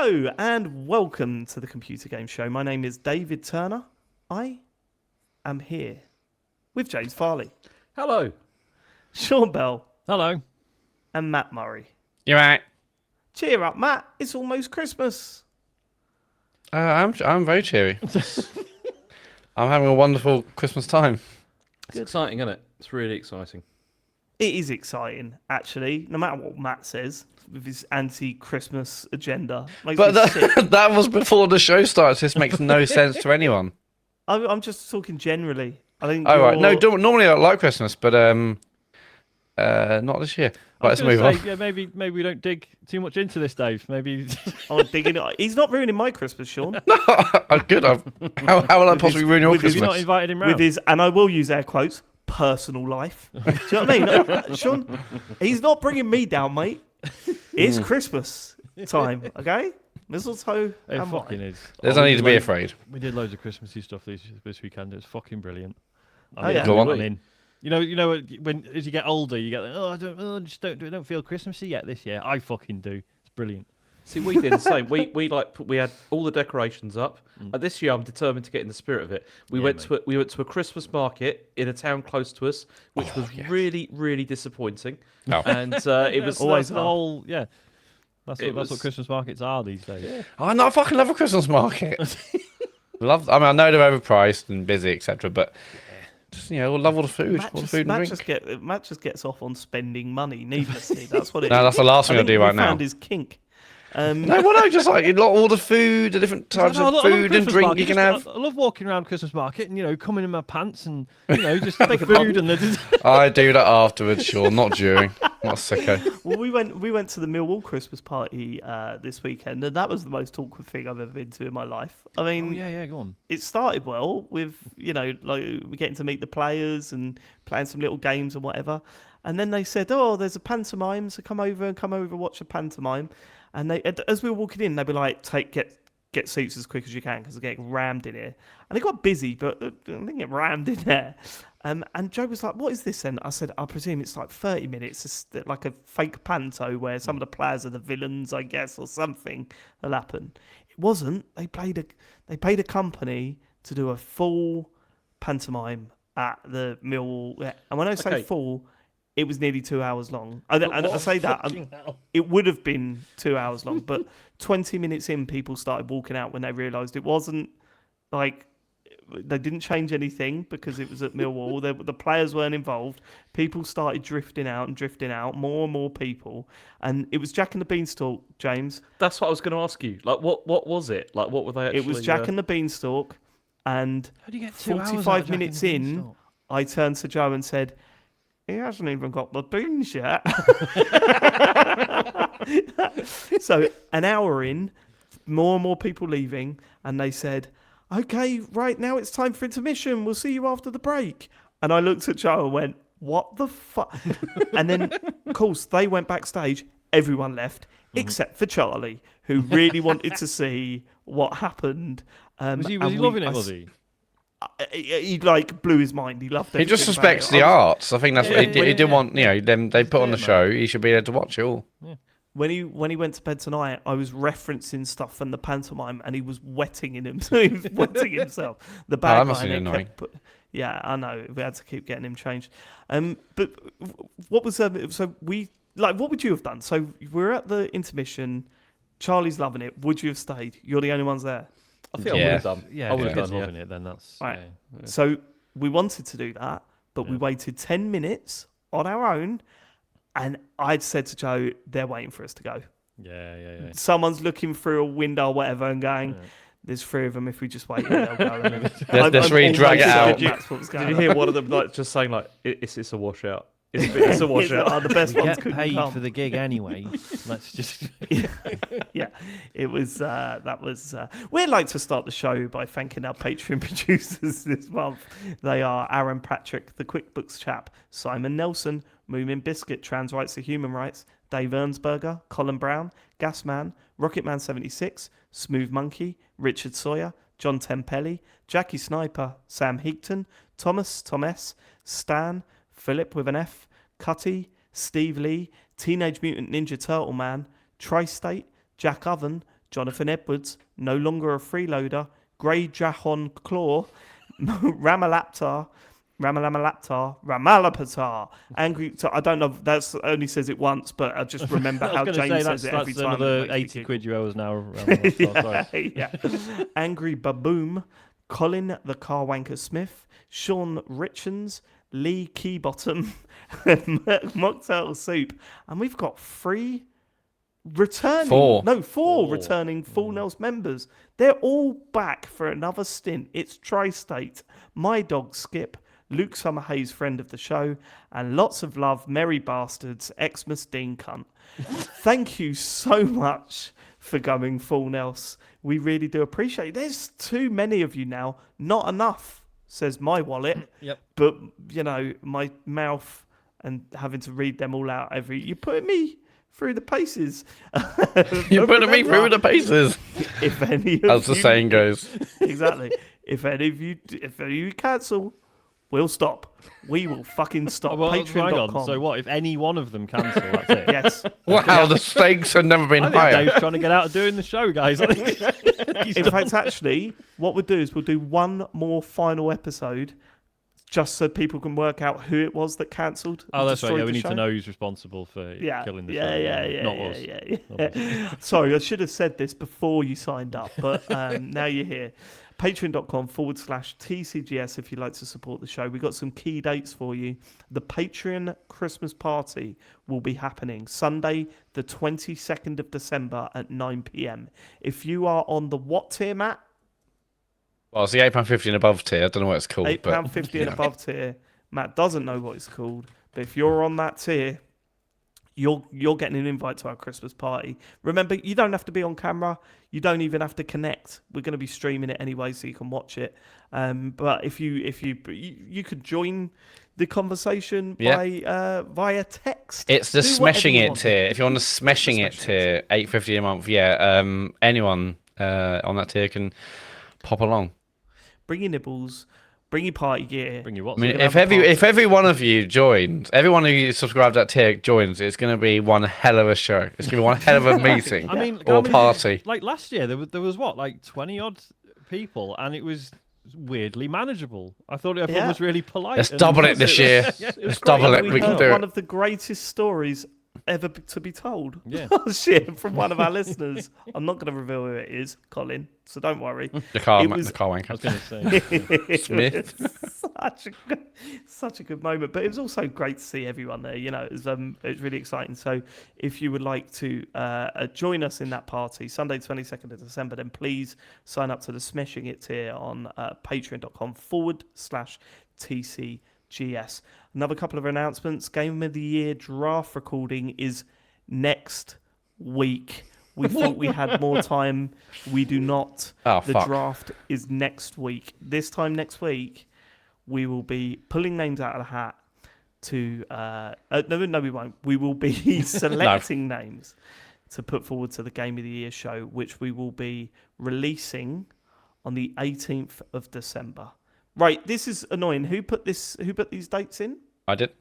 Hello and welcome to the Computer Game Show. My name is David Turner. I am here with James Farley, Hello. Sean Bell, Hello. and Matt Murray. You right? Cheer up, Matt. It's almost Christmas. I'm very cheery. I'm having a wonderful Christmas time. It's exciting, isn't it? It's really exciting. It is exciting, actually, no matter what Matt says with his anti-Christmas agenda. Makes But me sick. that was before the show starts. This makes no sense to anyone. I'm just talking generally. I think. Oh, right. No, normally I like Christmas, but not this year. Right, let's move on. Yeah, maybe we don't dig too much into this, Dave. Maybe. I'm digging it. He's not ruining my Christmas, Sean. Good. How will I possibly ruin your with his- You've not Christmas? invited him round. With his, and I will use air quotes, personal life. Do you know what I mean? Sean, he's not bringing me down, mate. It's Christmas time, okay? Mistletoe It and fucking wine. is. There's Oh, no we need to did be loads- afraid. We did loads of Christmassy stuff this weekend. It was fucking brilliant. Yeah. Go on. I'm in. You know, when as you get older, you get like, I just don't feel Christmassy yet this year. I fucking do. It's brilliant. See, we did the same. We had all the decorations up. This year, I'm determined to get in the spirit of it. We went to a Christmas market in a town close to us, which was really disappointing. Oh. And it was always That's the whole That's It what was- Christmas markets are these days. Yeah. Oh, no, I fucking love a Christmas market. I know they're overpriced and busy, etc. But just love all the food, Matt just gets off on spending money needlessly. That's what it is. No, that's the last thing I think do we right now. found his kink. Just like all the food, the different types I of love food and Christmas drink market. you can Just- have. I love walking around Christmas market and coming in my pants and just the food and the. I do that afterwards, sure, not during. What a sicko. Well, we went to the Millwall Christmas party this weekend, and that was the most awkward thing I've ever been to in my life. I mean, yeah, go on. it started well with like we getting to meet the players and playing some little games and whatever, and then they said, "Oh, there's a pantomime, so come over and watch a pantomime." And as we were walking in, they'd be like, get seats as quick as you can because they're getting rammed in here. And it got busy, but I didn't get rammed in there. And Joe was like, "What is this then?" I said, "I presume it's like 30 minutes, it's like a fake panto where some of the players are the villains, I guess, or something will happen." It wasn't. They paid a company to do a full pantomime at the Millwall. Yeah. And when I say Okay. full, it was nearly 2 hours long. I say that it would have been 2 hours long, but 20 minutes in, people started walking out when they realised it wasn't like they didn't change anything because it was at Millwall. The players weren't involved. People started drifting out, more and more people, and it was Jack and the Beanstalk, James. That's what I was going to ask you. Like, what was it? Like, what were they actually? It was Jack and the Beanstalk, and How do you get 2 hours out of 45 Jack and minutes the in, Beanstalk? I turned to Joe and said, "He hasn't even got the beans yet." So an hour in, more and more people leaving, and they said, "Okay, right now it's time for intermission. We'll see you after the break." And I looked at Joe and went, "What the fuck?" And then, of course, they went backstage. Everyone left except for Charlie, who really wanted to see what happened. Was he and loving it? Was he? He like blew his mind. He loved it. He just respects the arts. I think that's what he did. He didn't want, them. They put on the show. He should be there to watch it all. When he went to bed tonight, I was referencing stuff from the pantomime, and he was wetting in him. So he was wetting himself. The bad that must guy, have and been they annoying. yeah, I know. We had to keep getting him changed. But what was so what would you have done? So we're at the intermission. Charlie's loving it. Would you have stayed? You're the only ones there. I think I Yeah. would have done. Yeah, I would if have kids done. Yeah. loving it, then that's Right. yeah. So we wanted to do that, but we waited 10 minutes on our own, and I'd said to Joe, "They're waiting for us to go. Yeah. Someone's looking through a window or whatever and going, there's three of them. If we just wait here, they'll go." Let's really drag it out. Did you hear one of them like just saying like it's a washout? It's a washout. The best We ones get couldn't paid come. for the gig anyway. Let's just. Yeah, it was. That was. We'd like to start the show by thanking our Patreon producers this month. They are Aaron Patrick, the QuickBooks chap, Simon Nelson, Moomin Biscuit, Trans Rights to Human Rights, Dave Ernsberger, Colin Brown, Gasman, Rocketman76, Smooth Monkey, Richard Sawyer, John Tempelli, Jackie Sniper, Sam Heaton, Thomas, Stan, Philip with an F, Cutty, Steve Lee, Teenage Mutant Ninja Turtle Man, Tri-State, Jack Oven, Jonathan Edwards, no longer a freeloader, Grey Jahon Claw, Ramalaptar, Ramalapatar, Angry. So I don't know. That's only says it once, but I just remember I was how going to James say says it every that's time. another It makes me 80 giggle. quid you owe us now. Sorry. Yeah. Angry Baboom, Colin the Carwanker Smith, Sean Richens, Lee Keybottom, Mocktail Soup, and we've got 4 returning Full Nels members. They're all back for another stint. It's Tri-State, My Dog Skip, Luke Summerhayes, friend of the show, and lots of love, Merry Bastards, Xmas Dean Cunt. Thank you so much for going Full Nels. We really do appreciate it. There's too many of you now. Not enough, says my wallet. Yep. But, my mouth and having to read them all out you're putting me through the paces. You're putting me through the paces. If any of As the saying goes. Exactly. If any of you cancel, we'll stop. We will fucking stop. Well, hang Patreon.com. on. So what? If any one of them cancel, that's it. Yes. Wow, the stakes have never been I think higher. Dave's trying to get out of doing the show, guys. I think In fact, actually, what we'll do is we'll do one more final episode just so people can work out who it was that cancelled. Oh, that's right. Yeah, we the need show. to know who's responsible for killing the show. Yeah. Not us. Yeah. Sorry, I should have said this before you signed up, but now you're here. Patreon.com/TCGS if you'd like to support the show. We've got some key dates for you. The Patreon Christmas party will be happening Sunday, the 22nd of December at 9 p.m. If you are on the what tier, Matt? Well, it's the £8.50 and above tier. I don't know what it's called. £8.50 and above tier. Matt doesn't know what it's called, but if you're on that tier, you're getting an invite to our Christmas party. Remember, you don't have to be on camera. You don't even have to connect. We're going to be streaming it anyway, so you can watch it. But if you could join the conversation via text. It's the Do whatever Smashing you It want. tier. If you're on the Smashing It tier, £8.50 a month, anyone on that tier can pop along. Bring your nibbles. Bring your party gear. Bring your what? I mean, if every one of you joins, everyone who subscribed to that tier joins, it's going to be one hell of a show. It's going to be one hell of a meeting or party. Like last year, there was what, like 20 odd people, and it was weirdly manageable. I thought everyone was really polite. Let's double it this year. Let's double it. We can do one it. of the greatest stories ever to be told. Yeah. Last year from one of our listeners. I'm not going to reveal who it is, Colin, so don't worry. The car I was wanker. going to say. Smith. Such a good moment, but it was also great to see everyone there. It was really exciting. So if you would like to join us in that party Sunday 22nd of December, then please sign up to the Smashing It tier on patreon.com/TCGS. Another couple of announcements. Game of the Year draft recording is next week. We thought we had more time. We do not. The draft is next week. This time next week, we will be pulling names out of the hat to... no, we won't. We will be selecting names to put forward to the Game of the Year show, which we will be releasing on the 18th of December. Right, this is annoying. Who put these dates in? I did.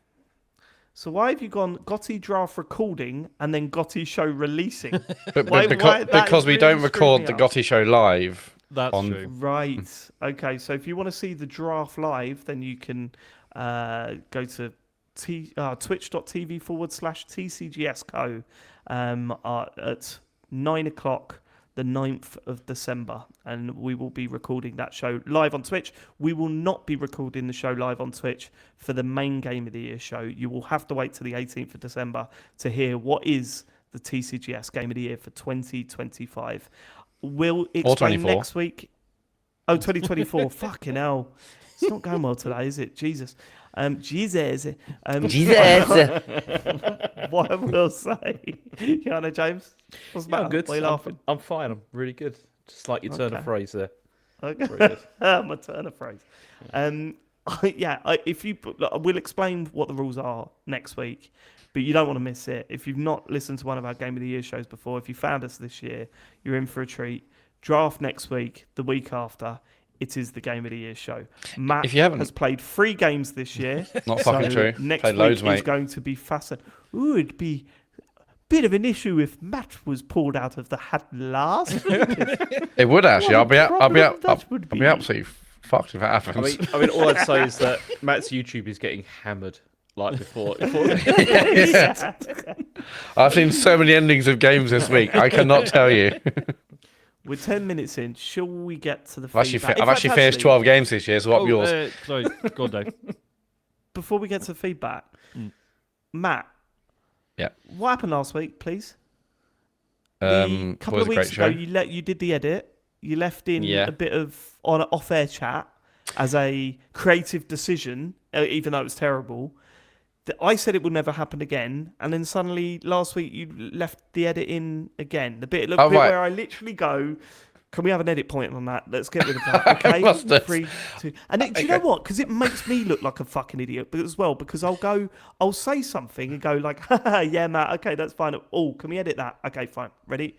So why have you gone Gotti draft recording and then Gotti show releasing? Because we don't record the Gotti show live. That's true. Right. Okay. So if you want to see the draft live, then you can go to twitch.tv/TCGSco at 9 o'clock. The 9th of December, and we will be recording that show live on Twitch. We will not be recording the show live on Twitch for the main Game of the Year show. You will have to wait till the 18th of December to hear what is the TCGS Game of the Year for 2025. We'll explain next week. Oh, 2024. Fucking hell. It's not going well today, is it? Jesus. Jesus. What I will say. James? What's the matter? I'm good. Why are you laughing? I'm fine. I'm really good. Just like your turn of phrase there. Okay. Very good. My turn of phrase. We'll explain what the rules are next week, but you don't want to miss it. If you've not listened to one of our Game of the Year shows before, if you found us this year, you're in for a treat. Draft next week, the week after. It is the Game of the Year show. Matt has played 3 games this year. Not fucking true. Next Played week loads, is mate. going to be fascinating. Ooh, it'd be bit of an issue if Matt was pulled out of the hat last week. It would actually. I'll be would I'll be absolutely fucked if that I happens. mean, all I'd say is that Matt's YouTube is getting hammered like before. Yeah. I've seen so many endings of games this week. I cannot tell you. We're 10 minutes in. Shall we get to the I've feedback? actually finished 12 games this year. So what yours? Sorry, go on, Dave. Before we get to feedback, Matt. Yeah. What happened last week, please? A It couple was of a weeks great ago, show. you did the edit. You left in Yeah. a bit of on off-air chat as a creative decision, even though it was terrible. I said it would never happen again, and then suddenly last week you left the edit in again. The bit right. where I literally go, "Can we have an edit point on that? Let's get rid of that." Okay, Must have. 3, 2, and do you know what? Because it makes me look like a fucking idiot, but as well because I'll say something and go like, "Haha, yeah, Matt, okay, that's fine." Oh, can we edit that? Okay, fine, ready.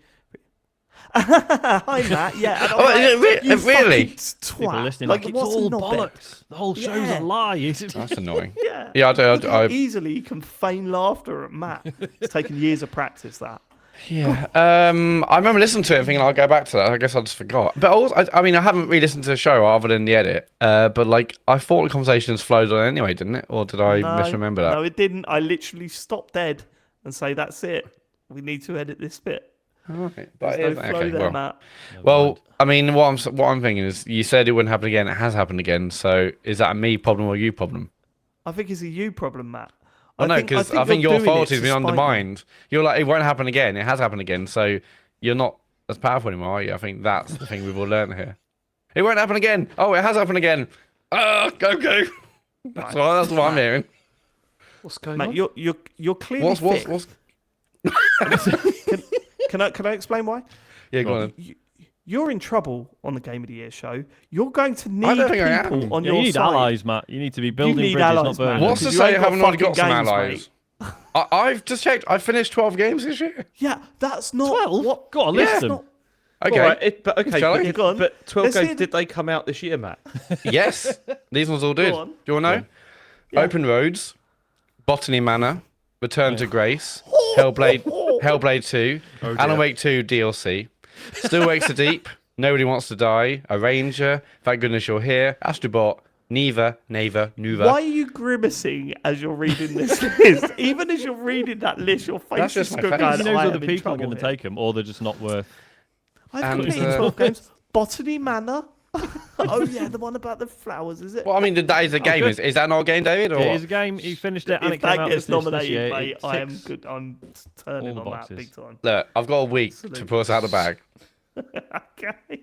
Hi Matt, yeah. And I'm like, you really? fucking twat. People listening Like, like it's what's a all knobhead? bollocks. The whole show's Yeah. a lie. That's annoying. Yeah. Yeah, Look how I easily you can feign laughter at Matt. It's taken years of practice. That. yeah. I remember listening to it and thinking I'll go back to that. I guess I just forgot. But also, I mean, I haven't re-listened to the show other than the edit. But like, I thought the conversations flowed on anyway, didn't it? Or did I misremember that? No, it didn't. I literally stopped dead and say, "That's it. We need to edit this bit." Right. But There's no flow there, Matt. well, I mean, what I'm thinking is, you said it wouldn't happen again. It has happened again. So is that a me problem or you problem? I think it's a you problem, Matt. Well, no, because I think you're your doing fault it has to been spite me. undermined. You're like, it won't happen again. It has happened again. So you're not as powerful anymore, are you? I think that's the thing we've all learned here. It won't happen again. Oh, it has happened again. Go. That's what I'm hearing. What's going Mate, on? you're clearly thick. What's? Can I explain why? Yeah, go on. You're in trouble on the Game of the Year show. You're going to I need don't think I am. people on Yeah, your you need side. allies, Matt. You need to be building need bridges, allies, not burning. man. them. What's to because you say I ain't got haven't already got some fucking allies? games, I've just checked. I finished 12 games this year. Yeah, that's not 12? what. Go on, Yeah. list That's them. not- Okay. All right, Shall I? Yeah, go on. but 12 Let's hear games, the- did they come out this year, Matt? Yes. These ones all did. on. Do you want to know? Yeah. Open Roads, Botany Manor, Return to Grace, Hellblade 2, Oh, Alan dear. Wake 2 DLC, Still Wakes the Deep, Nobody Wants to Die, A Ranger, Thank Goodness You're Here, Astrobot, Nuva. Why are you grimacing as you're reading this list? Even as you're reading that list, your face That's is just my going, face. "I He knows am other in people are trouble going to here." take them, or they're just not worth. I've And, completed 12 games. Botany Manor. Oh yeah, the one about the flowers, is it? Well, I mean, that is a game. good. Is that not a game, David? Or It what? is a game. He finished it, and If it came that out gets this list this nominated, year. mate, It I am ticks good. I'm turning all the on boxes. that big time. Look, I've got a week to Absolutely. pull us out of the bag. Okay.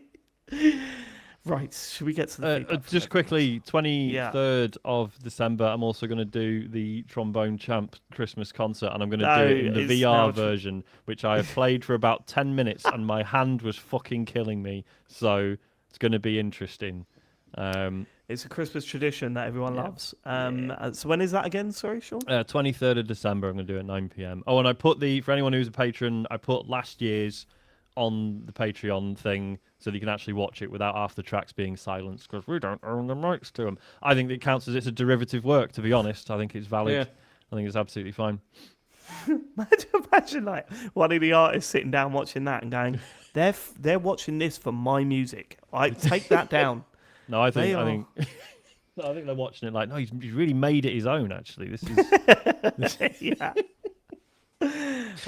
Right, should we get to the feedback? Just quickly, 23rd of December, I'm also going to do the Trombone Champ Christmas concert, and I'm going to No, do it in the it's now VR version, which I have played for about 10 minutes, and my hand was fucking killing me. So it's going to be interesting. It's a Christmas tradition that everyone Yeah. loves. So when is that again? Sorry, Sean. 23rd of December, I'm going to do it at 9 p.m. Oh, and I put for anyone who's a patron, I put last year's on the Patreon thing so that you can actually watch it without half the tracks being silenced because we don't own the rights to them. I think it counts as it's a derivative work, to be honest. I think it's valid. Yeah. I think it's absolutely fine. Imagine like one of the artists sitting down watching that and going, "They're watching this for my music. I take that down." No, I think They I are. think no, I think they're watching it like, no, he's really made it his own. Actually, this is Yeah.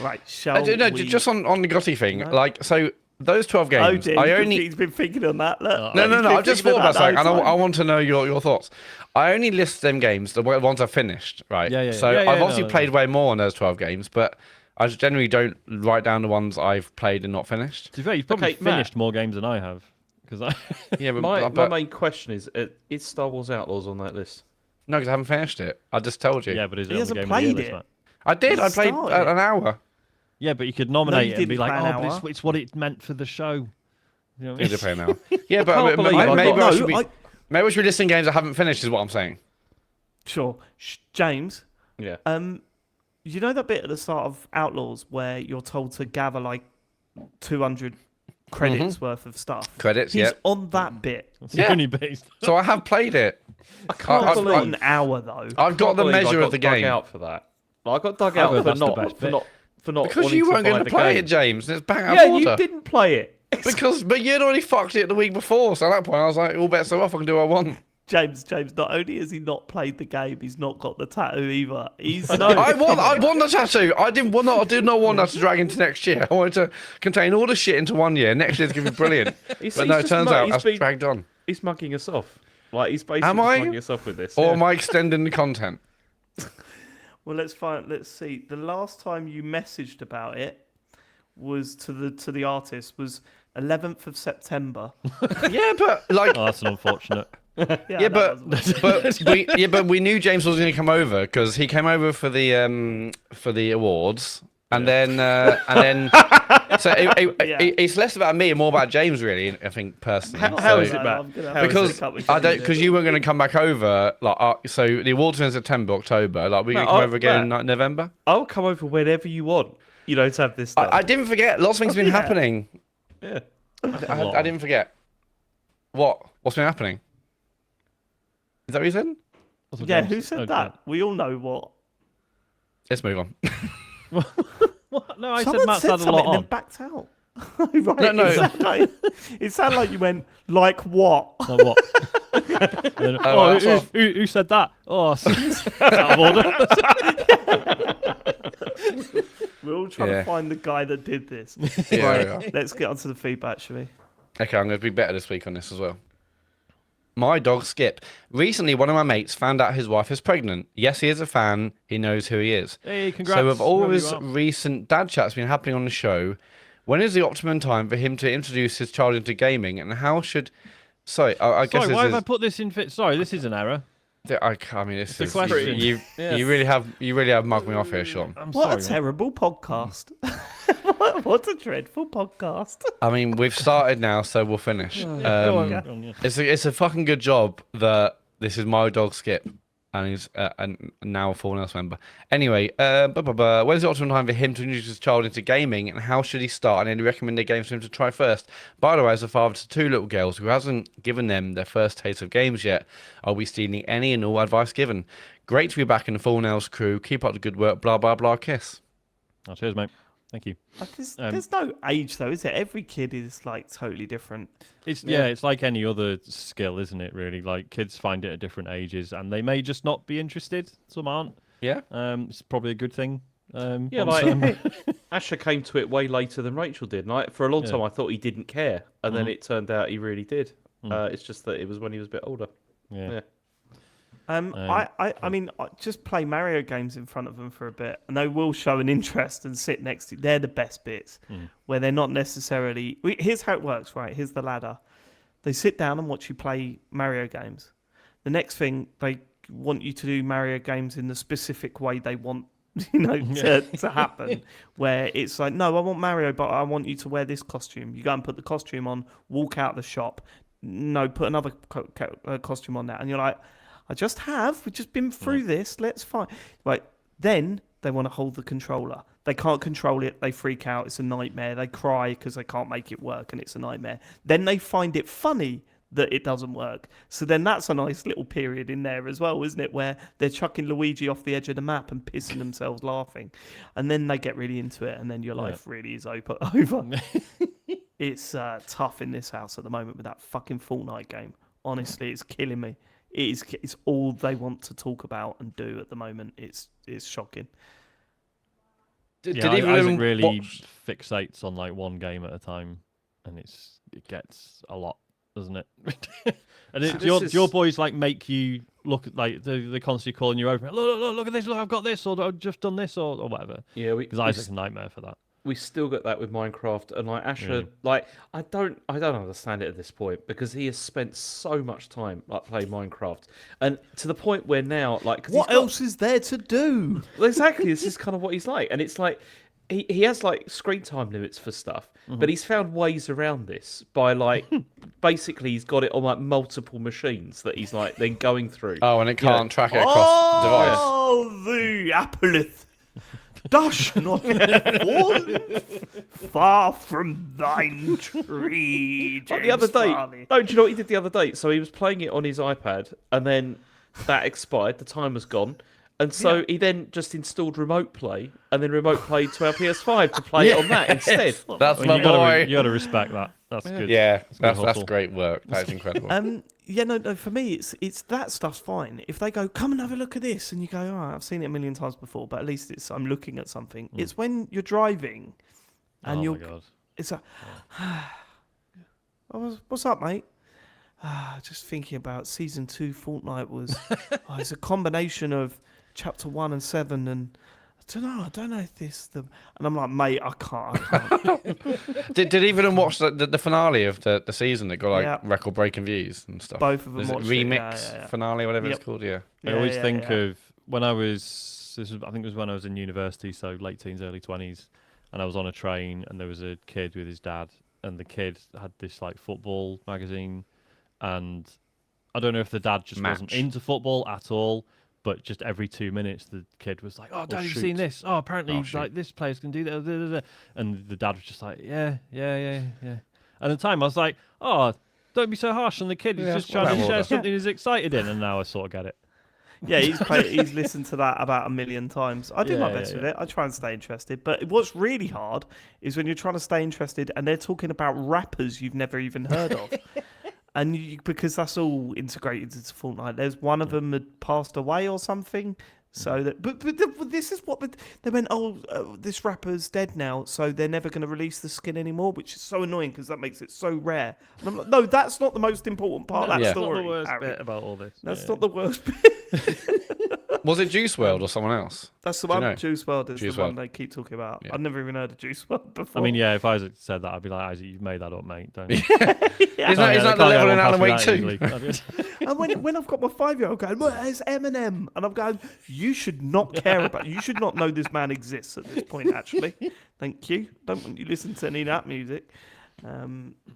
Right, shall No, we? just on the Gotti thing. No. Like, so those 12 Oh games, dear, he's been thinking on that. Look. No, He's been I've just thinking thought about that something, and the whole I time. want to know your thoughts. I only list them games, the ones I've finished, right? Yeah. So Yeah, I've obviously no. played way more on those 12 games, but I just generally don't write down the ones I've played and not finished. To be fair, you've probably Okay, Matt. finished more games than I have because I. Yeah, My but main question is Star Wars Outlaws on that list? no, because I haven't finished it. I just told you. Yeah, but is it He on the hasn't game of the year played list, it. Matt? I did. I played started it. an hour. Yeah, but you could nominate you it and be didn't like, play an oh, but hour. it's what it meant for the show. You know what I I mean? did play an hour. Yeah, but can't believe I maybe got- I should be. Maybe we should be listing games I haven't finished. Is what I'm saying. Sure, James. Yeah. You know that bit at the start of Outlaws where you're told to gather like 200 credits worth of stuff. Credits, He's yeah. on that bit. It's Yeah. only based. So I have played it. I can't I've believe An hour though. I've got the believe I measure got of the dug game. out for that. I got dug out well, for that's the not best for bit. not for not Because wanting you to weren't buy going the to play game. it, James. It's bang out Yeah, of order. you didn't play it. But you'd already fucked it the week before. So at that point, I was like, all bets are off. I can do what I want. James, not only has he not played the game, he's not got the tattoo either. He's I want the tattoo. I did not want that to drag into next year. I wanted to contain all the shit into 1 year. Next year's going to be brilliant. But no, it turns out that's dragged on. He's mugging us off. Like, he's basically Am I? mugging us off with this. Or yeah. am I extending the content? Well, let's see. The last time you messaged about it was to the artist was 11th of September. Yeah, but like, Oh, that's unfortunate. yeah, but we knew James was going to come over because he came over for the awards, and then so it's less about me and more about James, really. I think personally. How is it, Matt? Because you weren't going to come back over, like so the awards are in September, October. Like we're going to come over again in like, November. I'll come over whenever you want. You know, to have this stuff. I didn't forget. Lots of things have been happening. Yeah. I didn't forget. What's been happening? Is that what you said? Yeah, who said that? We all know what. Let's move on. What? No, I Someone said Matt's had a lot and then on. backed out. Right, No. It sounded like you went, like what? Like what? Then, Oh, who said that? Oh, that's out of order. We're all trying Yeah. to find the guy that did this. Yeah, Right, we are. let's get onto the feedback, shall we? Okay, I'm going to be better this week on this as well. My dog Skip. Recently, one of my mates found out his wife is pregnant. Yes, he is a fan. He knows who he is. Hey, congrats. So, with all whoever his you are. recent dad chats been happening on the show, when is the optimum time for him to introduce his child into gaming, and how should? Sorry, I guess Sorry, why this have I put this in? Sorry, this is an error. I mean, this The is question. you really have mugged me off here, Sean. I'm What sorry. a terrible podcast. What a dreadful podcast. I mean, we've started now, so we'll finish. Go on, go on, yeah. It's a fucking good job that this is my dog Skip, and he's and now a Full House member. Anyway, when is the optimum time for him to introduce his child into gaming, and how should he start? And any recommended games for him to try first? By the way, as a father to two little girls who hasn't given them their first taste of games yet, are we stealing any and all advice given? Great to be back in the Full Nails crew. Keep up the good work. Blah blah blah. Kiss. Oh, cheers, mate. Thank you. There's no age though, is it? Every kid is like totally different. It's it's like any other skill, isn't it? Really, like kids find it at different ages, and they may just not be interested. Some aren't. Yeah. It's probably a good thing. Yeah, once, like Asher came to it way later than Rachel did. And for a long time, I thought he didn't care, and then it turned out he really did. It's just that it was when he was a bit older. yeah. I mean, just play Mario games in front of them for a bit, and they will show an interest and sit next to you. They're the best bits, where they're not necessarily. Here's how it works, right? Here's the ladder. They sit down and watch you play Mario games. The next thing, they want you to do Mario games in the specific way they want, to happen. Where it's like, no, I want Mario, but I want you to wear this costume. You go and put the costume on, walk out the shop. No, put another costume on that, and you're like. We've just been through this, let's find. Right, then they want to hold the controller. They can't control it, they freak out, it's a nightmare. They cry because they can't make it work and it's a nightmare. Then they find it funny that it doesn't work. So then that's a nice little period in there as well, isn't it? Where they're chucking Luigi off the edge of the map and pissing themselves laughing. And then they get really into it and then your life really is over. It's tough in this house at the moment with that fucking Fortnite game. Honestly, it's killing me. It's all they want to talk about and do at the moment. It's shocking. Did Isaac really fixates on like one game at a time, and it gets a lot, doesn't it? And your boys like make you look at, like they're constantly calling you over. Look at this! Look, I've got this, or I've just done this, or whatever. Yeah, because Isaac's a nightmare for that. We still got that with Minecraft, and like Asher, like I don't understand it at this point because he has spent so much time like playing Minecraft, and to the point where now, like, what else is there to do? Exactly, this is kind of what he's like, and it's like he has like screen time limits for stuff, but he's found ways around this by like basically he's got it on like multiple machines that he's like then going through. Oh, and it can't track it across device. Oh, the Appleth. Dosh not fallen far from thine tree. Like the other day, do you know what he did the other day? So he was playing it on his iPad, and then that expired. The time was gone, And so he then just installed Remote Play, and then Remote Play to our PS5 to play it on that instead. That's I mean, my you gotta boy. you got to respect that. That's good. Yeah, that's hustle. great work. That's incredible. Yeah, no. For me, it's that stuff's fine. If they go, come and have a look at this, and you go, all right, I've seen it a million times before, but at least I'm looking at something. It's when you're driving, and Oh my god. it's a, what's up, mate? Just thinking about season 2 Fortnite was, it's a combination of chapter 1 and 7, and I don't know if and I'm like, mate, I can't. Did either of them watch the finale of the season that got like record breaking views and stuff? Both of them Is it watched remix it. finale, whatever it's called. Yeah. I always think of when I was. I think it was when I was in university, so late teens, early 20s, and I was on a train, and there was a kid with his dad, and the kid had this like football magazine, and I don't know if the dad just wasn't into football at all. But just every 2 minutes, the kid was like, "Oh, Dad, have you seen this? Oh, apparently, like this players can do that." And the dad was just like, "Yeah." And at the time, I was like, "Oh, don't be so harsh on the kid. He's just trying to share something he's excited in." And now I sort of get it. Yeah, he's listened to that about 1 million times. I do my best with it. I try and stay interested. But what's really hard is when you're trying to stay interested and they're talking about rappers you've never even heard of. And because that's all integrated into Fortnite, there's one of them had passed away or something. So that, but this is what they went. This rapper's dead now, so they're never going to release the skin anymore, which is so annoying because that makes it so rare. And I'm like, no, that's not the most important part of that story. That's not the worst Harry. bit about all this. That's not the worst bit. Was it Juice WRLD or someone else? That's the one. you know? Juice WRLD is Juice the one WRLD. they keep talking about. Yeah. I've never even heard of Juice WRLD before. I mean, yeah, if Isaac said that, I'd be like, Isaac, you've made that up, mate. Don't. Is that the level in Alan Wake 2? And when I've got my 5-year-old going, well, it's Eminem, and I'm going, you should not care about, you should not know this man exists at this point. Actually, thank you. Don't want you listen to any of that music.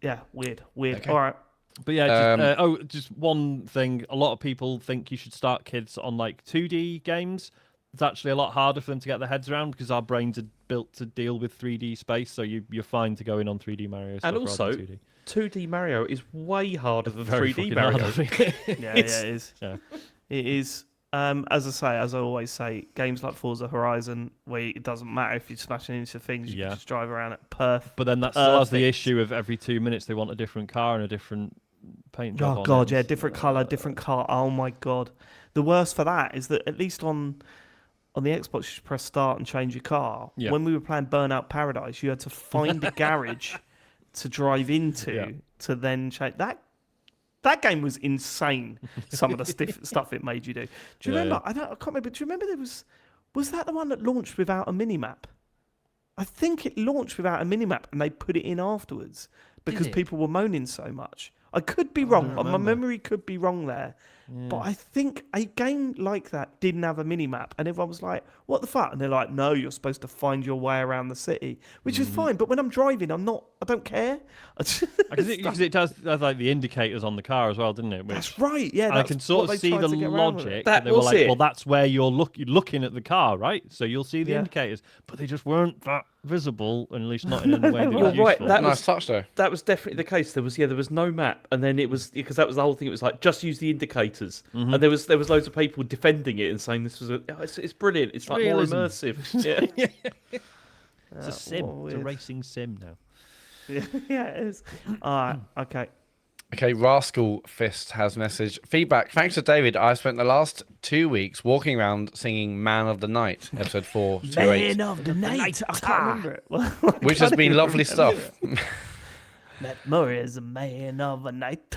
Yeah, weird. Okay. All right. But yeah, just one thing. A lot of people think you should start kids on like 2D games. It's actually a lot harder for them to get their heads around because our brains are built to deal with 3D space. So you're fine to go in on 3D Mario stuff And also, rather than 2D. 2D Mario is way harder than Very 3D fucking Mario. hard, I think. Yeah, it is. Yeah. It is. As I always say, games like Forza Horizon, where it doesn't matter if you're smashing into things, you can just drive around at perfect. But then that still has the issue of every 2 minutes they want a different car and a different paint job. Oh on god, it. yeah, different color, different car. Oh my god, the worst for that is that at least on the Xbox, you should press start and change your car. Yeah. When we were playing Burnout Paradise, you had to find a garage to drive into to then change that. That game was insane. Some of the stuff it made you do. Do you remember? I can't remember. Do you remember was that the one that launched without a minimap? I think it launched without a minimap, and they put it in afterwards because people were moaning so much. I could be wrong. My memory could be wrong there. Yeah. But I think a game like that didn't have a minimap, and everyone was like, what the fuck? And they're like, no, you're supposed to find your way around the city, which is fine. But when I'm driving, I don't care. Because it does like the indicators on the car as well, didn't it? That's right, yeah. And I can sort of see the logic. That they were was like, it. well, that's where you're looking at the car, right? So you'll see the indicators, but they just weren't that visible, and at least not in a way that was You're right. useful. That Nice touch though. That was definitely the case. There was no map, and then it was because that was the whole thing. It was like just use the indicators, and there was loads of people defending it and saying this was it's brilliant. It's like Realism. more immersive. Yeah. It's a sim. It's a racing sim now. Yeah, it is. All right, okay. Okay, Rascal Fist has message feedback. Thanks to David, I spent the last 2 weeks walking around singing "Man of the Night," episode 428, Man of the Night. I can't remember it. which has been lovely stuff. Matt Murray is a man of the night.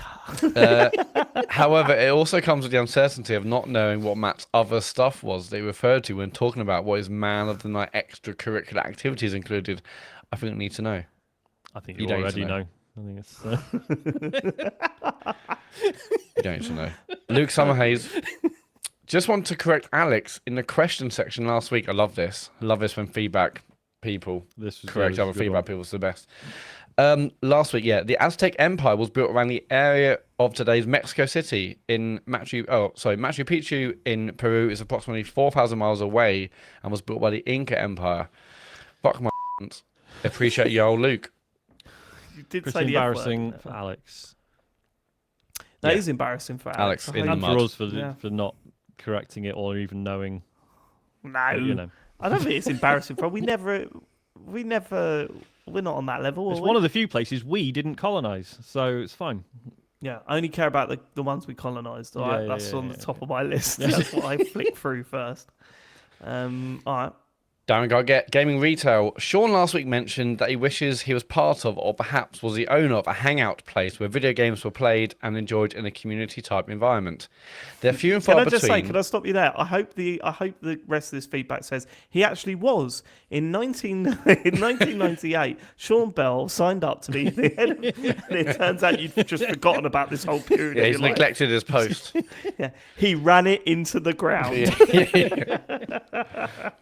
However, it also comes with the uncertainty of not knowing what Matt's other stuff was they referred to when talking about what his Man of the Night extracurricular activities included. I think we need to know. I think You you don't already know. know. I think it's. You don't need to know. Luke Summerhays. Just want to correct Alex in the question section last week. I love this. I love this when feedback people This was correct this other was a good feedback one. people. It's the best. Last week, the Aztec Empire was built around the area of today's Mexico City in Machu Picchu in Peru is approximately 4,000 miles away and was built by the Inca Empire. Fuck my appreciate you, old Luke. You did Pretty say the F word, embarrassing didn't it? for Alex. That Yeah. is embarrassing for Alex Alex. in the And mud. for us Yeah. for not correcting it or even knowing No, But, you know, I don't think it's embarrassing. For we're not on that level. it's are one we? of the few places we didn't colonize, so it's fine. Yeah, I only care about the ones we colonised. All right, Yeah, that's yeah, on yeah, the top of my list. That's what I flick through first. All right. Darren Gargett, Gaming Retail. Sean last week mentioned that he wishes he was part of, or perhaps was the owner of, a hangout place where video games were played and enjoyed in a community-type environment. They're few and far Can I between. just say? Can I stop you there? I hope the rest of this feedback says he actually was in 1998. Sean Bell signed up to be the head, and it turns out you've just forgotten about this whole period. Yeah, of he's your life. neglected his post. Yeah, he ran it into the ground.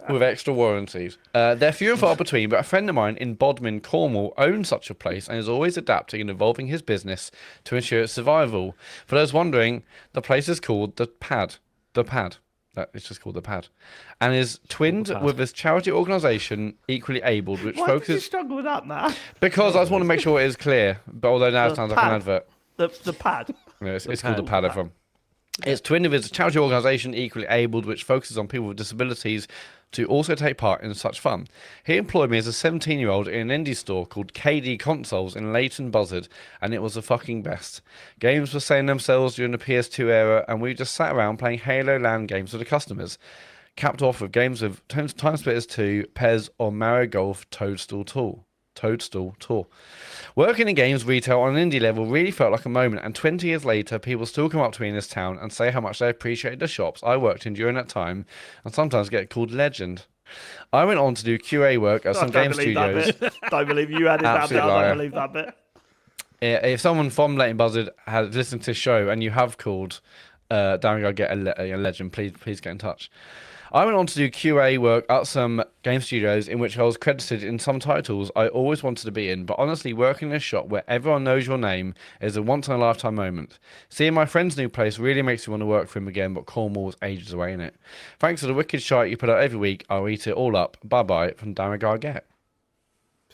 With extra warranties. They're few and far between, but a friend of mine in Bodmin, Cornwall, owns such a place and is always adapting and evolving his business to ensure its survival. For those wondering, the place is called The Pad. The Pad. It's just called The Pad. And is twinned Pad. with his charity organisation, Equally Abled, which Why did you focuses... struggle with that, Matt? Because I just want to make sure it is clear, but although now it The sounds like an Pad. advert. The pad. No, it's called The Pad. Pad, everyone. It's twinned with its charity organisation, Equally Abled, which focuses on people with disabilities to also take part in such fun. He employed me as a 17-year-old in an indie store called KD Consoles in Leighton Buzzard, and it was the fucking best. Games were selling themselves during the PS2 era, and we just sat around playing Halo LAN games with the customers. Capped off with games with Time Splitters 2, Pez, or Mario Golf Toadstool Tour. Working in games retail on an indie level really felt like a moment, and 20 years later, people still come up to me in this town and say how much they appreciated the shops I worked in during that time, and sometimes get called legend. I went on to do QA work at some game studios. Don't believe you added that bit. Absolute I liar. don't believe that bit. If someone from Leighton Buzzard has listened to this show and you have called Darren Gargett a legend, please get in touch. I went on to do QA work at some game studios in which I was credited in some titles I always wanted to be in, but honestly, working in a shop where everyone knows your name is a once-in-a-lifetime moment. Seeing my friend's new place really makes me want to work for him again, but Cornwall was ages away in it. Thanks for the wicked shite you put out every week. I'll eat it all up. Bye-bye from Darren Gargett.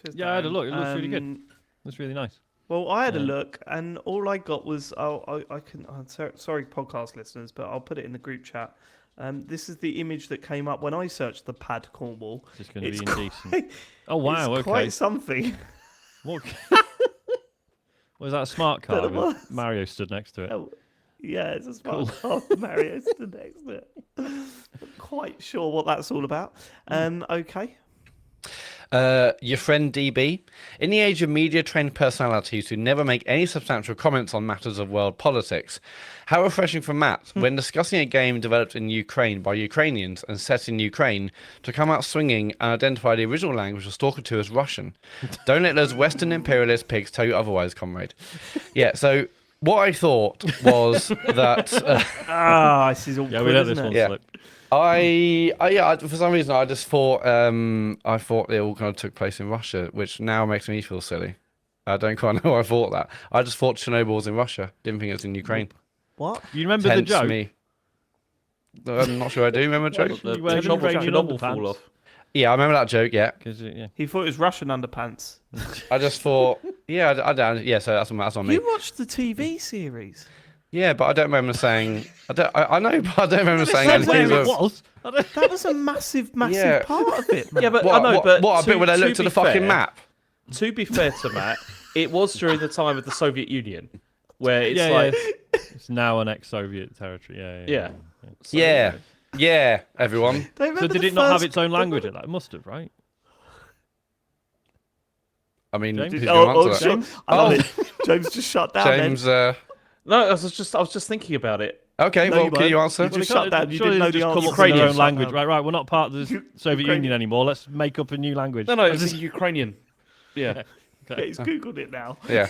Cheers, Yeah, I had a Darren. look. It looks really good. Looks really nice. Well, I had a Yeah. look, and all I got was sorry, podcast listeners, but I'll put it in the group chat. This is the image that came up when I searched the Pad Cornwall. It's just going to It's be quite- indecent. Oh wow! It's Okay. quite something. What? Was that a smart But car? it was. With Mario stood next to it. Oh, yeah, it's a smart car. Mario stood next to it. Not quite sure what that's all about. Okay. Your friend DB. In the age of media-trained personalities who never make any substantial comments on matters of world politics, how refreshing for Matt, when discussing a game developed in Ukraine by Ukrainians and set in Ukraine, to come out swinging and identify the original language was talking to as Russian. Don't let those Western imperialist pigs tell you otherwise, comrade. Yeah, so what I thought was that... This is awkward, Yeah, we let isn't this it? one Yeah. slip. For some reason, I just thought they all kind of took place in Russia, which now makes me feel silly. I don't quite know why I thought that. I just thought Chernobyl was in Russia. Didn't think it was in Ukraine. What? You remember the Hence joke? me. I'm not sure I do. Remember the joke? The You wear Chernobyl Ukrainian fall underpants. off. Yeah, I remember that joke. Yeah, Yeah. He thought it was Russian underpants. I just thought. Yeah, I don't. Yeah, so that's on me. You watched the TV series. Yeah, but I don't remember saying. I know, but I don't remember saying Said where anything. it was. That was a massive Yeah. part of it, man. Yeah, but What, I know, what, but what a bit when I looked at be the fucking fair- map. To be fair to Matt, it was during the time of the Soviet Union, where it's Yeah, like, It's now an ex-Soviet territory. yeah. So, Yeah, yeah, everyone. Don't remember So did the it not have first- its own language? It must have, right? I mean, James? who's Oh, going to answer that? James? I love it. James just shut down. James. No, I was just thinking about it. Okay, No, well, you can you weren't. answer? You just shut down. You didn't know the just come answer. up with their Ukrainian. own language. Right. We're not part of the Soviet Ukrainian. Union anymore. Let's make up a new language. No, it's Ukrainian. Yeah, Yeah, he's googled it now. Yeah,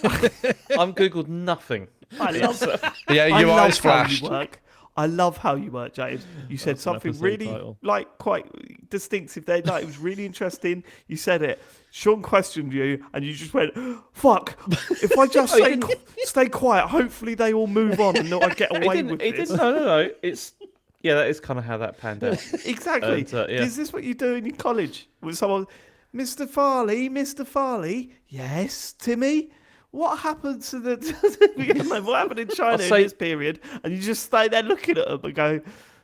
I'm googled nothing. I love it. yeah. I Your love eyes how flashed. you work. I love how you work, James. You said That's an something episode really title. quite distinctive there. Like, it was really interesting. You said it. Sean questioned you, and you just went, "Fuck! If I just stay quiet, hopefully they all move on, and I get away with It this." didn't. No. It's that is kind of how that panned out. Exactly. And, yeah. Is this what you do in college with someone? Mr. Farley. Yes, Timmy. What happened to the? What happened in China in say- this period? And you just stay there looking at them and go,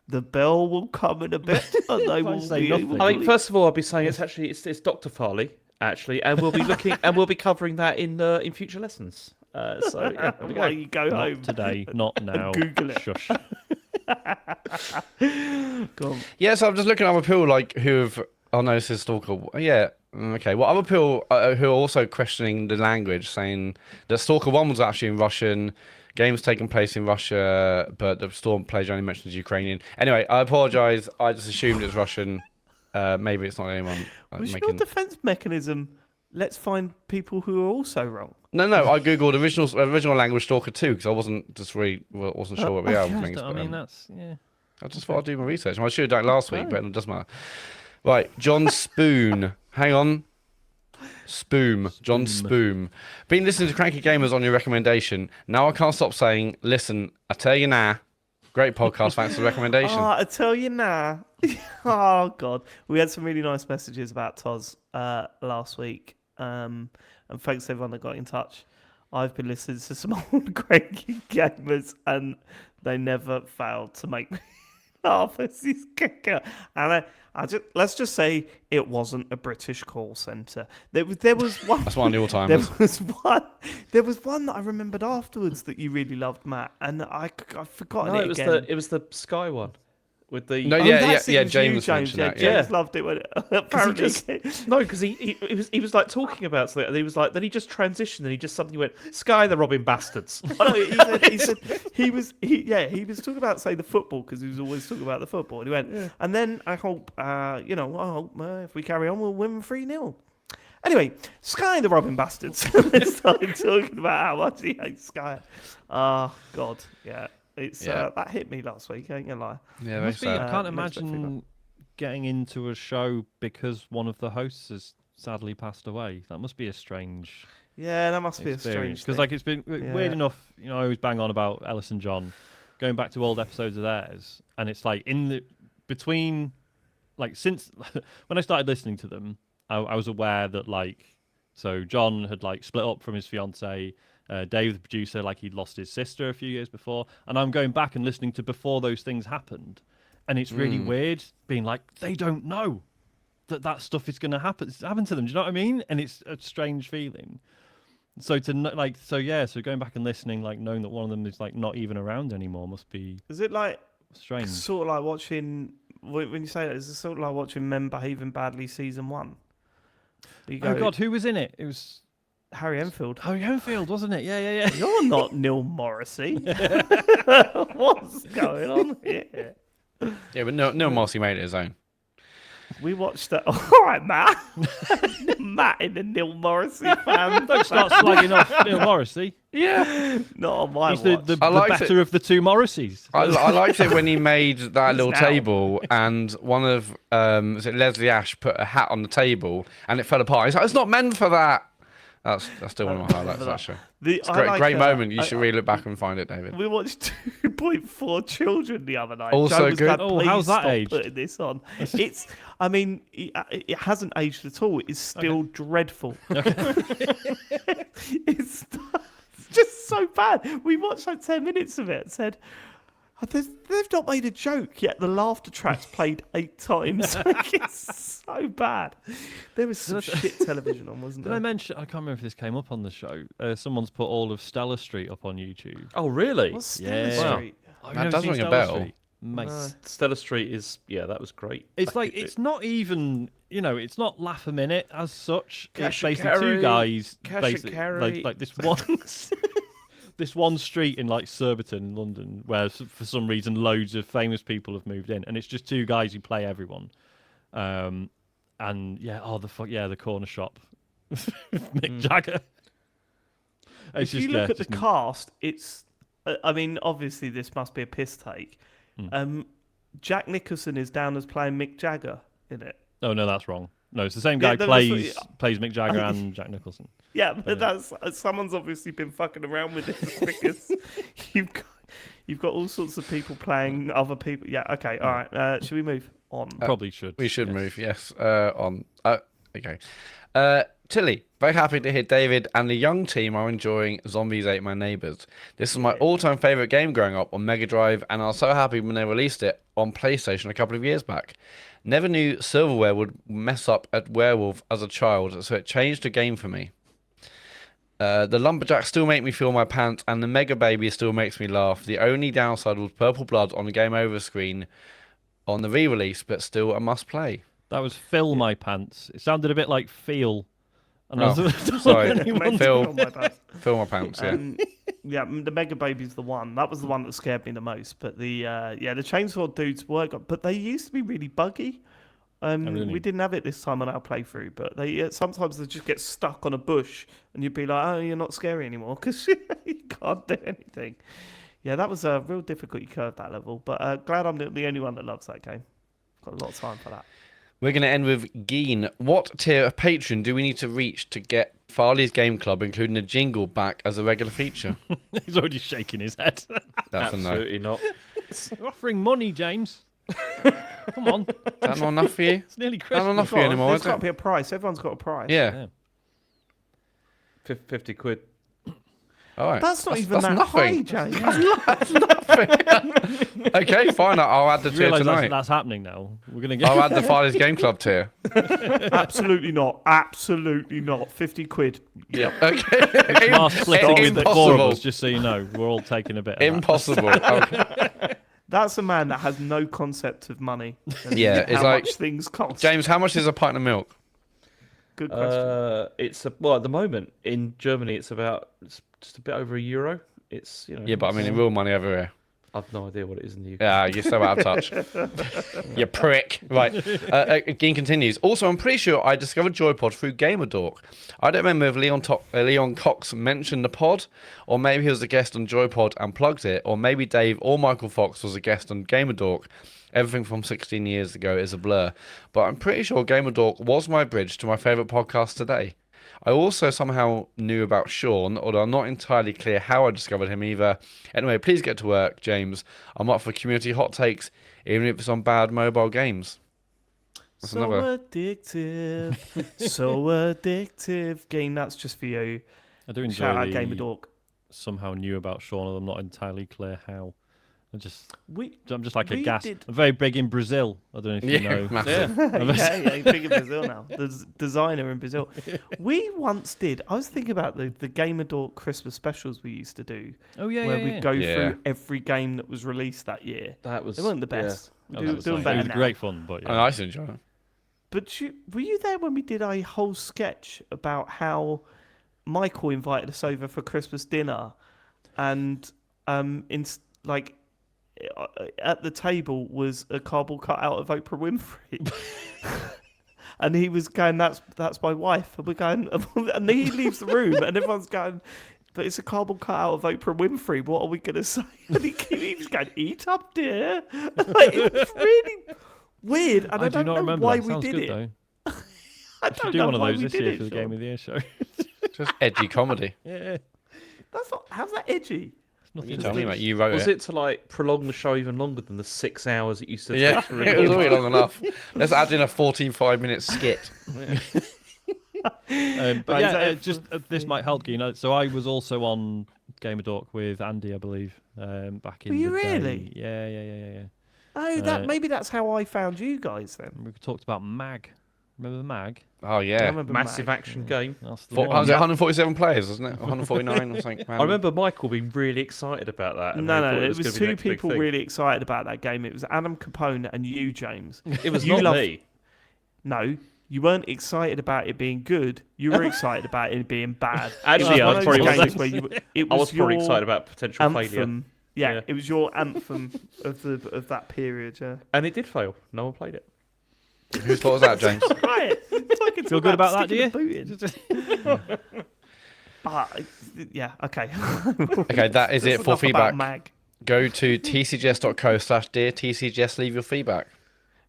The bell will come in a bit, and they will say be nothing. able I to mean, first of all, I'll be saying it's Dr. Farley actually, and we'll be looking and we'll be covering that in future lessons. So yeah, there we While go. you go home Not today, not now. Google it. Shush. Go on. Yeah, so I'm just looking at other people like who have. Oh no, this is Stalker. Yeah, okay. Well, other people who are also questioning the language, saying that Stalker 1 was actually in Russian, games taking place in Russia, but the Storm page only mentions Ukrainian. Anyway, I apologise. I just assumed it was Russian. Maybe it's not anyone Was your making. defense mechanism? Let's find people who are also wrong. No, I googled original language Stalker 2 because I wasn't wasn't sure what we are with things. I But, mean, that's yeah. I just thought I'd do my research. I should have done it last week, Okay. but it doesn't matter. Right, John Spoon. Hang on. John Spoon. Been listening to Cranky Gamers on your recommendation. Now I can't stop saying, listen, I tell you now. Great podcast, thanks for the recommendation. I tell you now. Oh God, we had some really nice messages about Toz last week, and thanks to everyone that got in touch. I've been listening to some old Cranky Gamers, and they never failed to make me laugh as this kicker. And let's just say it wasn't a British call centre. There was one. That's one of the all-timers. There was one that I remembered afterwards that you really loved, Matt, and I've forgotten No, it again. it was the Sky one with the. No, Oh, yeah, that's it, yeah. it was James you, James. mentioned that. James Yeah. loved it when apparently. No, because he was like talking about something, and he was like, then he just transitioned, and he just suddenly went, "Sky the robbing bastards." Oh, no, he said he was talking about say the football because he was always talking about the football. And he went, and then I hope if we carry on, we'll win 3-0. Anyway, Sky the robbing bastards. They started talking about how much he hates Sky. Oh God, yeah. It's that hit me last week. I ain't gonna lie. Yeah, very Must be, sad. I can't Makes me feel imagine getting into a show because one of the hosts has sadly passed away. That must be a strange Yeah, that must be a experience. strange. Because like it's been Yeah. weird enough. I always bang on about Ellis and John, going back to old episodes of theirs, and it's like in the between, like since when I started listening to them, I was aware that so John had split up from his fiance. Dave, the producer, he'd lost his sister a few years before, and I'm going back and listening to before those things happened, and it's really weird being like they don't know that stuff is going to happen. It's happened to them. Do you know what I mean? And it's a strange feeling. So to so going back and listening, knowing that one of them is not even around anymore, must be Is it strange. sort of like watching when you say that? Is it sort of like watching Men Behaving Badly season 1? You Oh go, God, who was in it? It was Harry Enfield. Harry Enfield, wasn't it? Yeah. You're not Neil Morrissey. What's going on here? Yeah, but no Mossy made it his own. We watched that. All right, Matt. Matt in the Neil Morrissey fan. Don't start slagging off Neil Morrissey. Yeah. Not on my He's watch. the I liked better of the two Morrisseys. I liked it when he made that little out. table, and one of was it Leslie Ash put a hat on the table, and it fell apart. He's like, "It's not meant for that." That's still one of my highlights. Actually, it's a great moment. You should really look back and find it, David. We watched 2.4 Children the other night. Also Joe was good. Like, Oh, "Please how's that stop aged?" putting this on. It's. I mean, it hasn't aged at all. It's still dreadful. It's just so bad. We watched 10 minutes of it and said, they've not made a joke yet. The laughter track's played 8 times. It's so bad. There was some shit television on, wasn't Did there? I mention? I can't remember if this came up on the show. Someone's put all of Stella Street up on YouTube. Oh, really? What's Stella Yeah. Street? Oh, That you've does never ring seen a Stella bell. Street? Mate. No. Stella Street is that was great. It's Back in- it's not even it's not laugh a minute as such. Cash It's and basically two carry, guys cash and basically carry. like this one this one street in Surbiton, London, where for some reason loads of famous people have moved in, and it's just two guys who play everyone. And the corner shop, Mick Jagger. It's If you look at the cast, it's. I mean, obviously, this must be a piss take. Jack Nicholson is down as playing Mick Jagger in it. Oh no, that's wrong. No, it's the same Yeah, guy that's what plays Mick Jagger and Jack Nicholson. Yeah, but that's someone's obviously been fucking around with this because you've got all sorts of people playing other people. Yeah, okay, all right. Should we move on? Probably should. We should yes. move. Yes. On. Okay. Tilly, very happy to hear David and the young team are enjoying Zombies Ate My Neighbors. This is my all-time favourite game growing up on Mega Drive, and I was so happy when they released it on PlayStation a couple of years back. Never knew silverware would mess up at Werewolf as a child, so it changed the game for me. The Lumberjacks still make me feel my pants, and the Mega Baby still makes me laugh. The only downside was purple blood on the Game Over screen on the re-release, but still a must-play. That was Fill My Pants. It sounded a bit like Feel. And Oh, sorry. Feel my pants. Fill my pants, yeah. Yeah, the Mega Baby's the one. That was the one that scared me the most. But the Chainsaw Dudes were, but they used to be really buggy. really? We didn't have it this time on our playthrough, but they sometimes they just get stuck on a bush, and you'd be like, "Oh, you're not scary anymore," because you can't do anything. Yeah, that was a real difficulty curve, that level. But glad I'm the only one that loves that game. Got a lot of time for that. We're going to end with Geen. What tier of patron do we need to reach to get Farley's Game Club, including a jingle, back as a regular feature? He's already shaking his head. That's a no. Absolutely not. You're offering money, James. Come on. Is that not enough for you? It's nearly Not Christmas. enough for you anymore, There's is got to it? be a price. Everyone's got a price. Yeah. 50 quid. All right. That's not That's even that nothing. high, James. Okay, fine. I'll add the You tier realise tonight. that's happening now. We're going to get. I'll add the Farley's Game Club tier. Absolutely not. Absolutely not. 50 quid. Yeah. Okay. Last splitting with the four of Impossible. us, just so you know. We're all taking a bit of that. Impossible. Okay. That's a man that has no concept of money. And Yeah, it's how like- much things cost. James, how much is a pint of milk? Good question. It's at the moment in Germany, it's just a bit over €1. It's Yeah, but I mean, in real money over here. I've no idea what it is in the UK. Yeah, you're so out of touch. You prick. Right. Geen continues. Also, I'm pretty sure I discovered Joypod through GamerDork. I don't remember if Leon Cox mentioned the pod, or maybe he was a guest on Joypod and plugged it, or maybe Dave or Michael Fox was a guest on GamerDork. Everything from 16 years ago is a blur. But I'm pretty sure GamerDork was my bridge to my favourite podcast today. I also somehow knew about Sean, although I'm not entirely clear how I discovered him either. Anyway, please get to work, James. I'm up for community hot takes, even if it's on bad mobile games. That's So another. addictive. So addictive. Game, that's just for you. I do enjoy Shout out the Gamer Dork. somehow knew about Sean, and I'm not entirely clear how. I'm just like a we gas. did- I'm very big in Brazil. I don't know if you Yeah, know. massive. yeah, he's big in Brazil now. The designer in Brazil. We once did. I was thinking about the Gamer Dork Christmas specials we used to do, Oh yeah, where yeah, we'd yeah. go Yeah. through every game that was released that year. That was They weren't the yeah. best. Oh, Do that was them nice. better It was now. great fun, but And yeah. I used to enjoy it. But were you there when we did a whole sketch about how Michael invited us over for Christmas dinner, and at the table was a cardboard cutout of Oprah Winfrey, and he was going, "That's my wife," and we're going, and he leaves the room, and everyone's going, "But it's a cardboard cutout of Oprah Winfrey. What are we gonna say?" And he was going, "Eat up, dear." Like, it was really weird, and I do don't not know remember why that. we Sounds did good, it. though. I We should don't do know one of why those we this did year it, for the Sean. Game of the Year show. Just edgy comedy. Yeah. That's not. How's that edgy? Nothing You to tell me, do. mate. You wrote Was it. it to like prolong the show even longer than the 6 hours it used to Yeah, take to it was record? already long enough. Let's add in a 14-5-minute skit. But Right, yeah, so- just this might help you know. So I was also on Gamer Dork with Andy, I believe, back in Were you the day. really? Yeah. Oh, maybe that's how I found you guys then. We talked about Mag. Remember the Mag? Oh, I yeah. remember Massive Mag. action game. That's the Was one. it 147 players, wasn't it? 149 or something. I remember Michael being really excited about that. and No, they thought it was was gonna be the two next big people thing. really excited about that game. It was Adam Capone and you, James. It was You not love- me. No, you weren't excited about it being good. You were excited about it being bad. Actually, It I was was one of probably those games where it I was probably your excited about potential failure. anthem. Yeah, Yeah. it was your anthem of that period. Yeah. And it did fail. No one played it. Whose fault was that, James? Right. Feel good about that, do you? Yeah. Okay. Okay, that is it That's for enough about feedback. Mag. Go to tcgs.co/dear tcgs. Leave your feedback.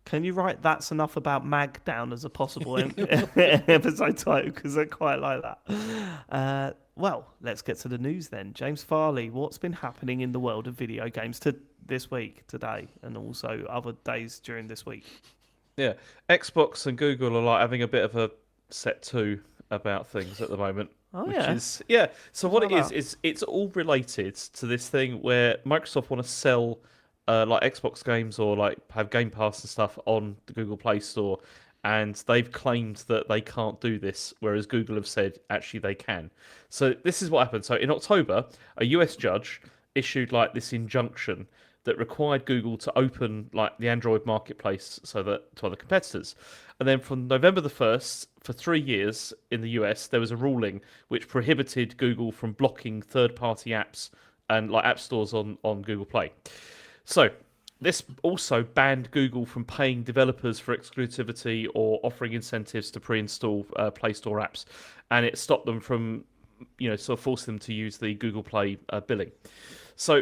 Can you write "That's enough about Mag" down as a possible episode title? Because I quite like that. Well, let's get to the news then. James Farley, what's been happening in the world of video games this week, today, and also other days during this week? Yeah, Xbox and Google are like having a bit of a set to about things at the moment. Oh, which yeah. is So what it What's is it's all related to this thing where Microsoft want to sell like Xbox games or like have Game Pass and stuff on the Google Play Store, and they've claimed that they can't do this, whereas Google have said actually they can. So this is what happened. So in October, a US judge issued like this injunction that required Google to open like the Android marketplace so that to other competitors. And then from November the 1st, for 3 years in the US, there was a ruling which prohibited Google from blocking third-party apps and like app stores on Google Play. So this also banned Google from paying developers for exclusivity or offering incentives to pre-install Play Store apps, and it stopped them from, sort of forcing them to use the Google Play billing. So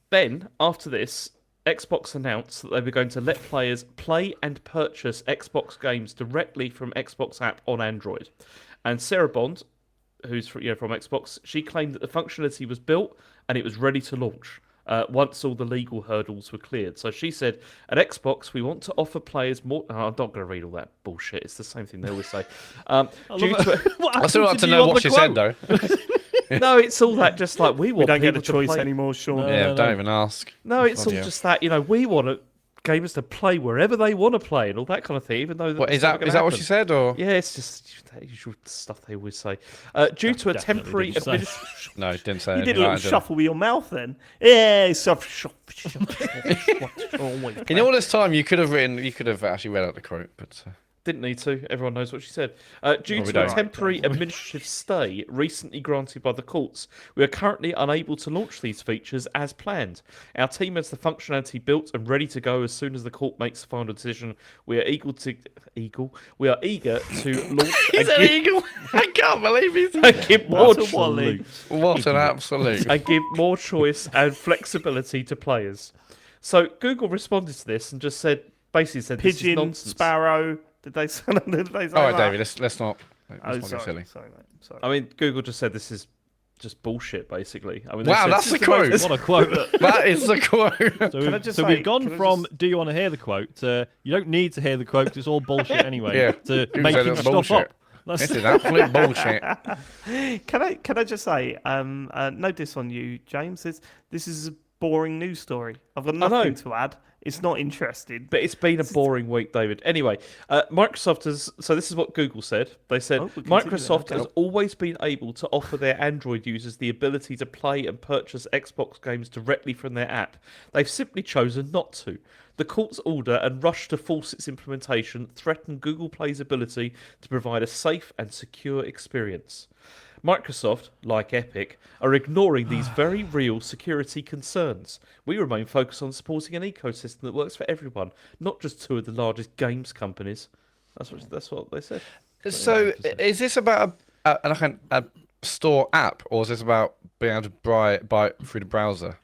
then, after this, Xbox announced that they were going to let players play and purchase Xbox games directly from Xbox app on Android. And Sarah Bond, who's from Xbox, she claimed that the functionality was built and it was ready to launch once all the legal hurdles were cleared. So she said, at Xbox, we want to offer players more... Oh, I'm not going to read all that bullshit. It's the same thing they always say. I still like to know what she said, though. No, it's all that just like we want. We don't get people a choice to play. anymore, Sean. Don't even ask. No, it's all just that we want gamers to play wherever they want to play and all that kind of thing. Even though Is that what she said, or yeah, it's just the usual stuff they always say. Due to a temporary no, it didn't say. You did a anything little like that, shuffle with your mouth then. Yeah, shuffle. In all this time, you could have actually read out the quote, but didn't need to. Everyone knows what she said. Due we to a don't. temporary administrative stay recently granted by the courts, we are currently unable to launch these features as planned. Our team has the functionality built and ready to go as soon as the court makes the final decision. We are eager to launch. he's an eagle. I can't believe he's. And give more What an absolute! and give more choice and flexibility to players. So Google responded to this and just said, this is Pigeon, nonsense. sparrow. Did they say All right, that? David. Let's not. Oh, Let's not get sorry, silly. sorry, mate. Sorry. I mean, Google just said this is just bullshit, basically. I mean, Wow, they that's said, the quote. What a quote. That is the quote. So, I just so say- we've gone can I from just- do you want to hear the quote to you don't need to hear the quote 'cause it's all bullshit anyway Yeah. to Who making said it's stuff bullshit? up. That's- This is absolute bullshit. Can I just say, no diss on you, James. This is a boring news story. I've got nothing to add. It's not interesting. But it's been a boring week, David. Anyway, Microsoft has... So this is what Google said. They said, Microsoft has always been able to offer their Android users the ability to play and purchase Xbox games directly from their app. They've simply chosen not to. The court's order and rush to force its implementation threaten Google Play's ability to provide a safe and secure experience. Microsoft, like Epic, are ignoring these very real security concerns. We remain focused on supporting an ecosystem that works for everyone, not just two of the largest games companies. That's what they said. So, is this about a store app, or is this about being able to buy it through the browser?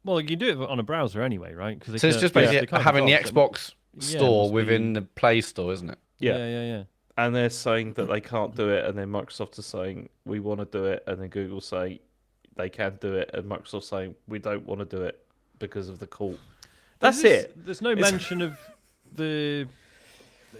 Well, you can do it on a browser anyway, right? Cause So it's just basically having the Xbox store within the Play Store, isn't it? Yeah. And they're saying that they can't do it, and then Microsoft is saying we want to do it, and then Google say they can do it, and Microsoft saying we don't want to do it because of the court. That's it. There's no mention of the.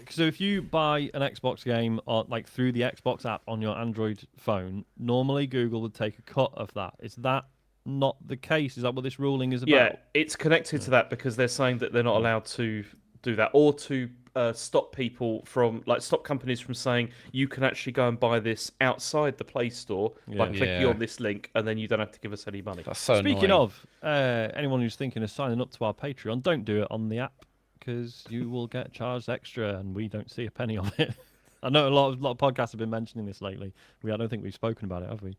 So if you buy an Xbox game through the Xbox app on your Android phone, normally Google would take a cut of that. Is that not the case? Is that what this ruling is about? Yeah, it's connected to that because they're saying that they're not allowed to do that, or to stop people from stop companies from saying you can actually go and buy this outside the Play Store by clicking on this link, and then you don't have to give us any money. That's so Speaking annoying. of, anyone who's thinking of signing up to our Patreon, don't do it on the app because you will get charged extra, and we don't see a penny of it. I know a lot of podcasts have been mentioning this lately. I don't think we've spoken about it, have we?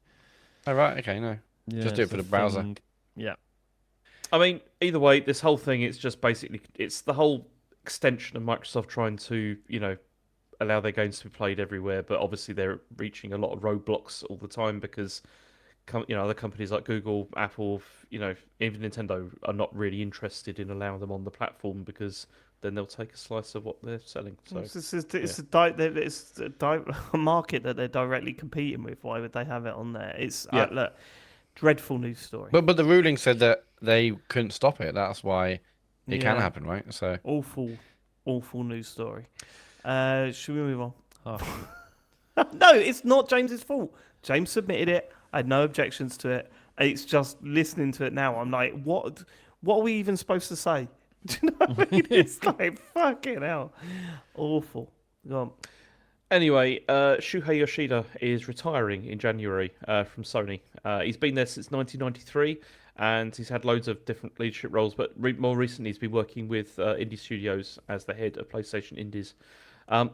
Oh right, okay, no. Yeah, Just do it for the browser. thing. Yeah. I mean, either way, this whole thing, it's just basically, it's the whole extension of Microsoft trying to, allow their games to be played everywhere, but obviously they're reaching a lot of roadblocks all the time because, other companies like Google, Apple, even Nintendo are not really interested in allowing them on the platform because then they'll take a slice of what they're selling. So It's a market that they're directly competing with. Why would they have it on there? It's look, dreadful news story. But the ruling said that they couldn't stop it. That's why it can happen, right? So awful news story. Should we move on? No, it's not James's fault. James submitted it. I had no objections to it. It's just listening to it now. I'm like, what? What are we even supposed to say? Do you know what I mean? It's like fucking hell, awful. Go on. Anyway, Shuhei Yoshida is retiring in January from Sony. He's been there since 1993, and he's had loads of different leadership roles. But more recently, he's been working with indie studios as the head of PlayStation Indies.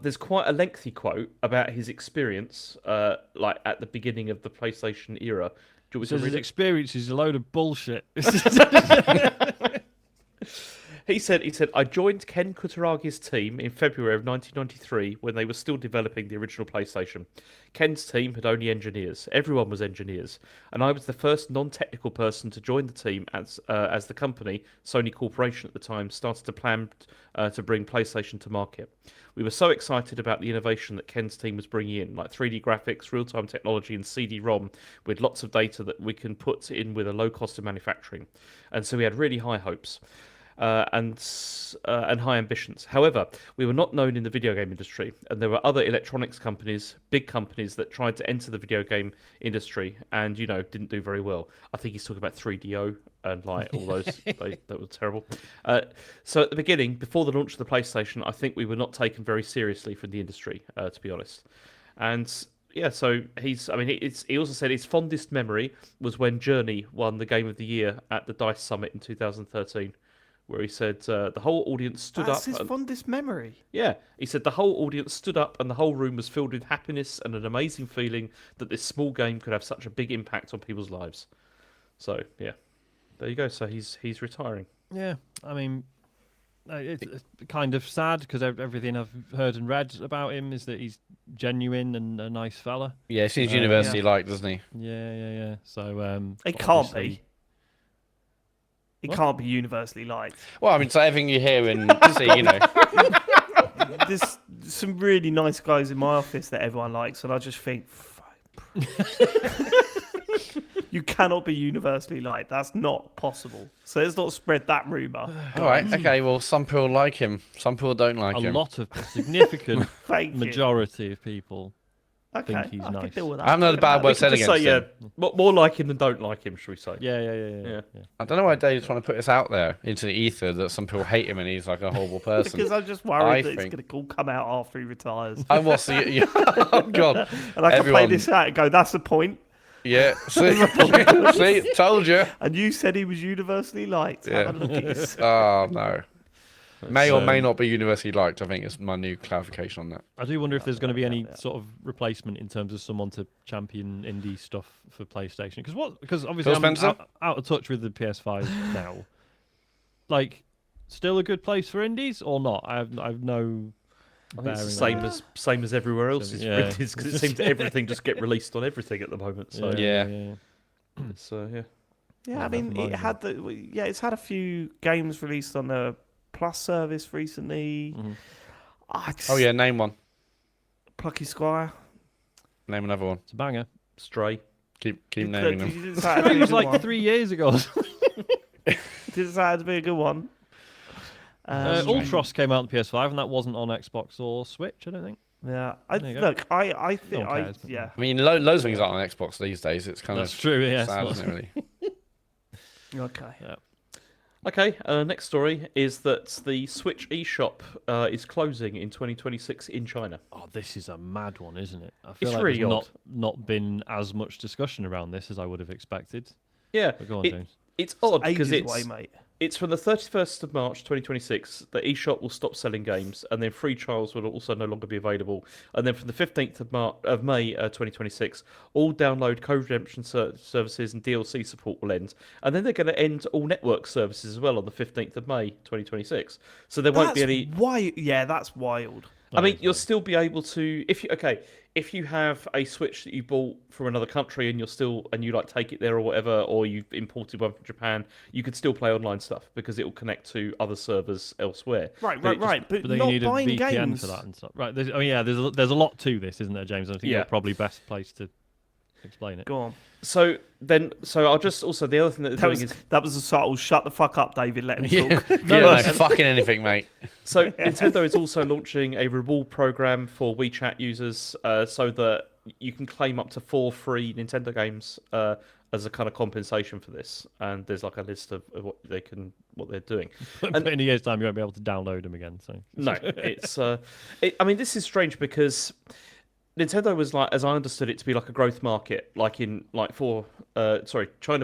There's quite a lengthy quote about his experience, like at the beginning of the PlayStation era. Do you want me to Says his read it? experience is a load of bullshit. He said, I joined Ken Kutaragi's team in February of 1993 when they were still developing the original PlayStation. Ken's team had only engineers. Everyone was engineers. And I was the first non-technical person to join the team as the company, Sony Corporation at the time, started to plan to bring PlayStation to market. We were so excited about the innovation that Ken's team was bringing in, like 3D graphics, real-time technology, and CD-ROM, with lots of data that we can put in with a low cost of manufacturing. And so we had really high hopes. And high ambitions. However, we were not known in the video game industry, and there were other electronics companies, big companies, that tried to enter the video game industry and didn't do very well. I think he's talking about 3DO and like all those that were terrible. So at the beginning, before the launch of the PlayStation, I think we were not taken very seriously from the industry, to be honest. And yeah, so he also said his fondest memory was when Journey won the Game of the Year at the DICE Summit in 2013. Where he said the whole audience stood That's up. his fondest memory. Yeah, he said the whole audience stood up and the whole room was filled with happiness and an amazing feeling that this small game could have such a big impact on people's lives. So yeah, there you go. So he's retiring. Yeah, I mean, it's kind of sad because everything I've heard and read about him is that he's genuine and a nice fella. Yeah, he seems university like, doesn't he? Yeah. So He can't obviously- be. He can't be universally liked. Well, I mean, so everything you hear and see, There's some really nice guys in my office that everyone likes, and I just think, you cannot be universally liked. That's not possible. So let's not spread that rumor. All right, okay. Well, some people like him, some people don't like a him. lot of significant Thank you. majority of people Okay, think he's I can nice. deal with that. I haven't heard a bad We word could said just against say, him. more like him than don't like him, shall we say? Yeah. I don't know why Dave's trying to put this out there into the ether that some people hate him and he's like a horrible person. Because I'm just worried that it's going to all come out after he retires. I will see. Oh God! And I can play Everyone- this out and go, that's the point. Yeah, see, see, told you. And you said he was universally liked. Yeah. Have a look at this. Oh no. May or may not be universally liked. I think is my new clarification on that. I do wonder if there's going to be any sort of replacement in terms of someone to champion indie stuff for PlayStation. Because obviously Phil I'm Spencer? out of touch with the PS5 now. Like, still a good place for indies or not? I've no. I think it's the bearing on same as everywhere else is Yeah. because it seems that everything just get released on everything at the moment. So it. Yeah. it's, yeah. Yeah, I Well, mean, never mind it's had a few games released on the Plus service recently. Oh yeah, name one. Plucky Squire. Name another one. It's a banger. Stray. Keep naming them. Did it say it had to It be a was good like one? 3 years ago. Did it say it had to be a good one? Ultros came out on PS5 and that wasn't on Xbox or Switch, I don't think. Yeah, There you go. look, I think, No one cares, but- yeah, I mean, loads of things aren't on Xbox these days. It's kind That's of true, yeah. sad, it's isn't it? Really. okay. Okay, next story is that the Switch eShop is closing in 2026 in China. Oh, this is a mad one, isn't it? I feel It's like really there's odd. not been as much discussion around this as I would have expected. Yeah, But go on, James. it's odd because Ages it's away, mate. it's from the 31st of March 2026 that eShop will stop selling games, and then free trials will also no longer be available. And then from the 15th of May 2026, all download code redemption services and DLC support will end. And then they're going to end all network services as well on the 15th of May 2026. So there won't be any. Yeah, that's wild. I mean, you'll still be able to if you have a Switch that you bought from another country and you like take it there or whatever, or you've imported one from Japan, you could still play online stuff because it will connect to other servers elsewhere. Right. But But then not you need a buying VPN games for that and stuff. Right. There's a lot to this, isn't there, James? I think Yeah. you're probably best placed to Explain it. Go on. So I'll just also the other thing that they're doing is That was a subtle shut the fuck up, David. Let him Yeah. talk. No, fucking anything, mate. so Nintendo is also launching a reward program for WeChat users, so that you can claim up to 4 free Nintendo games as a kind of compensation for this. And there's like a list of what they're doing. But in a year's time, you won't be able to download them again. So No, it's I mean, this is strange because Nintendo was like, as I understood it, to be like a growth market, China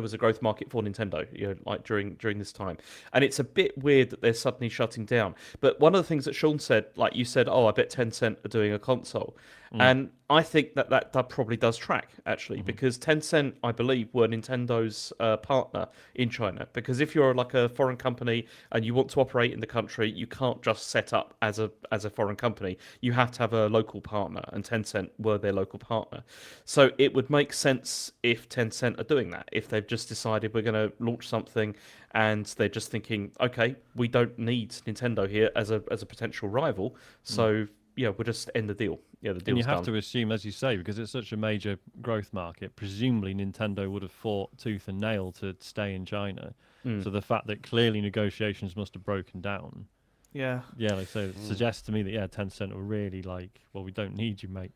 was a growth market for Nintendo, like during this time, and it's a bit weird that they're suddenly shutting down. But one of the things that Sean said, like you said, I bet Tencent are doing a console, and I think that probably does track actually, because Tencent, I believe, were Nintendo's partner in China. Because if you're like a foreign company and you want to operate in the country, you can't just set up as a foreign company. You have to have a local partner, and Tencent were their local partner. So it would make sense if Tencent are doing that. If they've just decided we're going to launch something, and they're just thinking, okay, we don't need Nintendo here as a potential rival, so we'll just end the deal. Yeah, the deal's and you have done. to assume, as you say, because it's such a major growth market, presumably Nintendo would have fought tooth and nail to stay in China. So the fact that clearly negotiations must have broken down. Yeah. Yeah, like I say, it suggests to me that Tencent were really like, well, we don't need you, mate.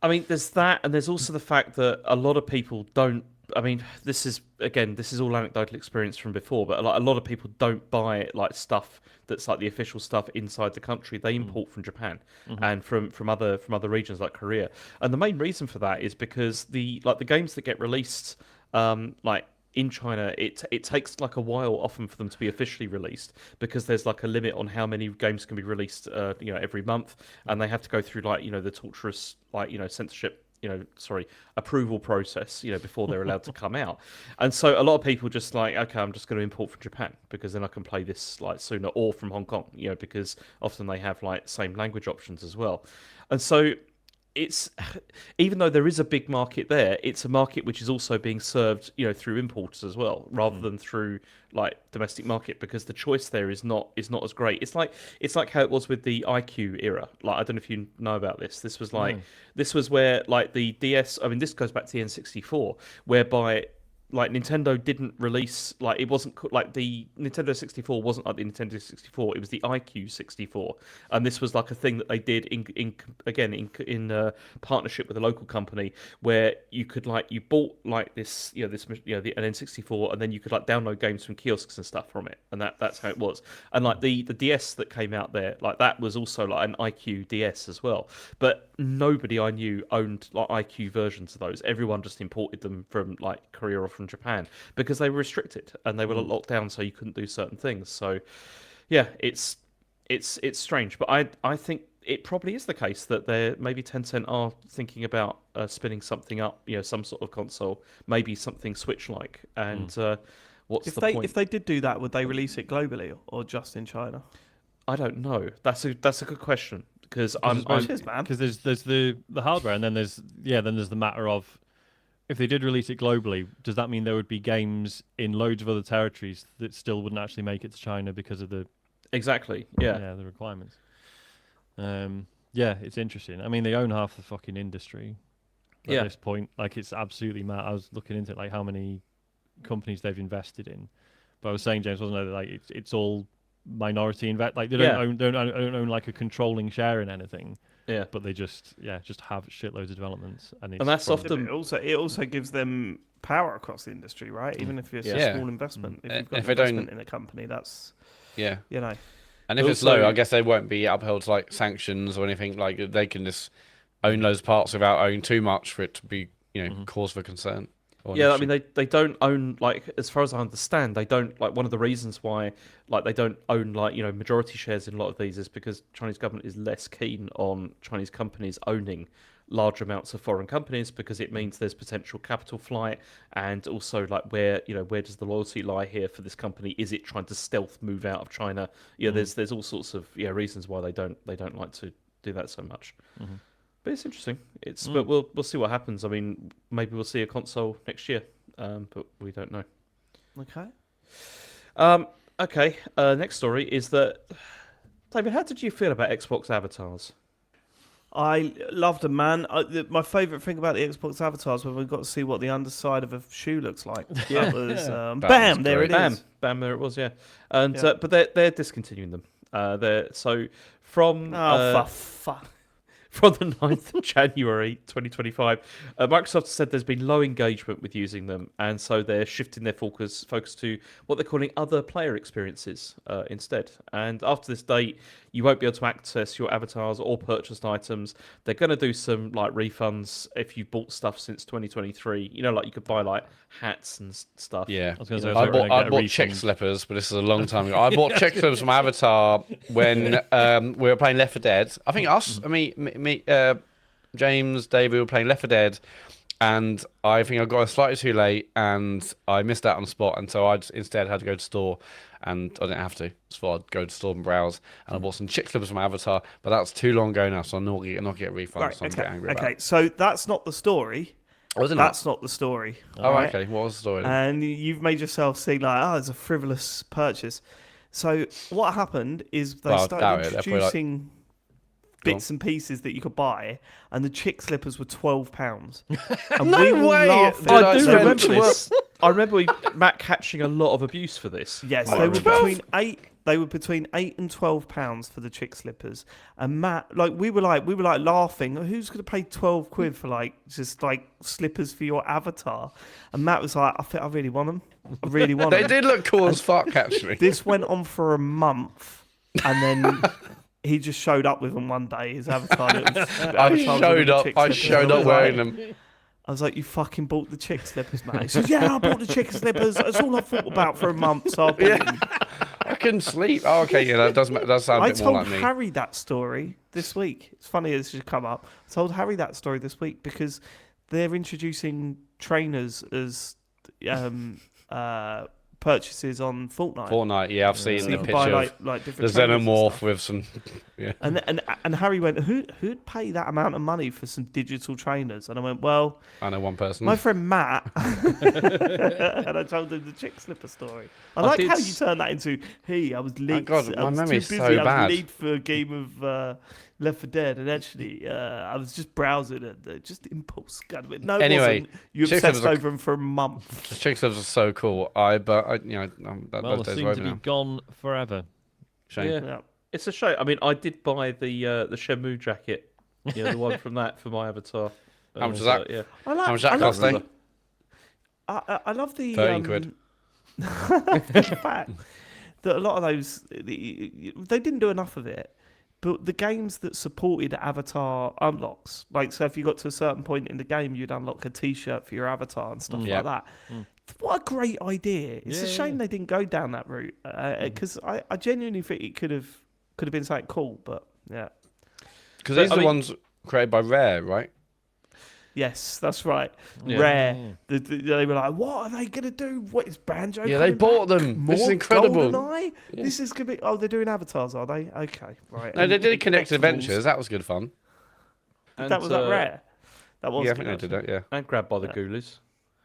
I mean, there's that, and there's also the fact that a lot of people don't. I mean, this is all anecdotal experience from before, but a lot of people don't buy like stuff that's like the official stuff inside the country. They import from Japan and from other regions like Korea, and the main reason for that is because the games that get released, like in China, it takes like a while often for them to be officially released, because there's like a limit on how many games can be released, every month, and they have to go through like the torturous censorship approval process, before they're allowed to come out. And so a lot of people just like, okay, I'm just going to import from Japan because then I can play this like sooner, or from Hong Kong, because often they have like same language options as well. And so it's, even though there is a big market there, it's a market which is also being served, through importers as well, rather than through like domestic market, because the choice there is not as great. It's like how it was with the IQ era. Like, I don't know if you know about this. This was like this was where like the DS. I mean, this goes back to the N64, whereby like Nintendo didn't release, like it wasn't like the Nintendo 64 wasn't like the Nintendo 64, it was the IQ 64, and this was like a thing that they did in partnership with a local company, where you could like, you bought like this an N64, and then you could like download games from kiosks and stuff from it, and that's how it was. And like the DS that came out there, like that was also like an IQ DS as well, but nobody I knew owned like IQ versions of those. Everyone just imported them from like Korea or from Japan, because they were restricted and they were locked down, so you couldn't do certain things. So yeah, it's strange, but I think it probably is the case that maybe Tencent are thinking about spinning something up, some sort of console, maybe something Switch like. And what's the point? If they did do that, would they release it globally or just in China? I don't know. That's a good question, because because there's the hardware, and then there's the matter of, if they did release it globally, does that mean there would be games in loads of other territories that still wouldn't actually make it to China because of the the requirements? It's interesting. I mean, they own half the fucking industry at this point. Like, it's absolutely mad. I was looking into it, like how many companies they've invested in. But I was saying, James, wasn't it, that like it's all minority invest, like they don't own like a controlling share in anything. Yeah, but they just have shitloads of developments, and that's often it also gives them power across the industry, right? Even if it's a small investment, if you've got an investment in a company, that's And if it's low, I guess they won't be upheld to like sanctions or anything. Like, they can just own those parts without owning too much for it to be cause for concern. I mean, they don't own, like, as far as I understand, they don't, like, one of the reasons why, like, they don't own, like, majority shares in a lot of these is because Chinese government is less keen on Chinese companies owning large amounts of foreign companies, because it means there's potential capital flight, and also like where does the loyalty lie here for this company? Is it trying to stealth move out of China? There's all sorts of reasons why they don't like to do that so much. But it's interesting. But we'll see what happens. I mean, maybe we'll see a console next year, but we don't know. Okay. Next story is that, David, how did you feel about Xbox avatars? I loved them, man. My favourite thing about the Xbox avatars was we got to see what the underside of a shoe looks like. Yeah. That was That bam. was There great. it is. Bam, there it was, yeah. And Yeah. but they're discontinuing them. They're so from Oh, for fuck. from the 9th of January 2025, Microsoft said there's been low engagement with using them, and so they're shifting their focus to what they're calling other player experiences instead. And after this date, you won't be able to access your avatars or purchased items. They're going to do some like refunds if you bought stuff since 2023. You know, like you could buy like hats and stuff. Yeah. I was gonna say, I gonna bought get a chick refund. slippers, but this is a long time ago. I bought chick slippers from Avatar when we were playing Left 4 Dead. I think James, Dave, we were playing Left 4 Dead, and I think I got it slightly too late, and I missed out on the spot, and so I just instead had to go to store, and I didn't have to. So I'd go to store and browse, and I bought some chick slippers from Avatar, but that's too long ago now, so I'm not get a refund. Right, So I'm a bit angry about okay. it. So that's not the story. Wasn't That's not the story. Oh, right? okay. What was the story then? And you've made yourself seem like, oh, it's a frivolous purchase. So what happened is they Well, I started doubt it. They're probably like- introducing Go on. bits and pieces that you could buy, and the chick slippers were £12. And No we were way! laughing. Did I I do spend remember 12 this. I remember Matt catching a lot of abuse for this. Yes, Oh, they were 12? between £8 and £12 for the chick slippers. And Matt, like we were laughing. Who's going to pay £12 for like just like slippers for your avatar? And Matt was like, I really want them. I really want They them. did look cool as fuck, actually. This went on for a month, and then he just showed up with them one day. His avatar. I showed up wearing them. I was like, "You fucking bought the chick slippers, mate." He says, "Yeah, I bought the chick slippers. That's all I thought about for a month." So I bought them. I couldn't sleep. Oh, okay, yeah, that does sound a I bit more told like me. Harry that story this week. It's funny as should come up. I told Harry that story this week because they're introducing trainers as purchases on Fortnite. Fortnite, yeah, I've seen So the you can picture buy of like the different trainers and xenomorph stuff. with some. Yeah. And Harry went, who'd pay that amount of money for some digital trainers? And I went, well, I know one person. my friend Matt. And I told him the chick slipper story. I like how you turned that into, hey, I was late. God, I my was memory's too so busy. I bad. was late for a game of Left 4 Dead, and actually, I was just browsing and just impulse. God, no, it Anyway, wasn't. You chick obsessed slippers over them for a month. The chick slippers are so cool. That Well, those days seem are to over be now. gone forever. Shame. Yeah. Yeah. It's a shame. I mean, I did buy the Shenmue jacket, the one from that for my avatar. How much is that? Yeah. I like, How much that I love cost, eh? I love the 13 quid. the fact that a lot of those they didn't do enough of it, but the games that supported avatar unlocks, like so if you got to a certain point in the game, you'd unlock a T-shirt for your avatar and stuff Yeah. like that. What a great idea! It's a Yeah, shame yeah. they didn't go down that route because I genuinely think it could have been something cool, but yeah. Because these I are the mean- ones created by Rare, right? Yes, that's right. Yeah. Rare. They were like, "What are they gonna do? What is Banjo?" Yeah, they coming bought back? them. More This is incredible. GoldenEye? This is gonna be. Oh, they're doing avatars, are they? Okay, right. No, they And did Connected collectibles. Adventures. That was good fun. And, That was that Rare. That was. Yeah, I good, think they did actually. that. Yeah, And Grabbed by the Yeah. Ghoulies.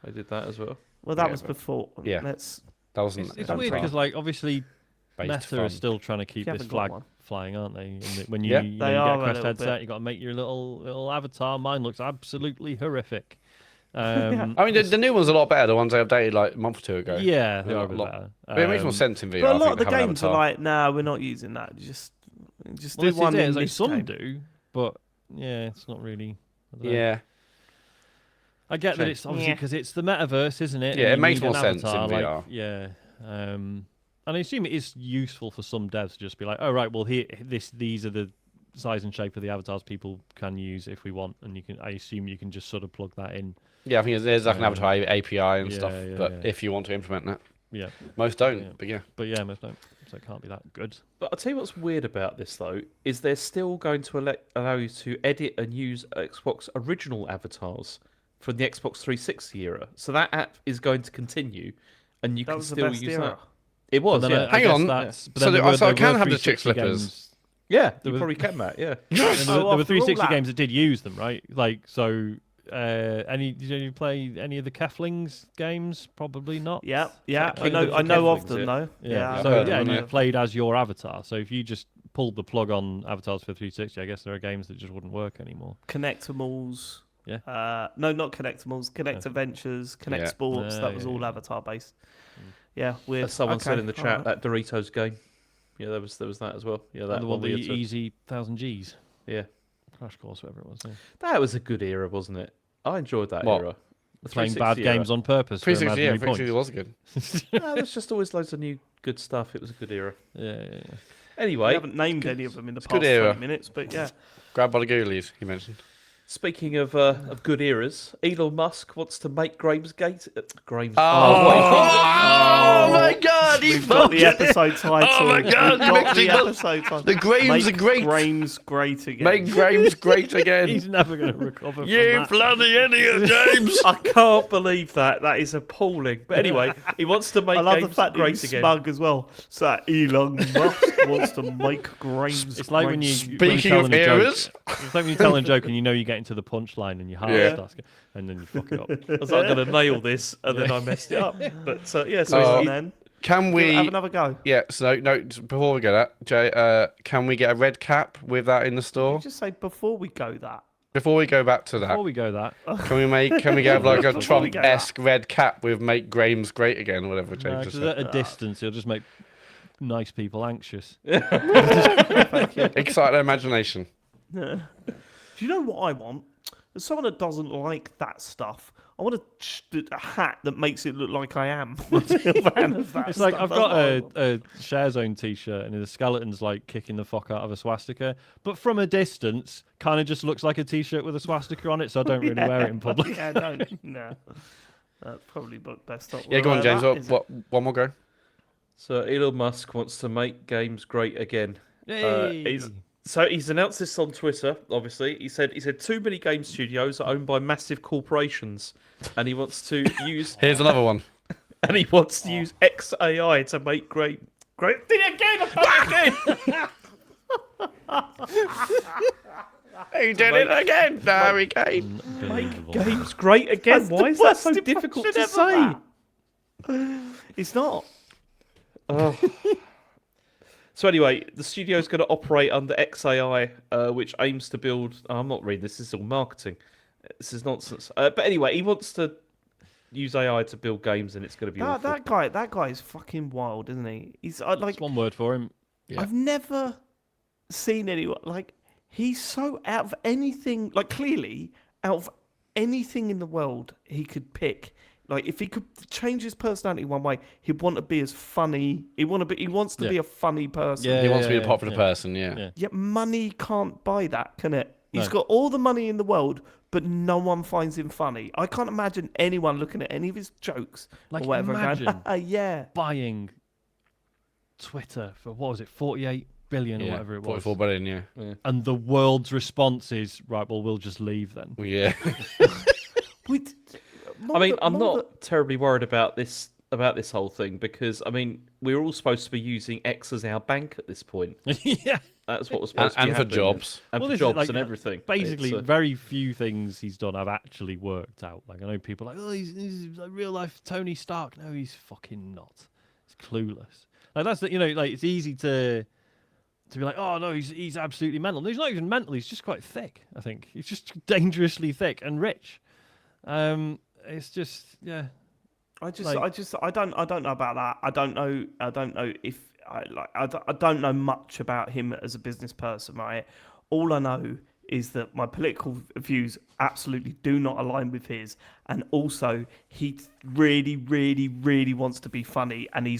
I did that as well. Well, that Yeah, was but- before. yeah. Let's. that wasn't. It's that weird was because, like, obviously, based Meta fun. are still trying to keep You this haven't got flag one. flying, aren't they? And when you, Yeah. you, They you are get a a Quest little headset, bit. you got to make your little avatar. Mine looks absolutely horrific. I mean, the new one's a lot better. The ones they updated like a month or two ago. Yeah, they They're are a a bit lot- better. But it makes more sense in VR. But a I lot think, of the to have an games are avatar. like, "Nah, we're not using that. Just Well, do this is one it. in It's like this some game." do, but yeah, it's not really. I don't know. Yeah, I get that Shame. it's obviously Yeah. because it's the metaverse, isn't it? Yeah, And it you makes need more an sense in avatar, like, VR. Yeah, and I assume it is useful for some devs to just be like, "Oh right, well these are the size and shape of the avatars people can use if we want," and you can. I assume you can just sort of plug that in. yeah. I think there's like an avatar API and yeah, stuff. yeah, But yeah. if you want to implement that, Yeah, most don't. Yeah. But yeah, but yeah, most don't. So it can't be that good. But I'll tell you what's weird about this, though, is they're still going to allow you to edit and use Xbox original avatars from the Xbox 360 era. So that app is going to continue, and you That can was the still best use era. that. It was, But then yeah. I Hang guess on. that's- but So then the- there were- so I there can were have the chick 360 slippers. games- Yeah, you was- probably can, Matt, yeah. there were after all 360 that- games that did use them, right? Like so. Did you play any of the Keflings games? Probably not. Yeah, I I played know. them I for know of Keflings, them yeah. though. Yeah. I've So heard yeah, of and them, you yeah. played as your avatar. So if you just pulled the plug on avatars for 360, I guess there are games that just wouldn't work anymore. Connectimals. Yeah. No, not Connectimals. Connect Adventures, Connect Yeah. Sports. That was all yeah. avatar based. Yeah, weird. As someone said Okay, in the all chat, right. that Doritos game. Yeah, there was that as well. Yeah, that And the one one, the we had to- easy 1000 Gs. Yeah, Crash Course, whatever it was. Yeah. that was a good era, wasn't it? I enjoyed that What? era. The Playing 360 bad era. games on purpose for 360, yeah, imaginary 360 points. was good. No, there's just always loads of new good stuff. It was a good era. Yeah. We Anyway, haven't named any of them in the good past era. 20 minutes, but yeah. Grab by the ghoulies, he mentioned. speaking of good eras, Elon Musk wants to make Gramesgate. Grames. Oh my God! He We've got the fucking- episode title. Oh my God, We've got the mixing up episode title. the Grames Make are great. Grames great again. Make Graves great again. He's never going to recover from You that. bloody idiot, James! I can't believe that. That is appalling. But anyway, he wants to make I love the games fact that great he's again. smug as well. So that Elon Musk wants to make Grames It's like great. when you Speaking when of you're telling a eras. joke. It's like when you're telling a joke and you know you're getting to the punchline and your heart Yeah. starts, and then you fuck it up. I was like, I'm going to nail this, and then I messed it up. But yeah, so Oh. Go on he's- then. Can we? Have another go. Yeah. So no. Before we go that, Jay, can we get a red cap with that in the store? Just say before we go that. Before we go back to that, Before we go that, can we get like a Before we go Trump-esque red cap with "Make Grames Great Again" or whatever James just because said? at a distance it'll just make nice people anxious. Excite their imagination. Do you know what I want? As someone that doesn't like that stuff, I want a hat that makes it look like I am. It's like I've got a Share Zone t-shirt and the skeleton's like kicking the fuck out of a swastika, but from a distance, kind of just looks like a t-shirt with a swastika on it, so I don't really wear it in public. Yeah, don't. No. That's probably best not. Yeah, go on, James. What? One more go. So Elon Musk wants to make games great again. Hey. So he's announced this on Twitter. Obviously, he said too many game studios are owned by massive corporations, and he wants to use Here's another one. use XAI to make great. Did it again! I've done it again! He did it again. No, he came. Unbelievable. Games great again. That's Why the is that worst so difficult to impression say? ever, It's not. Oh. So anyway, the studio's going to operate under XAI, which aims to build. Oh, I'm not reading this. This is all marketing. This is nonsense. But anyway, he wants to use AI to build games, and it's going to be awful. That guy is fucking wild, isn't he? He's like That's one word for him. Yeah. I've never seen anyone like he's so out of anything. Like clearly, out of anything in the world, he could pick. Like if he could change his personality one way, he'd want to be as funny. He wants to Yeah. be a funny person. Yeah. He wants to be a popular person. Yeah. Yet money can't buy that, can it? He's No. got all the money in the world, but no one finds him funny. I can't imagine anyone looking at any of his jokes Like, or whatever and going, imagine yeah. buying Twitter for what was it, 48 billion or Yeah. whatever it was, 44 billion. Yeah. and the world's response is right. Well, we'll just leave then. Well, yeah. I mean, I'm not terribly worried about this whole thing because I mean we're all supposed to be using X as our bank at this point. Yeah. That's what was supposed to be And for happening. jobs. and Well, for this is jobs like, and everything. Basically, It's, very few things he's done have actually worked out. Like I know people are like, oh, he's like real life Tony Stark. No, he's fucking not. He's clueless. Like that's the, like it's easy to be like, oh no, he's absolutely mental. No, he's not even mental. He's just quite thick. I think he's just dangerously thick and rich. It's just I don't know about that. I don't know if I don't know much about him as a business person, right? All I know is that my political views absolutely do not align with his, and also he really, really, really wants to be funny, and he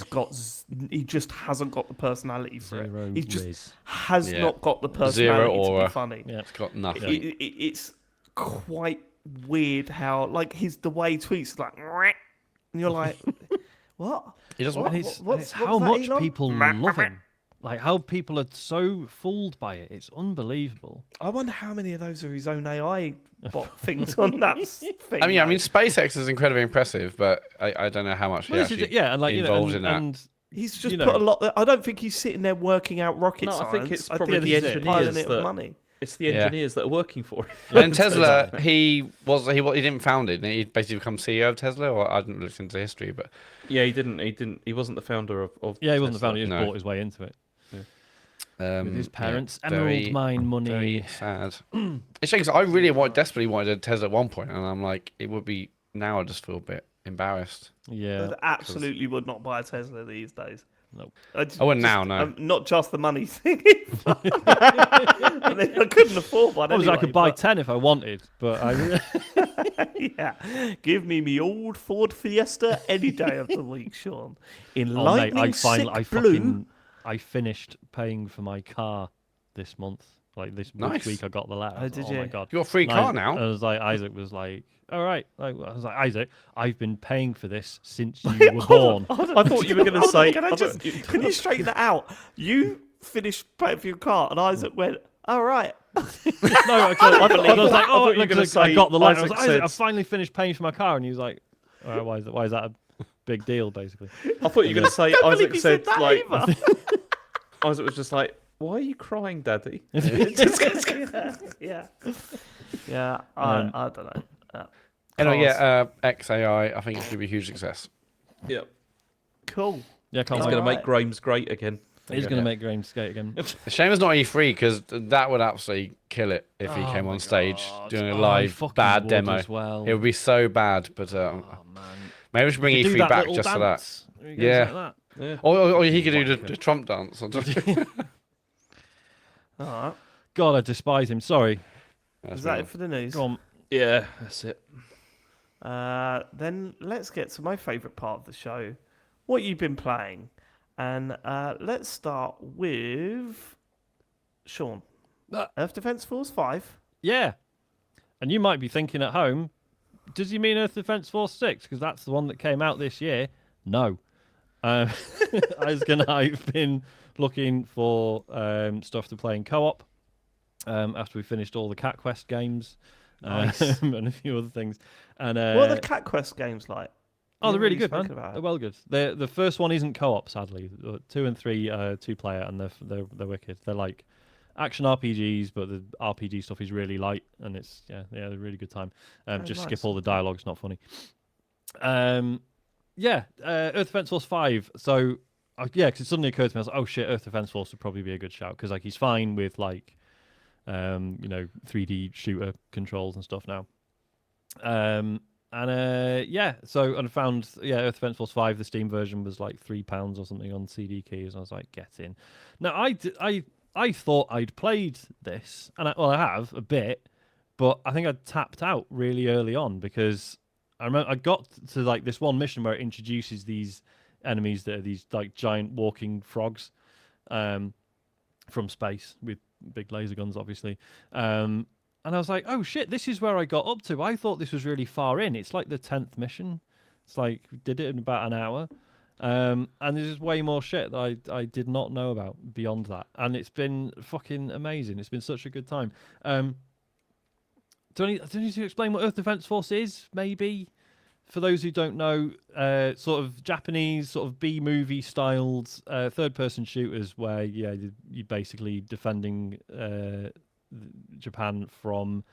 just hasn't got the personality for Zero it. He just whiz. has Yeah. not got the Zero personality to aura. be funny. Yeah. It's got nothing. It's quite weird how like the way he tweets like, and you're like, what? He doesn't. What? And it's What's how that, much Elon? people love him. Like how people are so fooled by it. It's unbelievable. I wonder how many of those are his own AI bot things on that thing. I mean, SpaceX is incredibly impressive, but I don't know how much he Well, this is actually it, yeah, and like involved in that. and he's just you know- put a lot. I don't think he's sitting there working out rocket No, I science. think it's probably think the he's engineers piling it with that- money. It's the Yeah. engineers that are working for him. And Tesla, he didn't found it. He basically become CEO of Tesla, or I didn't look into history, but Yeah, he didn't. He wasn't the founder of yeah, he wasn't the Tesla. founder. He just No. bought his way into it. With his parents' very, emerald mine money. Very sad. It's because I really desperately wanted a Tesla at one point, and I'm like, it would be now. I just feel a bit embarrassed. Yeah. I absolutely would not buy a Tesla these days. Nope. I wouldn't now, no. Not just the money thing. I couldn't afford one. Obviously, Anyway, I could buy 10 if I wanted, but I. Yeah, give me me old Ford Fiesta any day of the week, Sean. In Oh, mate, lightning blue. I finished paying for my car this month. Like this week, I got the letter. Oh, did my you? god, You got a free car now? I was like, Isaac was like, all right. I was like, Isaac, I've been paying for this since you were born. I thought you were going to say. Can you straighten that out? You finished paying for your car, and Isaac went, "All right." No, I was like, oh, I got the letter. I was like, Isaac Isaac, I finally finished paying for my car, and he was like, all right, why is that a big deal, basically? I thought you were going to say. Can't believe Isaac you said that like. either. Isaac was just like, "Why are you crying, Daddy?" Yeah. I don't know. Anyway, yeah, XAI, I think it's going to be a huge success. Yep. Cool. Yeah, can't He's wait. going to make Graham's great again. He's going to make Graham skate again. The shame it's not E3 because that would absolutely kill it if he came on stage doing a live bad demo. As well. It would be so bad, but Man. maybe we should bring E3 back just for that. Yeah. Like that. Yeah. Or he could do the Trump dance. All right. God, I despise him. Sorry. Is that it for the news? Go on. Yeah, that's it. Then let's get to my favourite part of the show. What you've been playing. And let's start with Sean. Earth Defense Force 5. Yeah. And you might be thinking at home, does he mean Earth Defense Force 6? Because that's the one that came out this year. No. I've been looking for stuff to play in co-op after we finished all the Cat Quest games Nice. and a few other things. And What are the Cat Quest games like? oh, they're really good, man. About They're well good. The first one isn't co-op, sadly. 2 and 3 2-player, and they're wicked. They're like action RPGs, but the RPG stuff is really light, and it's they're a really good time. Just skip nice. all the dialogue; it's not funny. Earth Defense Force 5. So because it suddenly occurred to me, I was like, oh shit, Earth Defense Force would probably be a good shout because like he's fine with like 3D shooter controls and stuff now. So I found Earth Defense Force 5, the Steam version was like £3 or something on CD keys, and I was like, get in. Now I thought I'd played this, and I have a bit, but I think I tapped out really early on because I remember I got to like this one mission where it introduces these enemies that are these like giant walking frogs from space with big laser guns, obviously. And I was like, oh shit, this is where I got up to. I thought this was really far in. It's like the 10th mission. It's like, we did it in about an hour. And there's way more shit that I did not know about beyond that. And it's been fucking amazing. It's been such a good time. Do I need to explain what Earth Defense Force is, maybe? For those who don't know, sort of Japanese, sort of B-movie styled third-person shooters where, you're basically defending Japan from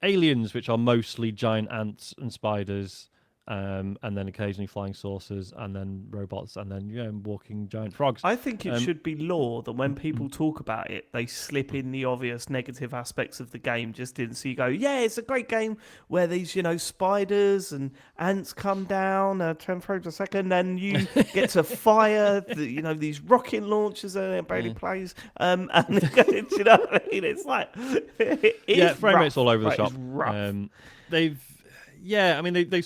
aliens, which are mostly giant ants and spiders, and then occasionally flying saucers, and then robots, and then walking giant frogs. I think it should be law that when people talk about it, they slip in the obvious negative aspects of the game just in, so you go, yeah, it's a great game where these, spiders and ants come down 10 frames a second, and you get to fire, these rocket launchers and it barely plays. And do you know what I mean? It's like, frame rate's all over the shop. It's rough. They've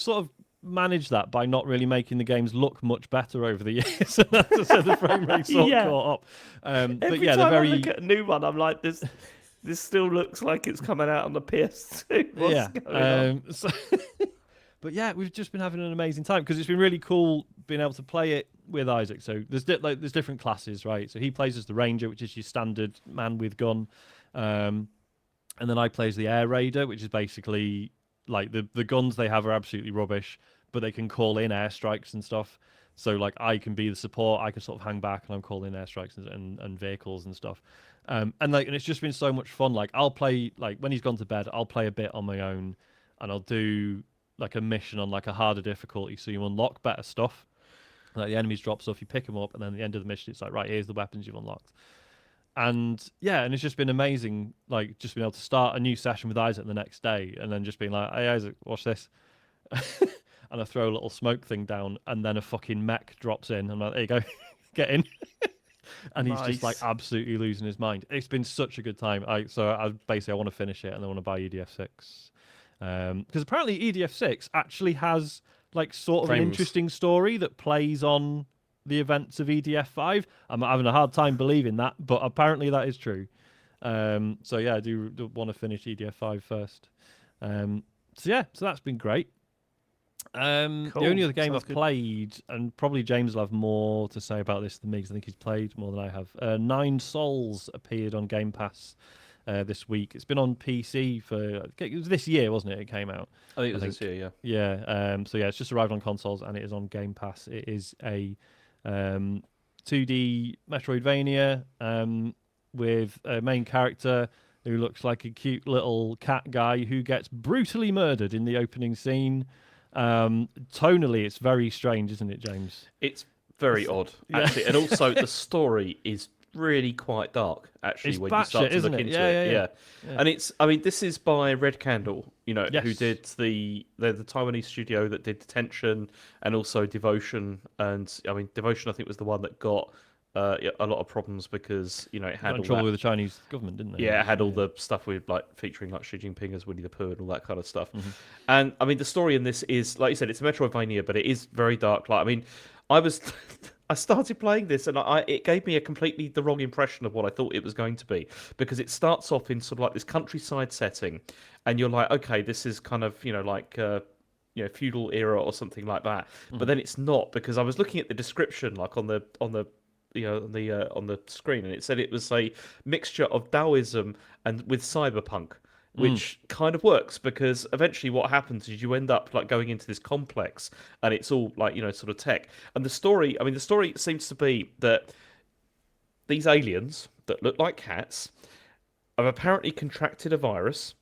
sort of managed that by not really making the games look much better over the years. So the frame rate sort of caught up. Every time I look at a new one, I'm like, this still looks like it's coming out on the PS2. What's going on? But we've just been having an amazing time because it's been really cool being able to play it with Isaac. So there's different classes, right? So he plays as the Ranger, which is your standard man with gun, and then I play as the Air Raider, which is basically like the guns they have are absolutely rubbish, but they can call in airstrikes and stuff. So like I can be the support, I can sort of hang back and I'm calling airstrikes and vehicles and stuff. And it's just been so much fun. Like I'll play, like when he's gone to bed, I'll play a bit on my own and I'll do like a mission on like a harder difficulty. So you unlock better stuff. Like the enemies drop stuff, you pick them up, and then at the end of the mission, it's like, right, here's the weapons you've unlocked. And yeah, and it's just been amazing. Like just being able to start a new session with Isaac the next day, and then just being like, "Hey Isaac, watch this," and I throw a little smoke thing down, and then a fucking mech drops in. I'm like, "There you go, get in." And he's just like Nice. absolutely losing his mind. It's been such a good time. I basically I want to finish it and I want to buy EDF6 because apparently EDF6 actually has like sort of an Frames. interesting story that plays on the events of EDF5. I'm having a hard time believing that, but apparently that is true. So yeah, I do want to finish EDF5 first. So that's been great. The Cool. only other game Sounds I've good. played, and probably James will have more to say about this than me because I think he's played more than I have. Nine Souls appeared on Game Pass this week. It's been on PC for it was this year, wasn't it? It came out. I think it was this year, yeah. Yeah. So yeah, it's just arrived on consoles and it is on Game Pass. It is a 2D Metroidvania with a main character who looks like a cute little cat guy who gets brutally murdered in the opening scene. Tonally, it's very strange, isn't it, James? It's very odd, actually. And also, the story is really quite dark, actually, It's when you start batshit, to isn't look it? into Yeah, it. yeah. And this is by Red Candle, who Yes. did they're the Taiwanese studio that did Detention and also Devotion. And, Devotion, I think, was the one that got a lot of problems because, it Got had in all trouble that. with the Chinese government, didn't they? Yeah, it had all the stuff with featuring Xi Jinping as Winnie the Pooh and all that kind of stuff. Mm-hmm. And the story in this is, like you said, it's a Metroidvania, but it is very dark. I was I started playing this and it gave me a completely the wrong impression of what I thought it was going to be because it starts off in sort of like this countryside setting, and you're like, okay, this is kind of feudal era or something like that. But then it's not, because I was looking at the description like on the on the screen, and it said it was a mixture of Taoism and with cyberpunk, which kind of works because eventually what happens is you end up like going into this complex and it's all like sort of tech. And the story seems to be that these aliens that look like cats have apparently contracted a virus,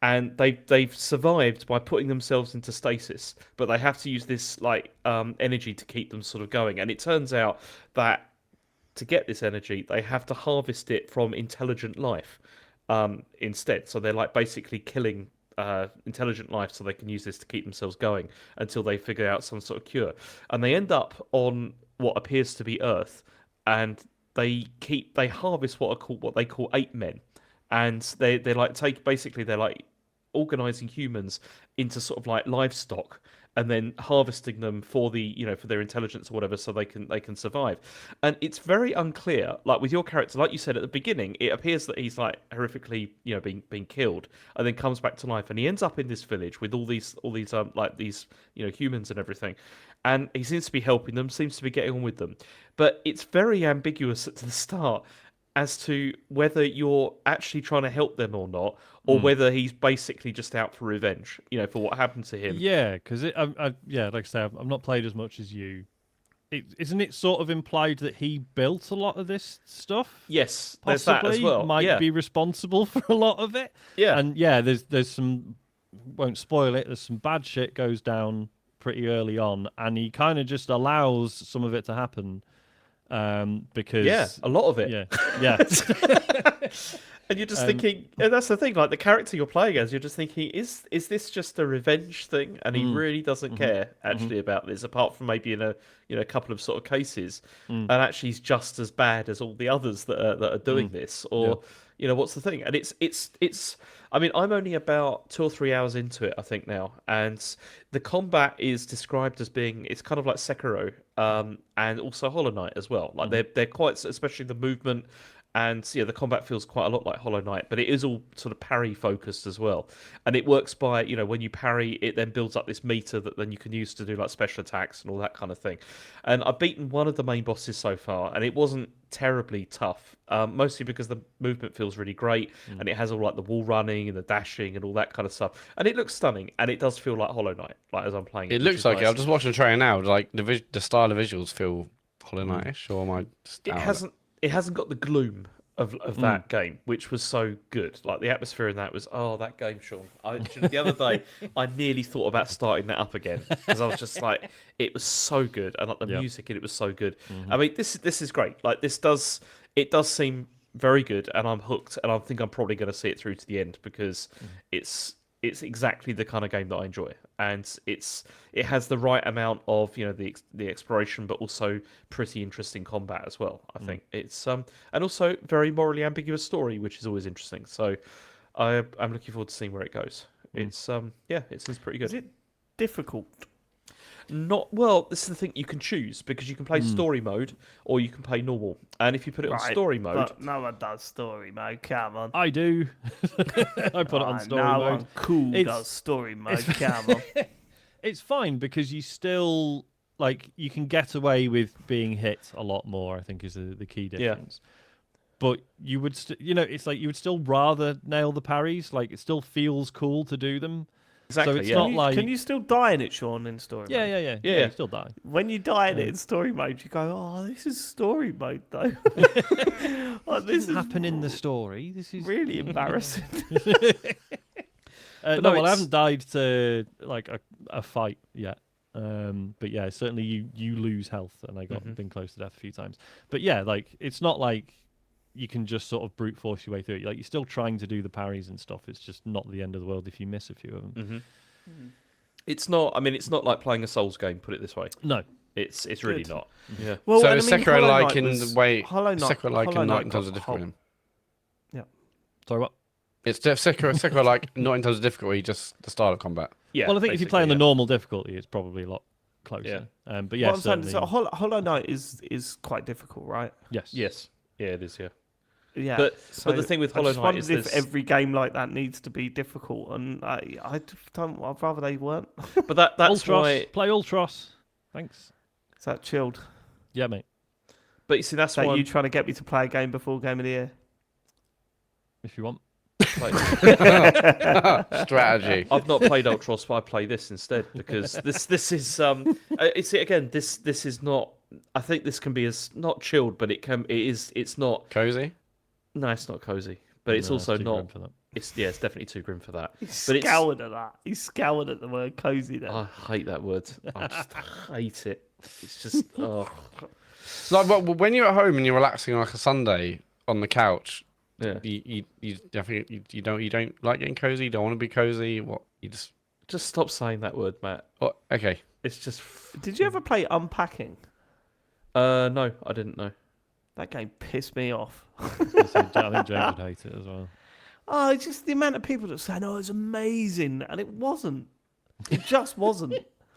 and they've survived by putting themselves into stasis, but they have to use this energy to keep them sort of going. And it turns out that to get this energy, they have to harvest it from intelligent life instead. So they're like basically killing intelligent life so they can use this to keep themselves going until they figure out some sort of cure. And they end up on what appears to be Earth, and they harvest what they call ape men, and they're like organizing humans into sort of like livestock and then harvesting them for for their intelligence or whatever, so they can survive. And it's very unclear, like with your character, like you said at the beginning, it appears that he's like horrifically being killed and then comes back to life, and he ends up in this village with all these humans and everything, and he seems to be helping them, seems to be getting on with them, but it's very ambiguous at the start as to whether you're actually trying to help them or not, or whether he's basically just out for revenge, for what happened to him. Yeah, because like I say, I've not played as much as you. Isn't it sort of implied that he built a lot of this stuff? Yes, there's that Possibly as well. might be responsible for a lot of it. Yeah. And yeah, there's some, won't spoil it, there's some bad shit goes down pretty early on, and he kind of just allows some of it to happen. Because a lot of it. Yeah. And you're just thinking, and that's the thing, like the character you're playing as, you're just thinking, is this just a revenge thing? And he really doesn't care actually about this, apart from maybe in a couple of sort of cases, and actually he's just as bad as all the others that are doing this, or what's the thing? And it's. I mean, I'm only about 2 or 3 hours into it, I think now, and the combat is described as being, it's kind of like Sekiro, and also Hollow Knight as well. Like they're quite, especially the movement. And the combat feels quite a lot like Hollow Knight, but it is all sort of parry focused as well. And it works by, when you parry, it then builds up this meter that then you can use to do like special attacks and all that kind of thing. And I've beaten one of the main bosses so far, and it wasn't terribly tough, mostly because the movement feels really great, and it has all like the wall running and the dashing and all that kind of stuff. And it looks stunning, and it does feel like Hollow Knight, like as I'm playing it. It looks like it. nice. I'm just watching the trailer now. Like the style of visuals feel Hollow Knight-ish, or am I just out of it? It hasn't got the gloom of that game, which was so good. Like the atmosphere in that was, that game, Sean. The other day, I nearly thought about starting that up again because I was just like, it was so good, and like the music in it was so good. I mean, this is great. Like it does seem very good, and I'm hooked, and I think I'm probably going to see it through to the end because it's exactly the kind of game that I enjoy, and it has the right amount of the exploration, but also pretty interesting combat as well. I think it's and also very morally ambiguous story, which is always interesting. So I'm looking forward to seeing where it goes. It's it seems pretty good. Is it difficult? Not well. This is the thing, you can choose because you can play story mode or you can play normal. And if you put it on story mode, But no one does story mode. Come on. I do. I put it on story no mode. one cool It's- does story mode. Come on. It's fine because you still you can get away with being hit a lot more. I think is the key difference. But you would, it's like you would still rather nail the parries. Like it still feels cool to do them. exactly. So it's yeah. not like Can you still die in it, Sean, in story mode? yeah. Yeah. You still die. When you die in it in story mode, you go, "Oh, this is story mode, though." Like, this is Happen in the story. This is really embarrassing. But no, no, well, I it's- haven't died to like a fight yet. But yeah, certainly you lose health, and I got been close to death a few times. But yeah, like it's not like you can just sort of brute force your way through it. Like you're still trying to do the parries and stuff. It's just not the end of the world if you miss a few of them. It's not. I mean, it's not like playing a Souls game. Put it this way. No, It's really Good. not. Yeah. Well, So and is I mean, Sekiro Hollow like Knight in was- the way Hollow Knight, Sekiro like Hollow in not Knight in terms of got difficulty? sorry, what? It's Sekiro like not in terms of difficulty, just the style of combat. Yeah. Well, I think if you play on the basically, normal difficulty, it's probably a lot closer. But yeah, what I'm saying certainly, is that Hollow Knight is quite difficult, right? yes, yeah. Yes. Yeah, it is. Yeah. Yeah. But so the thing with I Hollow just Knight wondered is if there's- every game like that needs to be difficult, and I don't. I'd rather they weren't. But that's Ultros, why. play Ultros. Thanks. Is that chilled? Yeah, mate. But you see, that's Is that why. you trying to get me to play a game before Game of the Year? If you want. Strategy. I've not played Ultros, but I play this instead because this is it's again this is not. I think this can be as not chilled, but it's not. Cozy. No, it's not cozy, but it's No, also too not. grim for that. It's definitely too grim for that. He's But it's- scoured at that. He's scoured at the word cozy. Then I hate that word. I just hate it. It's just oh Like when you're at home and you're relaxing on like a Sunday on the couch, yeah. you definitely you don't like getting cozy. You don't want to be cozy. What you just Just stop saying that word, Matt. okay. It's just did you ever play Unpacking? no, I didn't know. That game pissed me off. I think James would hate it as well. Oh, it's just the amount of people that saying, "Oh, it's amazing," and it wasn't. It just wasn't.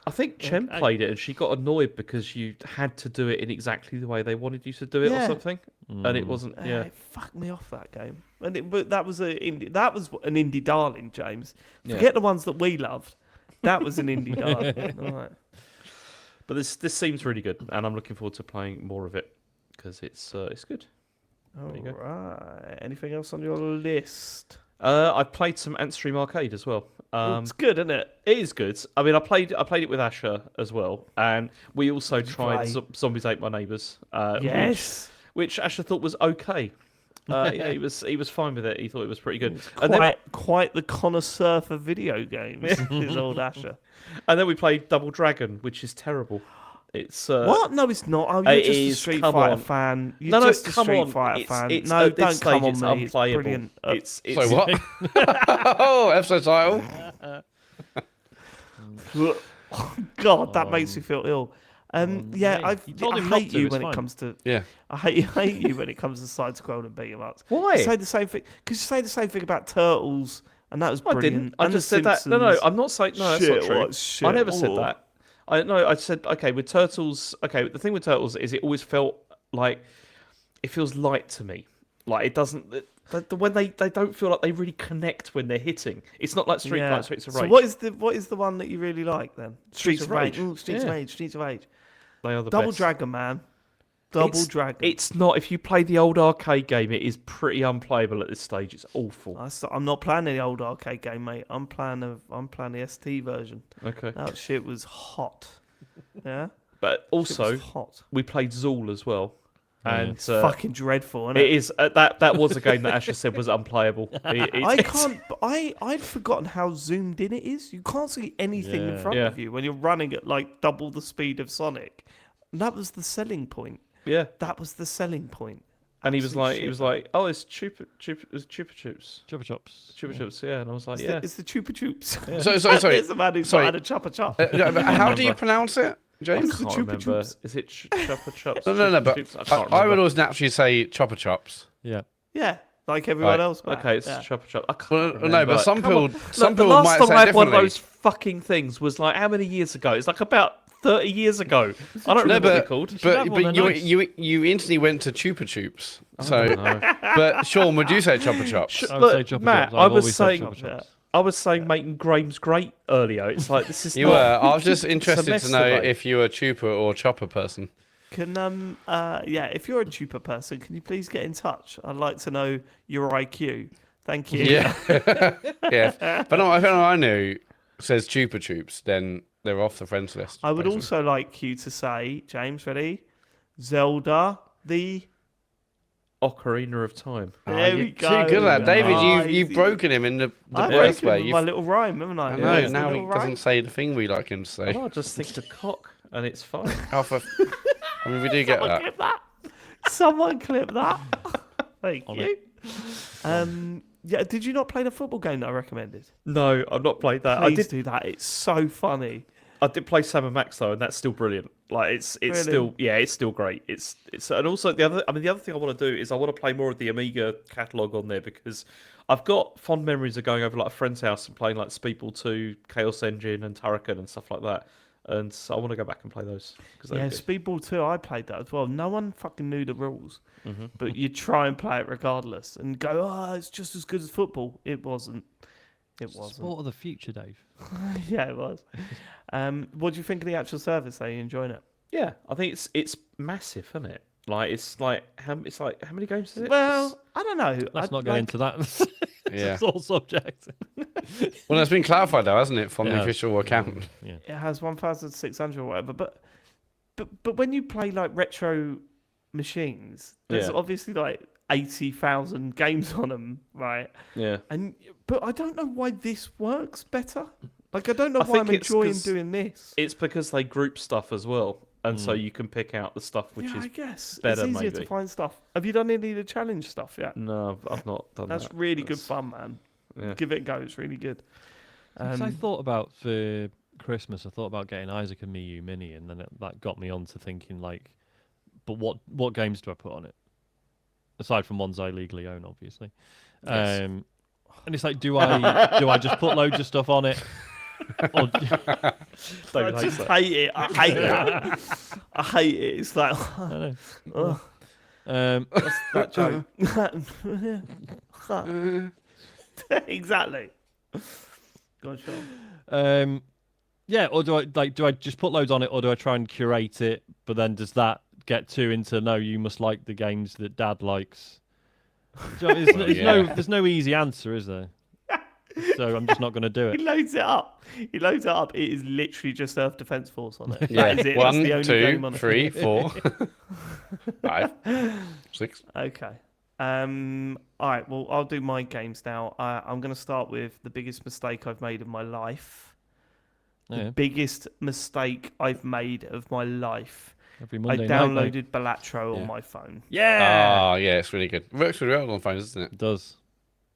I think Chen Okay. played it and she got annoyed because you had to do it in exactly the way they wanted you to do it or Yeah. something, and it wasn't. Yeah, It fucked me off, that game. But that was an indie darling, James. Yeah. Forget the ones that we loved. That was an indie darling. All right. but this seems really good, and I'm looking forward to playing more of it because it's good. All you go. right. Anything else on your list? I've played some Antstream Arcade as well. It's good, isn't it? It is good. I mean, I played it with Asher as well, and we also tried Right. Zombies Ate My Neighbours. Yes. which Asher thought was okay. Yeah, he was fine with it. He thought it was pretty good. And then Quite the connoisseur for video games, is old Asher. we played Double Dragon, which is terrible. It's What? No, it's not. Oh, you're it just a is, Street come Fighter on. fan. You're No, just a come Street on. Fighter It's- fan. it's- No, at this don't come stage, on it's me. It's unplayable. brilliant. It's So what? Oh, episode title. God, that makes me feel ill. Yeah, yeah, you told I him not hate to, you it's when fine. it comes to. Yeah. I hate you when it comes to side-scrolling beat 'em ups. Why? You say the same thing because you say the same thing about Turtles, and that was I brilliant. didn't. I And The just said that. No, Simpsons. I'm not saying. No, that's Shit, not true. what shit, I never said oh. that. I said okay with Turtles. Okay, the thing with Turtles is it always felt like it feels light to me. Like it doesn't. When they don't feel like they really connect when they're hitting. It's not like Street Fighter, Streets of Rage. So what is the one that you really like then? Streets of Rage. Ooh, Streets of Yeah. Rage. Streets of Rage. They are the Double best. Dragon, man. Double It's- Dragon. It's not. If you play the old arcade game, it is pretty unplayable at this stage. It's awful. I'm not playing the old arcade game, mate. I'm playing the ST version. Okay. That shit was hot. Yeah. But Shit also, was hot. we played Zool as well, and It's fucking dreadful, isn't it it? is that was a game that Asher said was unplayable. I'd forgotten how zoomed in it is. You can't see anything in Yeah. front Yeah. of you when you're running at like double the speed of Sonic. And that was the selling point. Yeah, That was the selling point. And he was Absolute like, shit, oh, it's Chupa Chups. Chupa Chops. Chupa Chups, yeah. And I was like, It's the Chupa Chups. Yeah. Sorry. It's the man who's Sorry. not had a Chupa Chop. How do you remember. pronounce it, I James? the can't Chupa remember. Chups. Is it Chupa Chups? No, Chupa but Chups? I can't I would remember. always naturally say chopper chops. Yeah. Yeah, like everyone Right. else. Matt. Okay, it's yeah. Chupa Chups. I can't Well, remember. no, but some Come on. people, Look, some the people last might time say I had one of differently. those fucking things was like how many years ago? It's like about 30 years ago. I don't No, remember what they're but called. should have one, but they're you nice. you instantly went to Chupa Chups. I So, don't know. but Sean, would you say chopper chops? Sh- I would Look, say Chupa Matt, Chops. I I've was always said saying- Chupa Chops. I was saying making Graham's great earlier. It's like this is You not were. I was just interested to semester, know mate. if you were a chupa or chopper person. Can if you're a Chupa person, can you please get in touch? I'd like to know your IQ. Thank you. Yeah. Yeah. But no, if anyone I knew says chupa chups, then they're off the friends list. I would basically. also like you to say, James, ready? Zelda the. Ocarina of Time. There you're we go. Too good at that, David. Oh, you've easy. broken him in the I've worst broken way. him with my little rhyme, haven't I? I Yeah, know. it's a Now he little rhyme. doesn't say the thing we like him to say. Oh, I just think the cock, and it's fine. Alpha. I mean, we do get Someone that. clip that. Someone clip that. Thank On you. Yeah, did you not play the football game that I recommended? No, I've not played that. Please do that. It's so funny. I did play Sam and Max though, and that's still brilliant. Like it's Really? still it's still great. It's and also the other thing I want to do is I want to play more of the Amiga catalog on there because I've got fond memories of going over like a friend's house and playing like Speedball 2, Chaos Engine, and Turrican and stuff like that. And so I want to go back and play those. Yeah, Speedball 2, I played that as well. No one fucking knew the rules, but you try and play it regardless and go, oh, it's just as good as football. It wasn't. It wasn't. Sport of the future, Dave. Yeah, it was. What do you think of the actual service? Are you enjoying it? Yeah, I think it's massive, isn't it? Like it's like how many games is it? Well, I don't know. Let's not go into that. Yeah. It's all subject. Well, it's been clarified though, hasn't it, from the Yeah. official account? Yeah. It has 1,600 or whatever, but when you play like retro machines, there's Yeah. obviously like 80,000 games on them, right? Yeah. But I don't know why this works better. Like I don't know I why I'm think it's enjoying 'cause doing this. It's because they group stuff as well, and so you can pick out the stuff which Yeah, I is guess better, it's easier maybe. to find stuff. Have you done any of the challenge stuff yet? No, I've not done That's that. really good fun, man. Yeah. Give it a go. It's really good. Because I thought about for Christmas, I thought about getting Isaac and Miyu Mini, and then that got me on to thinking like, but what games do I put on it? Aside from ones I legally own, obviously. Yes. And it's like, do I just put loads of stuff on it? Or, I David hates just that. hate it. I hate that. I hate it. It's like I don't ugh, know. that joke. Exactly. Go on, Sean. Yeah, or do I just put loads on it, or do I try and curate it? But then does that get too into no? You must like the games that Dad likes. Do you know, there's no easy answer, is there? So I'm just not going to do He it. loads it up. It is literally just Earth Defense Force on it. Yeah. That is it. That's 1, the only 2, game on it. 3, 4, 5, 6. Okay. All right. Well, I'll do my games now. I'm going to start with the biggest mistake I've made of my life. Yeah, The biggest mistake I've made of my life. every I Monday night. mate. downloaded Balatro Yeah. on my phone. Yeah, Oh, yeah, it's really good. It works really well on phones, doesn't it? it does.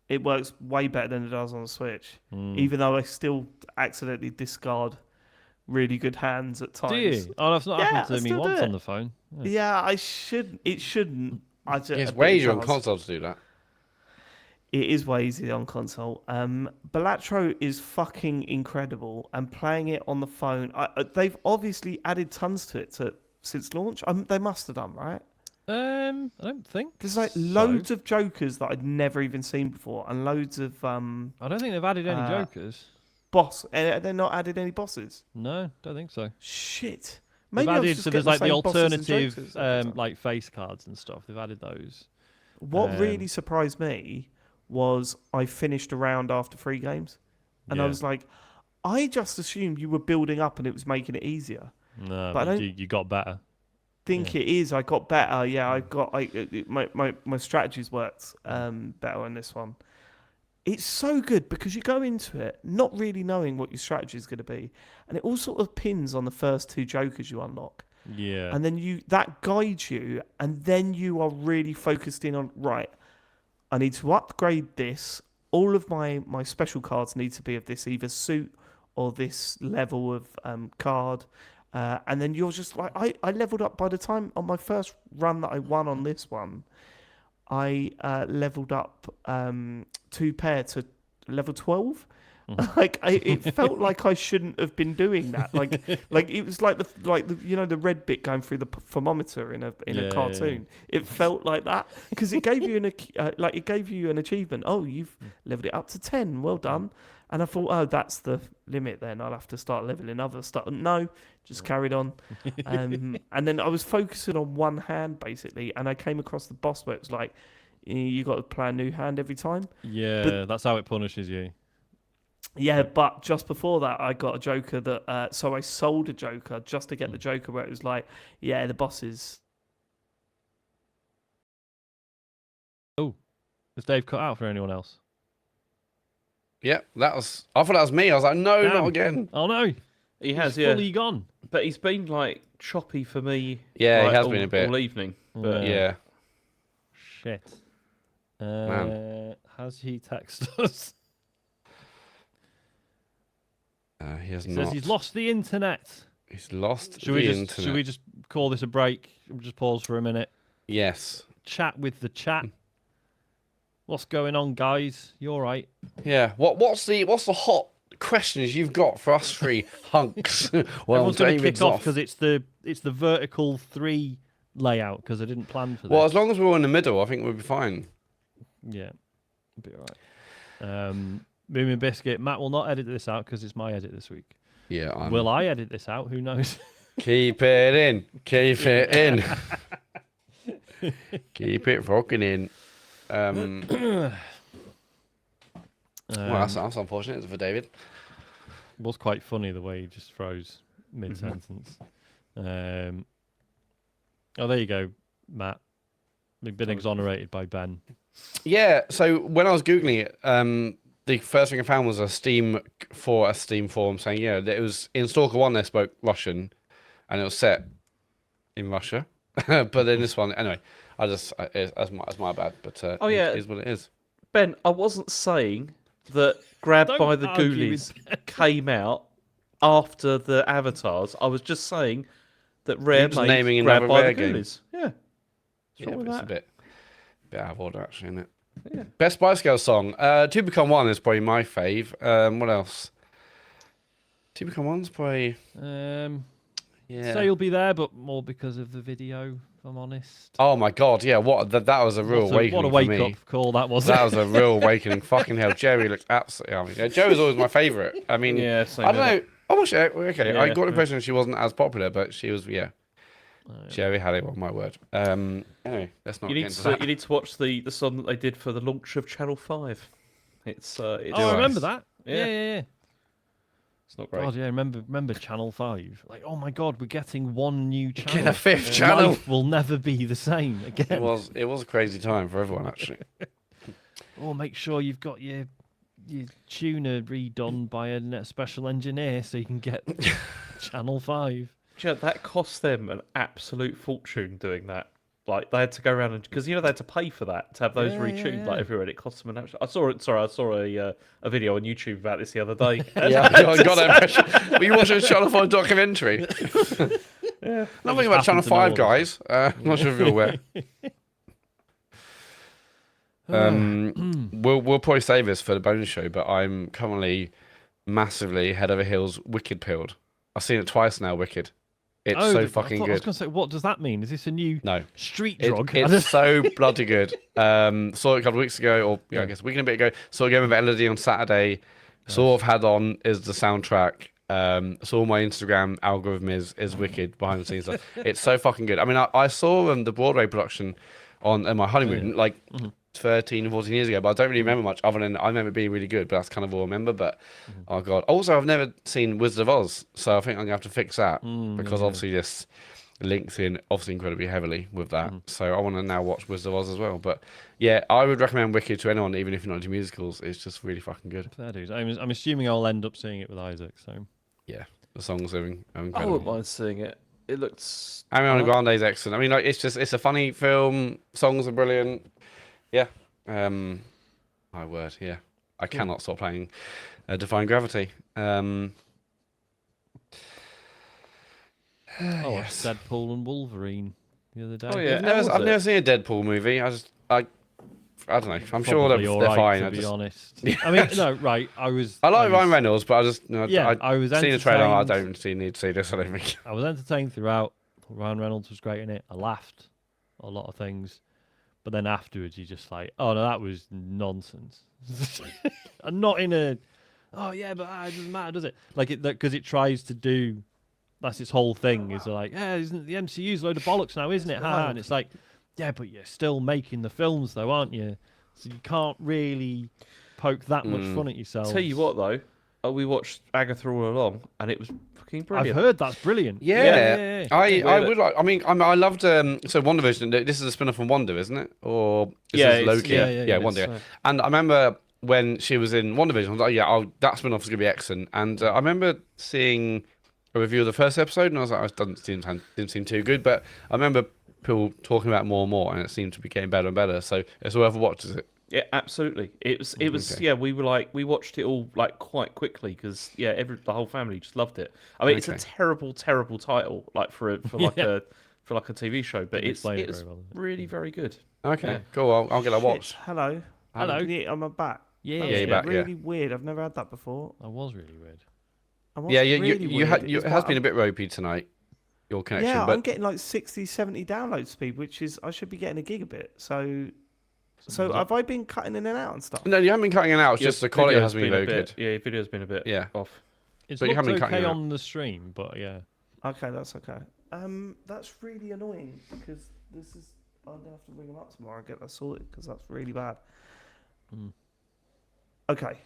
It works way better than it does on the Switch, Mm. even though I still accidentally discard really good hands at times. Do you? Oh, that's not Yeah, I happened to me still do once it. on the phone. Yeah. Yeah, I should. It shouldn't. I just, It's but way it easier on does. console to do that. It is way easier on console. Balatro is fucking incredible, and playing it on the phone, they've obviously added tons to it since launch. They must have done, right? I don't think There's like so. loads of jokers that I'd never even seen before, and loads of I don't think they've added any jokers. boss. They're not added any bosses. No, don't think so. Shit. They've Maybe I was added just so there's getting like the same bosses and alternative jokers every time. like face cards and stuff. They've added those. What really surprised me was I finished a round after 3 games, and I Yeah. was like, I just assumed you were building up and it was making it easier. No, But I but don't- you got better. Think Yeah. it is. I got better. Yeah, I got my strategies worked better on this one. It's so good because you go into it not really knowing what your strategy is going to be, and it all sort of pins on the first 2 jokers you unlock. Yeah. And then that guides you, and then you are really focused in on, right, I need to upgrade this. All of my special cards need to be of this either suit or this level of card. And then you're just like, I leveled up by the time on my first run that I won on this one. I leveled up 2 pair to level 12. Like it felt like I shouldn't have been doing that. Like it was like the red bit going through the thermometer in a cartoon. It felt like that because it gave you an achievement. Oh, you've leveled it up to 10. Well done. And I thought, oh, that's the limit. Then I'll have to start leveling other stuff. No, just carried on. And then I was focusing on one hand basically, and I came across the boss where it was like, you got to play a new hand every time. Yeah, that's how it punishes you. Yeah, but just before that, I got a Joker that. So I sold a Joker just to get the Joker where it was like, yeah, the bosses. Oh, is Dave cut out for anyone else? Yeah, I thought that was me. I was like, no, Damn. not again. Oh no, He has, he's fully gone. But he's been like choppy for me. Yeah, like, he has all, been a bit all evening. But Yeah. Shit. Man. Has he texted us? He has He not. says he's lost the internet. He's lost Should the we internet. just call this a break? We'll just pause for a minute. Yes. Chat with the chat. What's going on, guys? You all right? Yeah. What's the hot questions you've got for us three hunks? Well, Everyone's going to David's kick off off. because it's the vertical 3 layout because I didn't plan for this. Well, as long as we're all in the middle, I think we'll be fine. Yeah, be all right. Moomin Biscuit. Matt will not edit this out because it's my edit this week. Yeah. Will I edit this out? Who knows? Keep it in. Keep it in. Keep it rocking in. Well, that's unfortunate for David. It was quite funny the way he just froze mid-sentence. Oh, there you go, Matt. We've been exonerated by Ben. Yeah, so when I was Googling it, the first thing I found was a Steam forum saying, yeah, it was in Stalker 1 they spoke Russian, and it was set in Russia. But then this one, anyway, that's my bad, but Oh, yeah. it is what it is. Ben, I wasn't saying that Grabbed Don't by the argue Ghoulies came out after the avatars. I was just saying that Rare You're just made naming Grabbed another by Rare the game. Ghoulies. Yeah. Yeah, wrong but with it's a that? bit out of order, actually, isn't it? Yeah. Best Spice Girls song. Two Become One is probably my fave. What else? Two Become One's probably... Yeah. Say you'll be there, but more because of the video, if I'm honest. Oh my god, yeah, that was a real awakening What a for wake me. up call that was. That was a real awakening. Fucking hell, Jerry looks absolutely... I mean, yeah, Jerry's always my favourite. I mean, Yeah, same I don't here. know. I wish... Okay, I Yeah. got the impression she wasn't as popular, but she was, yeah. Jerry had it on my word. Anyway, let's not You get need into to that. you need to watch the song that they did for the launch of Channel 5. It's Oh, I remember that. Yeah. Yeah. it's not great. God, yeah, remember Channel 5. Like, oh my God, we're getting one new channel. Get a fifth channel. Life will never be the same again. It was a crazy time for everyone, actually. Oh, make sure you've got your tuner redone by a special engineer so you can get Channel 5. Do you know, that cost them an absolute fortune doing that. Like they had to go around and because they had to pay for that to have those retuned like everywhere. And it cost them an absolute. I saw a video on YouTube about this the other day. Yeah, I got that impression. Were you watching a Channel 5 documentary? Yeah. Nothing about Channel 5, guys. I'm not sure if you're aware. We'll probably save this for the bonus show, but I'm currently massively head over heels Wicked pilled. I've seen it twice now, Wicked. It's so fucking I was good. going to say, what does that mean? Is this a new street drug? It's so bloody good. Saw it a couple of weeks ago, or I guess a week and a bit ago. Saw a game of Elodie on Saturday. Sort of had on is the soundtrack. Saw my Instagram algorithm is Wicked behind the scenes stuff. It's so fucking good. I mean, I saw the Broadway production on my honeymoon, like 13, 14 years ago, but I don't really remember much other than I remember it being really good, but that's kind of all I remember. But oh god. Also, I've never seen Wizard of Oz, so I think I'm gonna have to fix that because obviously this links in obviously incredibly heavily with that. So I want to now watch Wizard of Oz as well. But yeah, I would recommend Wicked to anyone, even if you're not into musicals. It's just really fucking good. Fair dues. I'm assuming I'll end up seeing it with Isaac. So Yeah, the songs are I incredible. wouldn't mind seeing it. It looks. Ariana Grande's excellent. I mean, like, it's a funny film. Songs are brilliant. Yeah. My word. Yeah. I cannot stop playing Defying Gravity. I watched Yes. Deadpool and Wolverine the other day. Oh yeah, I've never seen a Deadpool movie. I don't know. I'm sure Probably they're all right, fine. to I be just honest. I mean, no, right. I like Ryan Reynolds, but I just I was seen the trailer. I entertained. don't need to see this. I don't think. I was entertained throughout. Ryan Reynolds was great in it. I laughed a lot of things, but then afterwards, you're just like, oh no, that was nonsense. And not in a, oh yeah, but it doesn't matter, does it? Like it because it tries to do. That's its whole thing. Is like, yeah, isn't the MCU's a load of bollocks now, isn't it? Ha! And it's like, yeah, but you're still making the films though, aren't you? So you can't really poke that much fun at yourself. Tell you what though, we watched Agatha all along, and it was fucking brilliant. I've heard that's brilliant. Yeah. I would like. I mean, I loved. So WandaVision. This is a spin-off from Wanda, isn't it? Or is this Loki? yeah, Wanda. And I remember when she was in WandaVision, I was like, yeah, that spin-off is gonna be excellent. And I remember seeing a review of the first episode, and I was like, it didn't seem too good. But I remember people talking about it more and more, and it seemed to be getting better and better. So it's worth a watch, is it? Yeah, absolutely. It was. Okay. Yeah, we watched it all like quite quickly because the whole family just loved it. I mean, it's a terrible title like for a TV show, but it's explain it very well, really very good. Okay, Yeah. cool. I'll get that watched. Hello. Hello. Yeah, I'm back. Yeah, That Yeah, was you're back, really weird. I've never had that before. That was really weird. Yeah, Really you had weird. it has been a bit ropey tonight. Your connection, Yeah, but I'm getting like 60, 70 download speed, which is I should be getting a gigabit. So have I been cutting in and out and stuff? no, you haven't been cutting it out. It's Your just the quality video has been very good. Yeah, your video's been a bit off. It's But you looked haven't been cutting okay it out. on the stream, but yeah. Okay, that's okay. That's really annoying because this is. I'm gonna have to ring them up tomorrow and get that sorted because that's really bad. Okay,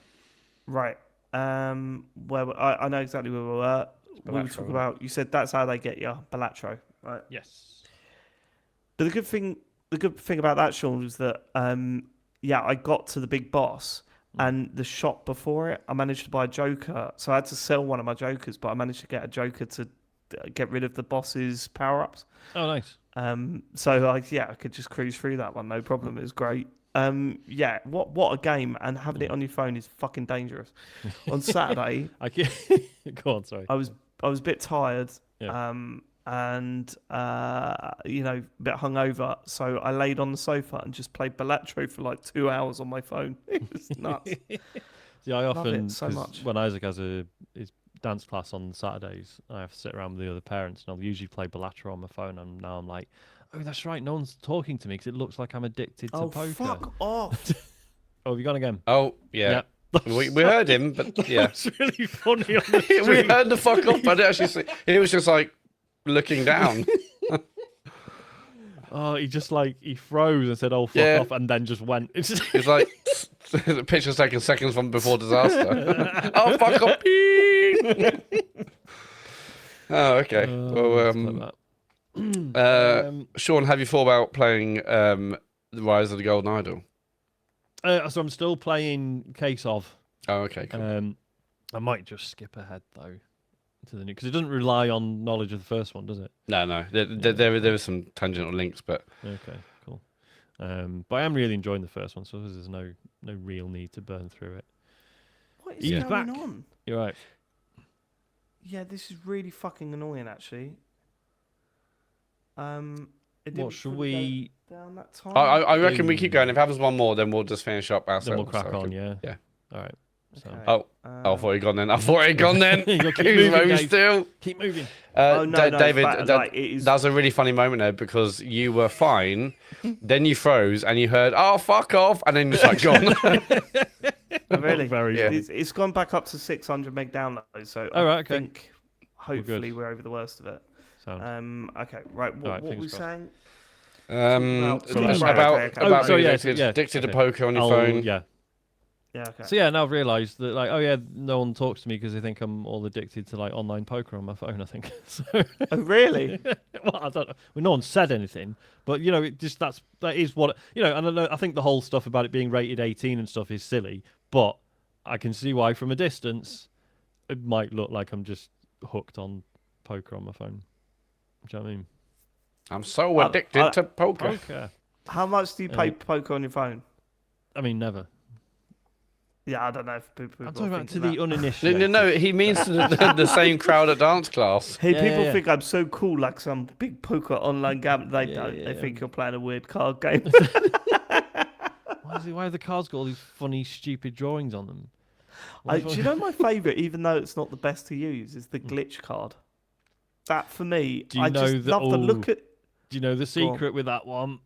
right. I know exactly where we were. We were talking about. You said that's how they get you, Balatro, right? Yes. But the good thing about that, Sean, was that I got to the big boss, and the shop before it, I managed to buy a Joker. So I had to sell one of my Jokers, but I managed to get a Joker to get rid of the boss's power ups. Oh, nice. So I could just cruise through that one, no problem. It was great. What a game, and having it on your phone is fucking dangerous. On Saturday, Go on, sorry. I was a bit tired. Yeah. And a bit hungover, so I laid on the sofa and just played Balatro for like 2 hours on my phone. It was nuts. See, I often, it so 'cause much. when Isaac has his dance class on Saturdays, I have to sit around with the other parents, and I'll usually play Balatro on my phone, and now I'm like, oh, that's right, no one's talking to me because it looks like I'm addicted to poker. Fuck off. Oh, have you gone again? Oh, yeah. We heard him, but yeah. It's really funny on the We stream. heard the fuck off, but actually, he was just like looking down. Oh, he froze and said, oh, fuck off, and then just went. It's just... It's like the picture's taken seconds from before disaster. Oh, fuck off. Oh, okay. Sean, have you thought about playing The Rise of the Golden Idol? So I'm still playing Case of. Oh, okay, cool. I might just skip ahead, though, to the new, because it doesn't rely on knowledge of the first one, does it? No. There is some tangential links, but Okay, cool. But I am really enjoying the first one, so there's no real need to burn through it. What is He's going back. on? You're right. Yeah, this is really fucking annoying, actually. It What didn't should fully we? go down that time? I reckon we keep going. If it happens one more, then we'll just finish up ourselves. Then we'll crack so on, yeah. Yeah. All right. So. Okay. Oh, I thought he'd gone then. You gotta keep He's moving, very Dave. still. Keep moving. Oh, no, David, it is... that was a really funny moment there because you were fine, then you froze and you heard, "Oh, fuck off," and then you're just like gone. Oh, really? Very Yeah. It's gone back up to 600 meg download, so Oh, I right, okay. think hopefully we're over the worst of it. Sound. Okay, right. What Alright, were we fingers crossed. saying? About sorry, being yeah, addicted to okay. poker on your phone. Yeah. Yeah, okay. So yeah, now I've realised that no one talks to me because they think I'm all addicted to like online poker on my phone. I think. So, Oh, really? well, I don't know. Well, no one said anything, but that is what and I think the whole stuff about it being rated 18 and stuff is silly, but I can see why from a distance it might look like I'm just hooked on poker on my phone. Do you know what I mean? I'm so addicted to poker. Poker. How much do you pay per poker on your phone? I mean, never. Yeah, I don't know if people I'm are talking about to thinking the that. uninitiated. No, he means to the same crowd at dance class. Hey, Yeah, people yeah. think I'm so cool, like some big poker online gambler. They Yeah, don't. yeah, They yeah. think you're playing a weird card game. Why have the cards got all these funny, stupid drawings on them? Do you know my favourite, even though it's not the best to use, is the glitch card. That for me, Do you I know just that- love the look at. Do you know the Go on. secret with that one?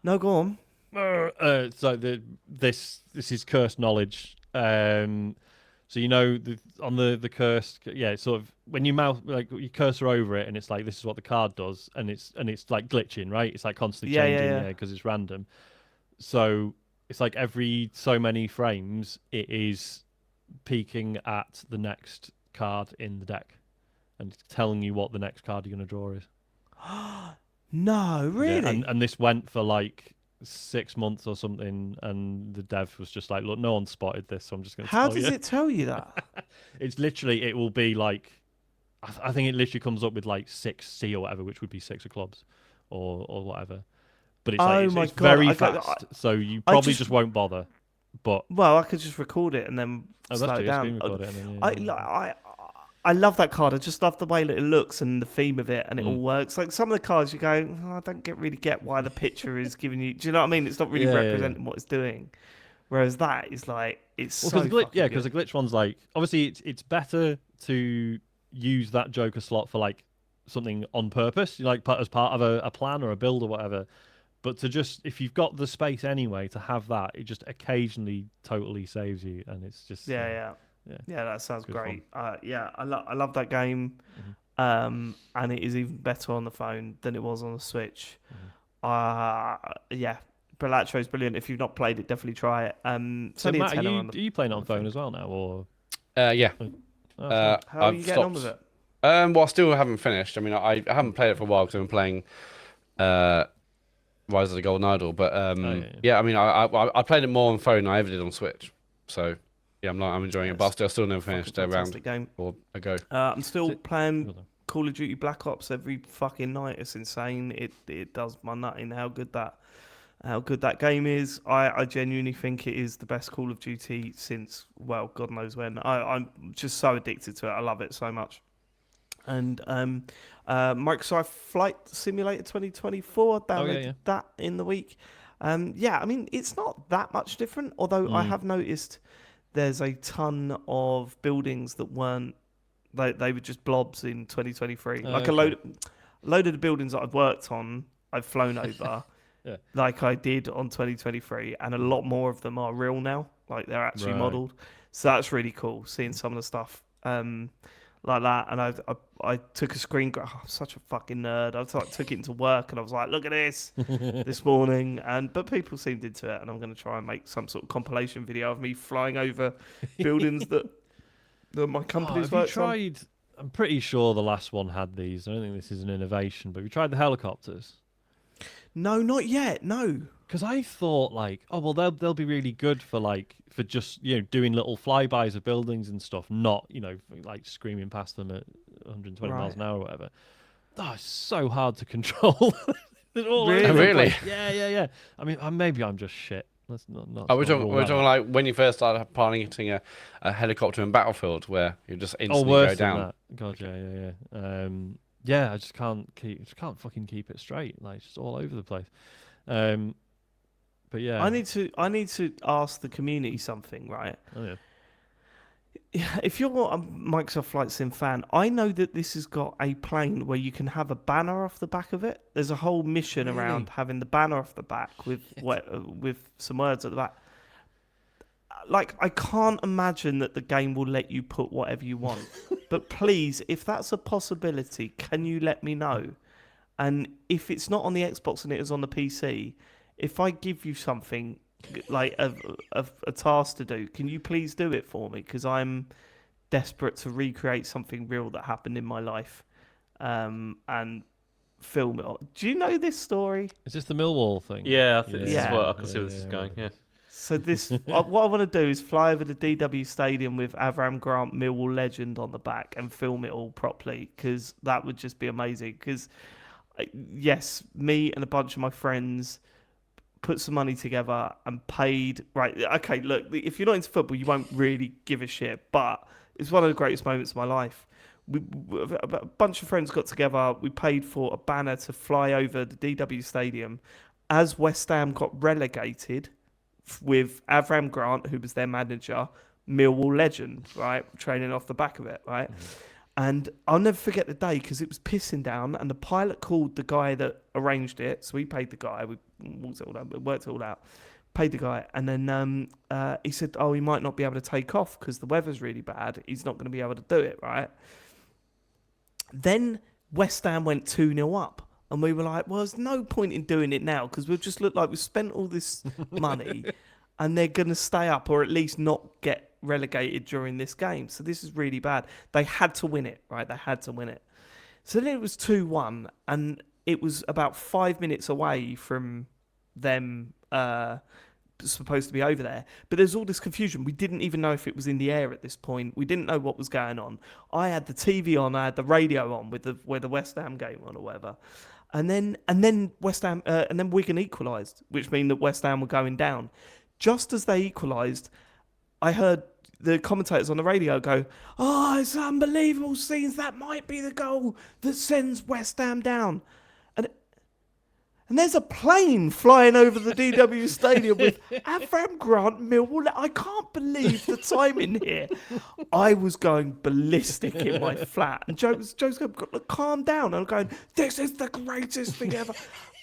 No, go on. So this is cursed knowledge. So you know on the cursed, yeah, it's sort of when you you cursor over it, and it's like this is what the card does, and it's like glitching, right? It's like constantly Yeah, changing, yeah. because it's random. So it's like every so many frames, it is peeking at the next card in the deck, and telling you what the next card you're going to draw is. No, really. Yeah, and this went for like 6 months or something, and the dev was just like, look, no one spotted this, so I'm just going to How tell you. does it tell you that? It's literally, it will be like, I think it literally comes up with like 6C or whatever, which would be 6 of clubs or whatever. But it's Oh like, my it's God, very I got- fast, so you probably just won't bother. But Well, I could just record it and then that's slow true, it you down. screen record it and then, yeah. I love that card. I just love the way that it looks and the theme of it, and it all Mm. works. Like some of the cards, you go, oh, I don't really get why the picture is giving you. Do you know what I mean? It's not really Yeah, yeah, representing what it's doing. Whereas that is like it's Well, so because fucking because good. the glitch one's like, obviously it's better to use that Joker slot for like something on purpose, like as part of a plan or a build or whatever. But to just, if you've got the space anyway to have that, it just occasionally totally saves you, and it's just yeah. Yeah, that sounds Good great. Yeah, I love that game. And it is even better on the phone than it was on the Switch. Yeah, Balatro is brilliant. If you've not played it, definitely try it. It's So only a Matt, tenner are on the, you playing on on the phone thing. as well now, or? Yeah. Oh, fine. How are you I've getting on stopped. with it? Well, I still haven't finished. I mean, I haven't played it for a while because I've been playing Rise of the Golden Idol. But yeah. I mean, I played it more on phone than I ever did on Switch. So yeah, I'm enjoying it. But I still never finished a round Fantastic game. or a go. I'm still it- playing Well done. Call of Duty Black Ops every fucking night. It's insane. It does my nut in how good that game is. I genuinely think it is the best Call of Duty since, well, God knows when. I'm just so addicted to it. I love it so much. And Microsoft Flight Simulator 2024, I downloaded that in the week. Yeah, I mean, it's not that much different, although I have noticed there's a ton of buildings that weren't, they were just blobs in 2023. Like a load of the buildings that I've worked on, I've flown over. Yeah. Like I did on 2023, and a lot more of them are real now. Like they're actually modelled, so that's really cool. Seeing some of the stuff like that, and I took a screen. I'm such a fucking nerd. I took it into work, and I was like, "Look at this!" this morning. But people seemed into it, and I'm going to try and make some sort of compilation video of me flying over buildings that my company's have you worked on. tried? I'm pretty sure the last one had these. I don't think this is an innovation, but have you tried the helicopters? No, not yet. No. Because I thought like, oh well, they'll be really good for just doing little flybys of buildings and stuff, not like screaming past them at 120 miles an hour or whatever. Oh, it's so hard to control. They're all over the Really? place. Yeah. I mean, maybe I'm just shit. Let's not. We're talking like when you first started piloting a helicopter in Battlefield, where you just instantly worse go than down. that. God, yeah. Yeah, I just can't fucking keep it straight. Like it's just all over the place. But yeah, I need to ask the community something, right? Oh yeah. If you're a Microsoft Flight Sim fan, I know that this has got a plane where you can have a banner off the back of it. There's a whole mission around having the banner off the back with some words at the back. Like, I can't imagine that the game will let you put whatever you want. But please, if that's a possibility, can you let me know? And if it's not on the Xbox and it is on the PC, if I give you something like a task to do, can you please do it for me? Because I'm desperate to recreate something real that happened in my life, and film it. Do you know this story? Is this the Millwall thing? Yeah, I think this is Yeah. what I can see where this is going. Yeah. So this, what I want to do is fly over to DW Stadium with Avram Grant, Millwall legend, on the back and film it all properly, because that would just be amazing. Because yes, me and a bunch of my friends put some money together and paid. Right, okay, look, if you're not into football, you won't really give a shit, but it's one of the greatest moments of my life. A bunch of friends got together. We paid for a banner to fly over the DW Stadium as West Ham got relegated, with Avram Grant, who was their manager, Millwall legend, right, training off the back of it, right. And I'll never forget the day, because it was pissing down, and the pilot called the guy that arranged it. So we paid the guy. We worked it all out. Paid the guy, and then he said, "Oh, he might not be able to take off because the weather's really bad. He's not going to be able to do it." Right. Then West Ham went 2-0 up, and we were like, "Well, there's no point in doing it now, because we've just looked like we've spent all this money, and they're going to stay up, or at least not get relegated during this game. So this is really bad." They had to win it, right? They had to win it. So then it was 2-1, and it was about 5 minutes away from them supposed to be over there. But there's all this confusion. We didn't even know if it was in the air at this point. We didn't know what was going on. I had the TV on, I had the radio on with the West Ham game on or whatever. And then West Ham and then Wigan equalised, which means that West Ham were going down. Just as they equalised, I heard the commentators on the radio go, "Oh, it's unbelievable scenes. That might be the goal that sends West Ham down." And there's a plane flying over the DW Stadium with Avram Grant, Millwall. I can't believe the timing here. I was going ballistic in my flat. And Joe's going, "Calm down." And I'm going, "This is the greatest thing ever."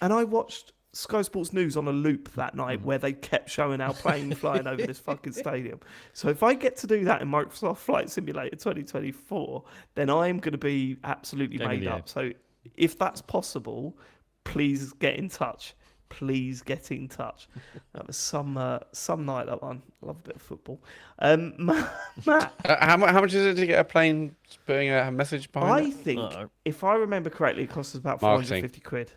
And I watched Sky Sports News on a loop that night, where they kept showing our plane flying over this fucking stadium. So if I get to do that in Microsoft Flight Simulator 2024, then I'm going to be absolutely made up. So if that's possible, please get in touch. Please get in touch. That was some night, that one. Love a bit of football. Matt, how much is it to get a plane putting a message behind I it? think, if I remember correctly, it cost us about Marketing. 450 quid.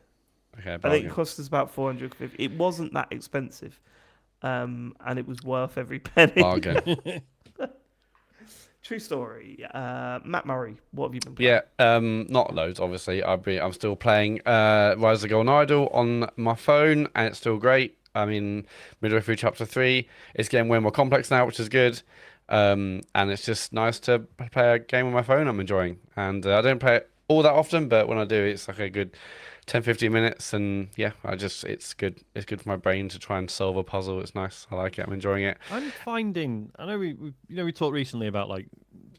Okay, I think it cost us about 450. It wasn't that expensive, and it was worth every penny. bargain. True story. Matt Murray, what have you been playing? Yeah, not loads, obviously. I'm still playing Rise of the Golden Idol on my phone, and it's still great. I mean, midway through chapter 3. It's getting way more complex now, which is good. And it's just nice to play a game on my phone I'm enjoying. And I don't play it all that often, but when I do, it's like a good 10-15 minutes. And yeah, it's good. It's good for my brain to try and solve a puzzle. It's nice. I like it. I'm enjoying it. I'm finding, I know we talked recently about like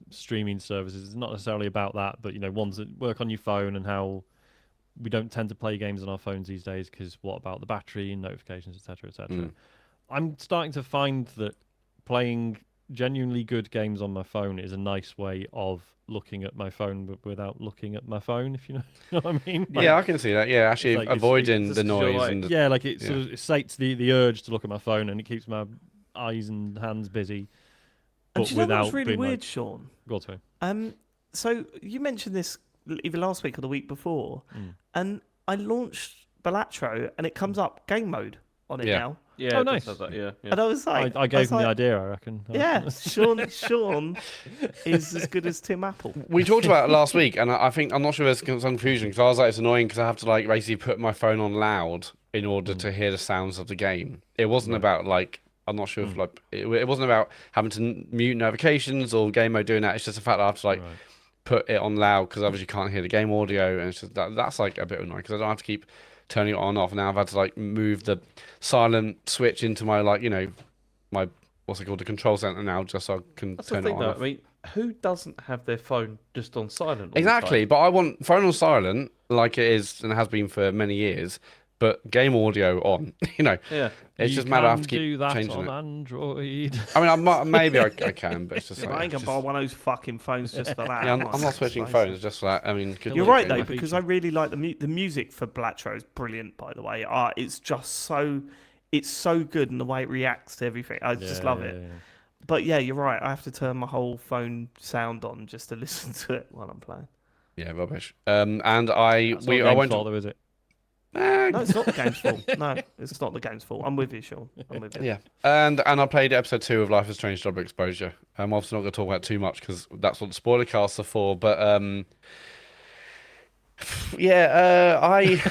streaming services. It's not necessarily about that, but ones that work on your phone, and how we don't tend to play games on our phones these days because what about the battery and notifications, etc., etc. I'm starting to find that playing genuinely good games on my phone is a nice way of looking at my phone without looking at my phone, if you know, what I mean. Like, yeah, I can see that. Yeah, actually like avoiding the noise and yeah, like it sort of sates the urge to look at my phone, and it keeps my eyes and hands busy. And But do you know without what's really being weird, like, Sean? go on, sorry. So you mentioned this either last week or the week before, and I launched Balatro, and it comes up game mode on it now. Yeah, Oh, it does nice. have that, yeah. And I was like, I gave him the idea, I reckon. Yeah, Sean is as good as Tim Apple. we talked about it last week, and I think I'm not sure there's some confusion, because I was like, it's annoying because I have to like basically put my phone on loud in order to hear the sounds of the game. It wasn't about like, I'm not sure if like it wasn't about having to mute notifications or game mode doing that. It's just the fact that I have to like put it on loud, because obviously you can't hear the game audio, and it's just that's like a bit annoying, because I don't have to keep turning it on and off. Now I've had to like move the silent switch into my like my what's it called, the control center now, just so I can That's turn the it thing, on. though. Off. I mean, who doesn't have their phone just on silent? All Exactly, the time? but I want phone on silent like it is and has been for many years, but game audio on. Yeah. It's just a matter I have to keep do that changing on it. Android. I mean, maybe I can, but it's just like I ain't gonna buy one of those fucking phones just for that. yeah, I'm not switching phones just for that. I mean, You're right though, because I really like the music for Balatro is brilliant. By the way, it's just so good, and the way it reacts to everything, I just love it. Yeah. But yeah, you're right. I have to turn my whole phone sound on just to listen to it while I'm playing. Yeah, rubbish. And I That's not went. fault, though, is it? No, it's not the game's fault. No, it's not the game's fault. I'm with you, Sean. I'm with you. Yeah, and I played episode 2 of Life is Strange: Double Exposure. I'm obviously not going to talk about it too much because that's what the spoiler casts are for. But yeah, I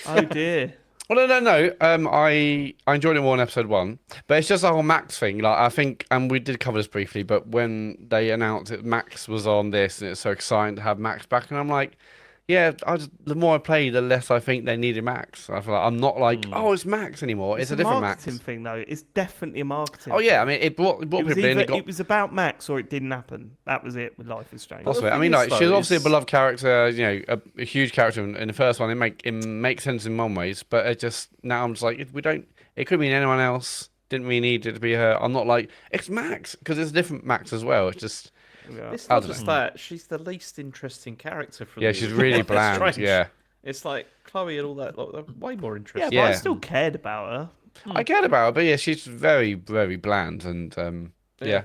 Oh dear. well, no. I enjoyed it more in episode 1, but it's just the whole Max thing. Like I think, and we did cover this briefly, but when they announced that Max was on this, and it's so exciting to have Max back, and I'm like. Yeah, the more I play, the less I think they needed Max. I feel like I'm not like, oh, it's Max anymore. It's a different Max. Marketing thing, though. It's definitely a marketing. Oh yeah, I thing. mean, it brought It was people in. either it was about Max or it didn't happen. That was it with Life is Strange. Possibly. the I mean, thing like is, she's though, obviously a is- beloved character. You know, a huge character in the first one. It makes sense in one ways, but it just now I'm just like, we don't. It could be anyone else. Didn't really need it to be her. I'm not like it's Max because it's a different Max as well. It's just Yeah. It's I not don't just know. that. She's the least interesting character from yeah, the she's really Life is bland. Strange. Yeah, It's like Chloe and all that. Like, they're way more Yeah, interesting. but I Yeah. still cared about her. I get about her, but yeah, she's very very bland and yeah. Yeah.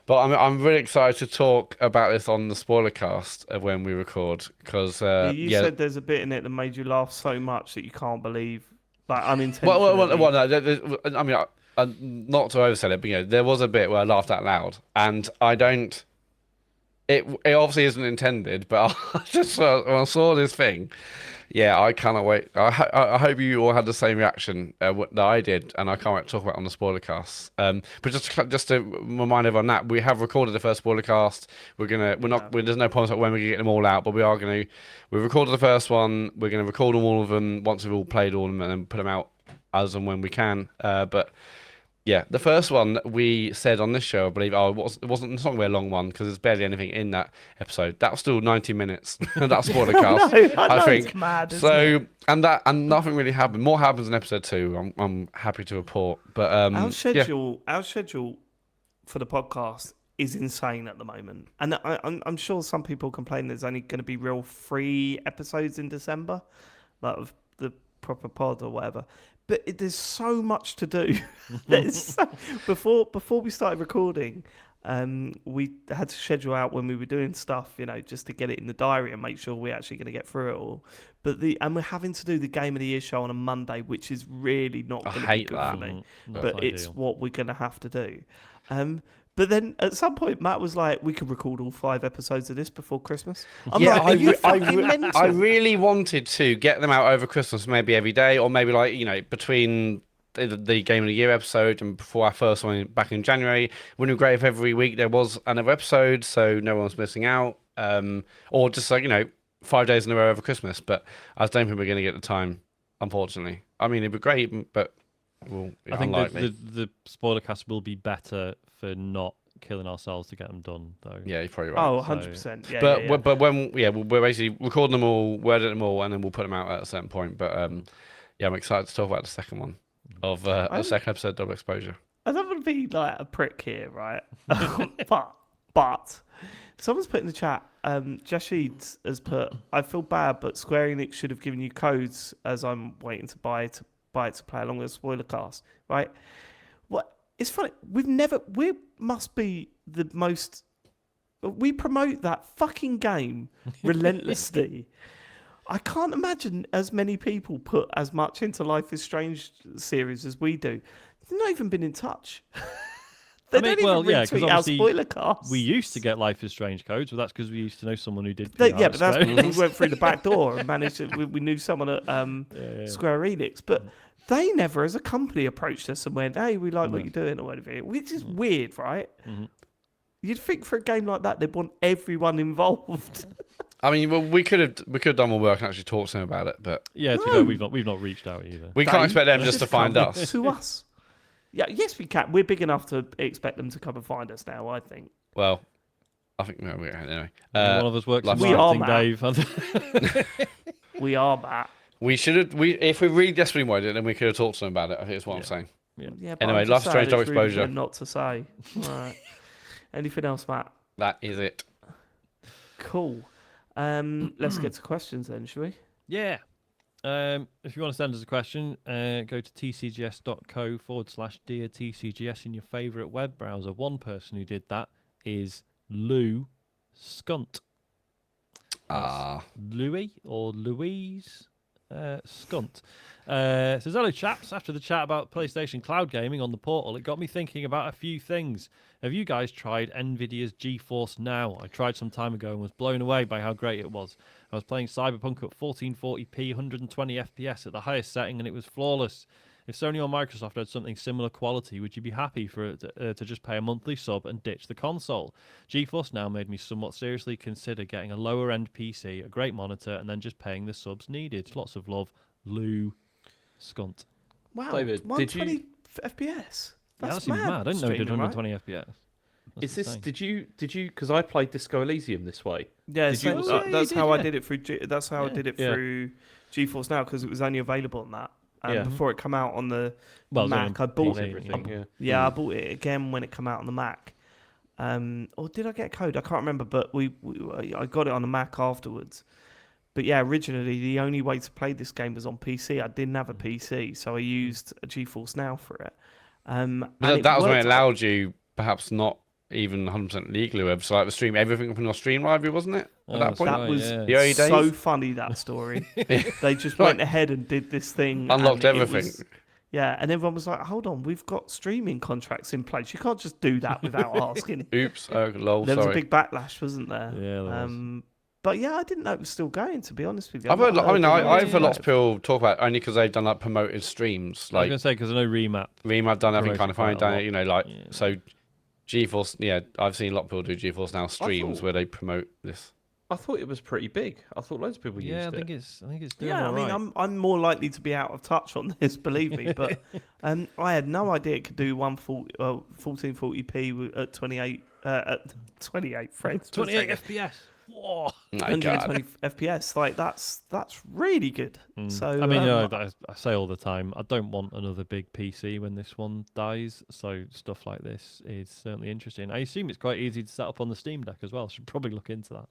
But I'm really excited to talk about this on the spoiler cast when we record because You said there's a bit in it that made you laugh so much that you can't believe, like unintentionally. Well, no, I mean, not to oversell it, but you know, there was a bit where I laughed out loud, and I don't. It obviously isn't intended, but I just when I saw this thing, yeah, I cannot wait. I hope you all had the same reaction that I did, and I can't wait to talk about it on the spoiler cast. But just to remind everyone that we have recorded the first spoiler cast. There's no promise about when we're gonna get them all out, but we recorded the first one. We're gonna record all of them once we've all played all of them, and then put them out as and when we can. But yeah, the first one we said on this show, I believe, it's not going to be a long one because there's barely anything in that episode. That was still 90 minutes. That spoiler cast, I know, think. it's mad, isn't it? So and nothing really happened. More happens in episode 2. I'm happy to report. But Our yeah. schedule for the podcast is insane at the moment, and I'm sure some people complain there's only going to be real 3 episodes in December, like of the proper pod or whatever. But there's so much to do. Before we started recording, we had to schedule out when we were doing stuff, you know, just to get it in the diary and make sure we're actually going to get through it all. And we're having to do the Game of the Year show on a Monday, which is really not going to be hate good that. for me. Not But it's ideal. what we're going to have to do. But then at some point, Matt was like, "We could record all 5 episodes of this before Christmas." I'm like, "Are you fucking mental?" I really wanted to get them out over Christmas, maybe every day, or maybe like between the Game of the Year episode and before our first one back in January. Wouldn't it be great if every week there was another episode, so no one's missing out, or just like 5 days in a row over Christmas. But I don't think we're going to get the time, unfortunately. I mean, it'd be great, but I think unlikely. the spoiler cast will be better for not killing ourselves to get them done, though. Yeah, you're probably right. Oh, So- 100%. Yeah, but yeah. but when we're basically recording them all, wording them all, and then we'll put them out at a certain point. But yeah, I'm excited to talk about the second one of the second episode of Double Exposure. I don't want to be like a prick here, right? but someone's put in the chat. Jashid has put, "I feel bad, but Square Enix should have given you codes as I'm waiting to buy it to play along with the spoiler cast." Right? What? It's funny. We must be the most. We promote that fucking game relentlessly. I can't imagine as many people put as much into Life is Strange series as we do. They've not even been in touch. They don't even retweet our spoiler casts. We used to get Life is Strange codes, but that's because we used to know someone who did. Yeah, PR, but that's so- because we went through the back door and managed to. We knew someone at Square Enix, but they never, as a company, approached us and went, "Hey, we like what you're doing," or whatever. Which is weird, right? You'd think for a game like that, they'd want everyone involved. I mean, well, we could have done more work and actually talked to them about it, but Yeah, to be No. fair, we've not reached out either. we can't They expect them just to should find come us. to us. Yeah, yes, we can. We're big enough to expect them to come and find us now. I think. Well, I think anyway. One of us works in we are, marketing, Dave. We are Matt. We should have. If we really desperately wanted it, then we could have talked to them about it. I think is what I'm saying. Yeah, but Anyway, I'm just Life is sad Strange it's Double really Exposure. good not to say. Right. Anything else, Matt? That is it. Cool. Let's get to questions then, shall we? Yeah. If you want to send us a question, go to tcgs.co/dear TCGS in your favourite web browser. One person who did that is Lou Skunt. Ah, Louis or Louise. Skunt. Says, hello chaps. After the chat about PlayStation cloud gaming on the portal, it got me thinking about a few things. Have you guys tried Nvidia's GeForce Now? I tried some time ago and was blown away by how great it was. I was playing Cyberpunk at 1440p, 120 FPS at the highest setting, and it was flawless. If Sony or Microsoft had something similar quality, would you be happy for it to just pay a monthly sub and ditch the console? GeForce Now made me somewhat seriously consider getting a lower-end PC, a great monitor, and then just paying the subs needed. Lots of love, Lou Skunt. Wow, David, did you- 120 FPS. That That's seems mad. I didn't know it did streaming, right? 120 FPS. That's Is this? insane. Did you? Because I played Disco Elysium this way. Yeah, Did you- so, Oh, yeah, that's you how did, I yeah. did it through. That's how I Yeah. did it Yeah. through GeForce Now because it was only available on that. And Yeah. before it came out on the Well, it was only Mac, on I bought PC, everything. Yeah. Yeah, I bought it again when it came out on the Mac. Or did I get a code? I can't remember, but I got it on the Mac afterwards. But yeah, originally the only way to play this game was on PC. I didn't have a PC, so I used a GeForce Now for it. And But that was when it worked. allowed you, perhaps not even 100% legally, web, so like to stream everything from your stream library, wasn't it? At that that's point, That right, was yeah. The early so days? funny, that story. They just Right. went ahead and did this thing. Unlocked and it everything. was- yeah, and everyone was like, hold on, we've got streaming contracts in place. You can't just do that without asking. Oops, oh, lol, There was a sorry. big backlash, wasn't there? Yeah, there was. But yeah, I didn't know it was still going, to be honest with you. I've heard, not I mean, it was I've heard lots of live. people talk about it only because they've done like promoted streams. I was Like going to say, because I know Remap. Reem, I've done everything promoted kind of funny, quite a done lot. it, you know, like Yeah. so. GeForce, yeah, I've seen a lot of people do GeForce Now streams thought- where they promote this. I thought it was pretty big. I thought loads of people Yeah, I used think it. it's doing Yeah, I all mean, right. I'm more likely to be out of touch on this, believe me. But I had no idea it could do 1440p at 28 frames. per 28 second. FPS. Whoa. My God. 120 FPS. Like that's really good. So I mean, I say all the time, I don't want another big PC when this one dies. So stuff like this is certainly interesting. I assume it's quite easy to set up on the Steam Deck as well. Should probably look into that.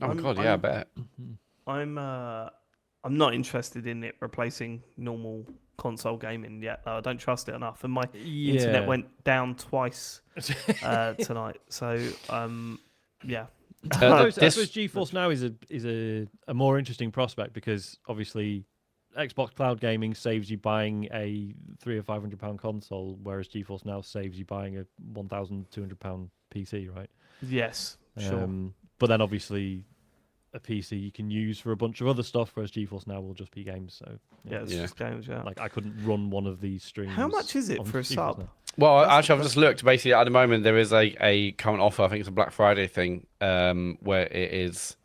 Oh my I'm- God, yeah, I I'm- bet. I'm not interested in it replacing normal console gaming yet. Though. I don't trust it enough, and my internet went down twice tonight. So yeah. I suppose This- GeForce Now is a more interesting prospect because obviously Xbox Cloud Gaming saves you buying a £300 or £500 console, whereas GeForce Now saves you buying a £1,200 PC, right? Yes. Sure. But then obviously a PC you can use for a bunch of other stuff, whereas GeForce Now will just be games. So Yeah, it's Yeah. just games. Yeah. like I couldn't run one of these streams. How much is it on for a GeForce sub? Now. Well, That's the actually, I've just looked. Basically, at the moment, there is a current offer. I think it's a Black Friday thing, where it is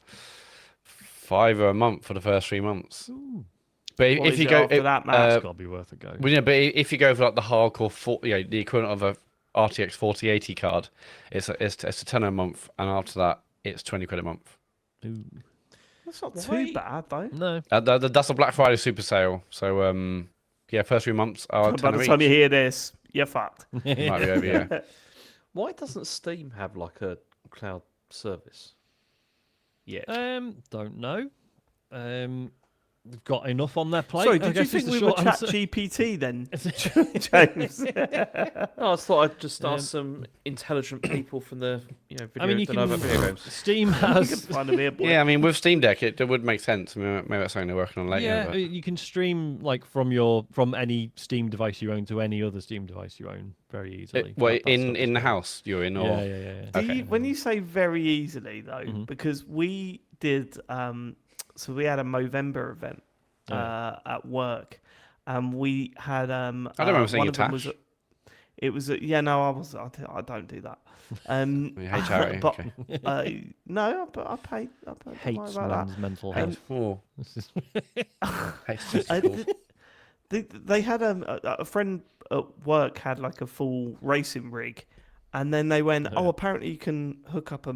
£5 a month for the first 3 months. Ooh, But What if is you it go, after that, Matt? it's got to be worth a go. well, yeah, but if you go for like the hardcore, the equivalent of a RTX 4080 card, it's a tenner a month, and after that, it's £20 a month. Ooh. That's not Why- too bad though. No. That's a Black Friday super sale. So yeah, first 3 months are By tenner the each. time you hear this, you're fucked. Might be over, yeah. Why doesn't Steam have like a cloud service? Yeah. Don't know. They've got enough on their plate. Sorry, I did you guess is think the we were short Chat answer. GPT then, James? No, I just thought I'd just ask some intelligent people from the video I mean, you that know about video can. games. Steam You can has. find a beer boy. Yeah, I mean, with Steam Deck, it would make sense. Maybe that's something they're working on later. Yeah, but- you can stream like from any Steam device you own to any other Steam device you own very easily. Well, That stuff in is the great. house you're in, or Yeah. Do Okay. you, when you say very easily though, Mhm. because we did, so we had a Movember event at work, and we had I don't remember seeing one you, of them Tash. was it was yeah no I don't do that You hate charity, but okay. no but I paid don't worry Hates about that. man's mental Um, health. Oh, This is- hates Uh, testicles. they had a friend at work had like a full racing rig, and then they went, Oh, oh, yeah. apparently you can hook up a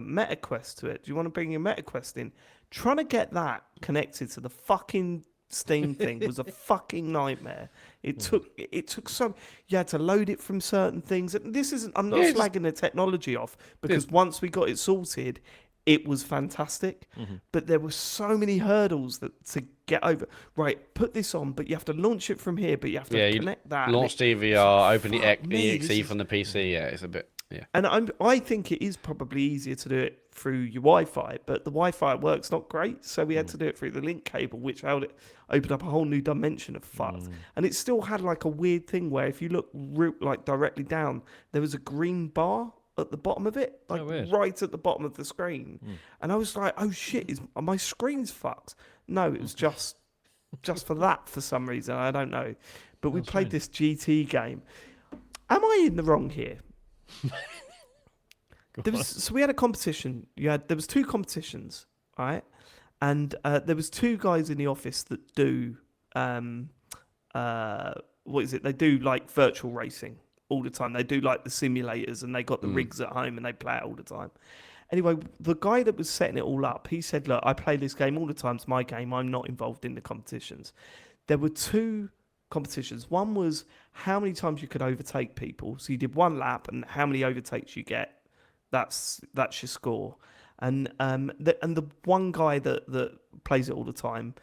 MetaQuest to it. Do you want to bring your MetaQuest in? Trying to get that connected to the fucking Steam thing was a fucking nightmare. It took so you had to load it from certain things. And this isn't. I'm not Yeah, slagging the technology off because once we got it sorted, it was fantastic. But there were so many hurdles to get over. Right, put this on, but you have to launch it from here, but you have to connect that. Launch DVR, open the me, EXE from the PC. Yeah, it's a bit. Yeah. And I think it is probably easier to do it through your Wi-Fi, but the Wi-Fi at work's not great, so we had to do it through the link cable, which opened up a whole new dimension of fucked. And it still had like a weird thing where if you look like directly down, there was a green bar at the bottom of it, like right at the bottom of the screen. And I was like, oh shit, my screen's fucked. No, it was just for that for some reason. I don't know. But we played this GT game. Am I in the wrong here? So we had a competition. There was 2 competitions, right? And there was 2 guys in the office that do what is it? They do like virtual racing all the time. They do like the simulators, and they got the rigs at home, and they play it all the time. Anyway, the guy that was setting it all up, he said, "Look, I play this game all the time. It's my game. I'm not involved in the competitions." There were 2 competitions. One was how many times you could overtake people. So you did 1 lap, and how many overtakes you get. That's your score. And the one guy that plays it all the time,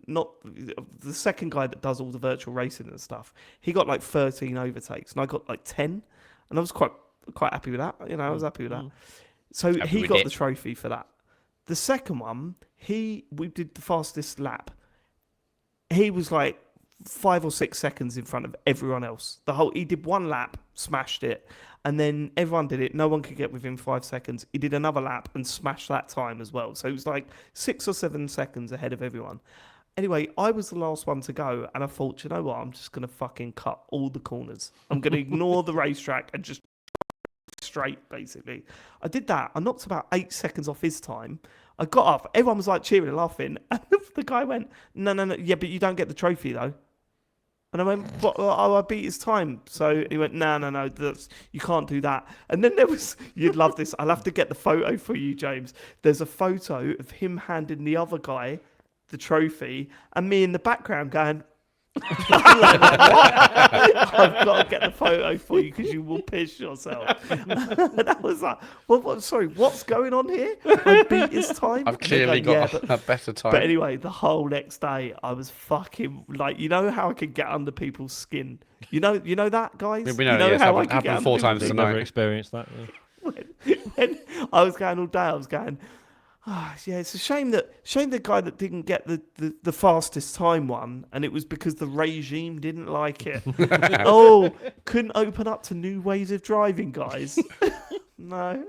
not the second guy that does all the virtual racing and stuff. He got like 13 overtakes, and I got like 10, and I was quite happy with that. I was happy with that. So he got the trophy for that. The second one, we did the fastest lap. He was like 5 or 6 seconds in front of everyone else. He did 1 lap, smashed it, and then everyone did it. No one could get within 5 seconds. He did another lap and smashed that time as well. So it was like 6 or 7 seconds ahead of everyone. Anyway, I was the last one to go, and I thought, you know what? I'm just going to fucking cut all the corners. I'm going to ignore the racetrack and just straight, basically. I did that. I knocked about 8 seconds off his time. I got up. Everyone was like cheering and laughing. And the guy went, no, yeah, but you don't get the trophy, though. And I went, I beat his time. So he went, no, you can't do that. And then there was, you'd love this. I'll have to get the photo for you, James. There's a photo of him handing the other guy the trophy, and me in the background going, like, I've got to get the photo for you because you will piss yourself. And I was like, sorry, what's going on here? I beat his time. I've clearly got a better time. But anyway, the whole next day, I was fucking like, you know how I can get under people's skin. You know that, guys. We know, yes, how it happened 4 times I've tonight. never experienced that. Yeah. when I was going all day, I was going, yeah, it's a shame the guy that didn't get the fastest time won, and it was because the regime didn't like it. Couldn't open up to new ways of driving, guys. No.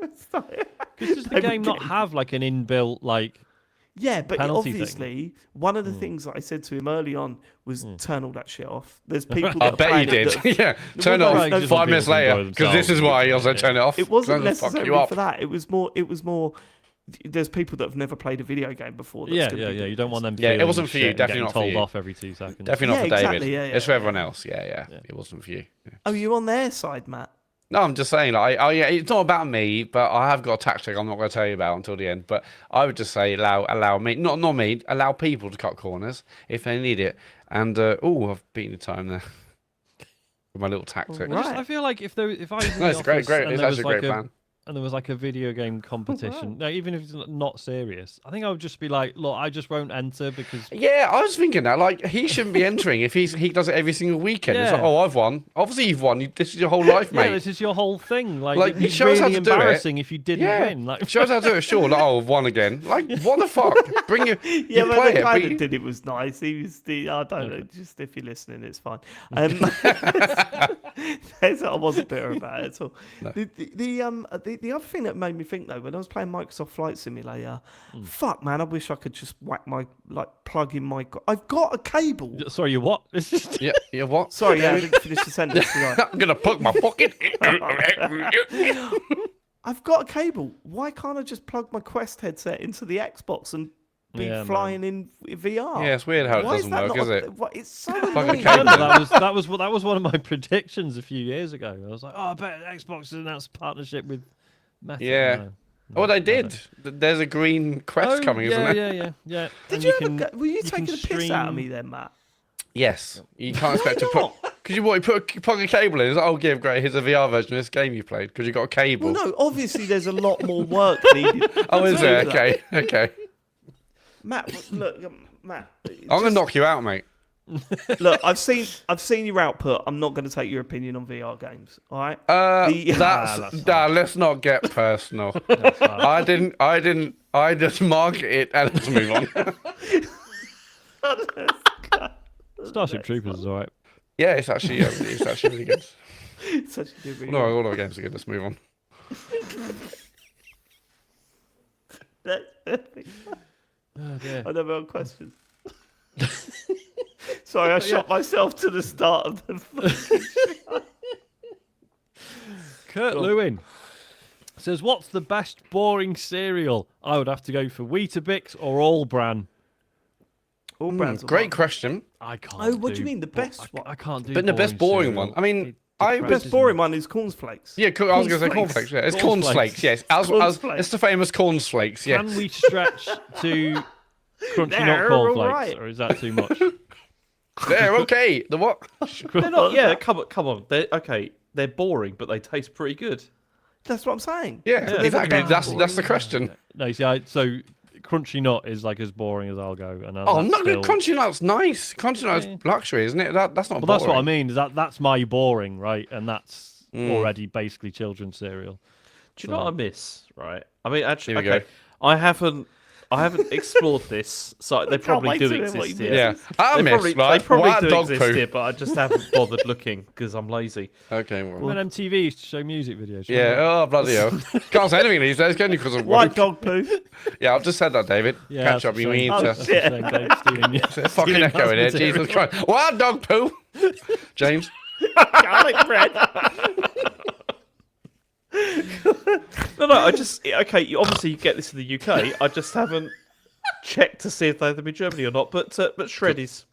Does the game not have like an inbuilt like? Yeah, but penalty obviously one of the things that I said to him early on was turn all that shit off. There's people that I bet you did. Yeah, turn it off 5 minutes later, because this is why I also turn it off. It wasn't necessarily for that. It was more. There's people that have never played a video game before. Yeah. You don't want them. Yeah, it wasn't for you. Definitely not for you. Told off every 2 seconds. Definitely not for David. Exactly, yeah, it's for everyone else. Yeah. It wasn't for you. Yeah. Oh, you're on their side, Matt. No, I'm just saying. It's not about me, but I have got a tactic I'm not going to tell you about until the end. But I would just say allow me, not me, allow people to cut corners if they need it. And I've beaten the time there with my little tactic. Right. I feel like if I was in No, the it's great. office It's actually a great plan. and there was like a video game competition, now, even if it's not serious, I think I would just be like, look, I just won't enter because... Yeah, I was thinking that. Like, he shouldn't be entering if he does it every single weekend. It's like, I've won. Obviously, you've won. This is your whole life, mate. Yeah, this is your whole thing. Like it it's shows really how to do it. embarrassing if you didn't win. Like... It shows how to do it, sure. Like, I've won again. Like, what the fuck? Bring your... Yeah, but play the guy it. that did it was nice. He was I don't know. Just if you're listening, it's fine. I wasn't bitter about it at all. No. The other thing that made me think though, when I was playing Microsoft Flight Simulator, fuck man, I wish I could just whack my plug in my. I've got a cable. Sorry, you what? It's just... Yeah, what? Sorry, I didn't finish the sentence. I'm gonna plug my pocket. I've got a cable. Why can't I just plug my Quest headset into the Xbox and be flying in VR? Yeah, it's weird how it doesn't work, is it? It's so Plug a annoying. cable. that was one of my predictions a few years ago. I was like, I bet Xbox has announced a partnership with Meta. Yeah. Oh, they did. There's a green Quest coming, isn't there? Yeah. Did you ever were you taking the piss out of me then, Matt? Yes. You can't expect to put... Because you plug a cable in. It's like, oh, yeah, great. Here's a VR version of this game you played because you got a cable. Well, no, obviously there's a lot more work needed. Oh, is to there? do that. Okay, okay. Matt, look, Matt. I'm gonna knock you out, mate. Look, I've seen your output. I'm not going to take your opinion on VR games. All right. Let's not get personal. I just market it and let's move on. Starship Troopers is alright. Yeah, it's actually really good. It's actually really No, all our games are good. Let's move on. Oh, dear. I never had questions. Sorry, I shot myself to the start of the. Kurt Lewin says, "What's the best boring cereal? I would have to go for Weetabix or All Bran." All brands. are Great fine. question. I can't. Oh, what do you mean, the best one? I can't do. But the best boring one. I mean, The best boring one is cornflakes. Yeah, I was going to say Cornflakes. cornflakes. Yeah, it's Cornflakes. cornflakes. Yes, Cornflakes. it's the famous cornflakes. Yes. Can we stretch to crunchy They're nut cornflakes, alright. or is that too much? They're okay. The what? They're not. Yeah, come on. They're boring, but they taste pretty good. That's what I'm saying. Yeah, exactly. That's the question. No, you see, so crunchy nut is like as boring as I'll go. And Oh, that's no, still... crunchy nut's nice. Crunchy nut's luxury, isn't it? That's not. Well, boring. that's what I mean. Is that's my boring, right? And that's already basically children's cereal. Do you know what I miss? Right. I mean, actually, Here we okay. I haven't explored this, so they probably wait do to hear what exist you here. Yeah, I miss They right. probably White do dog exist poo. here, but I just haven't bothered looking because I'm lazy. Okay, well. When MTV used to show music videos. Yeah. Oh bloody hell! Can't say anything these days, can you? Because of White work. dog poo. Yeah, I've just said that, David. Yeah, Catch that's up. You a need shame. Oh, to. That's a shame, Dave, stealing you- There's a fucking stealing echo in here. Matt's Jesus material. Christ! Wild dog poo. James. Garlic bread. No. I just obviously you get this in the UK. I just haven't checked to see if they have them in Germany or not. But Shreddies.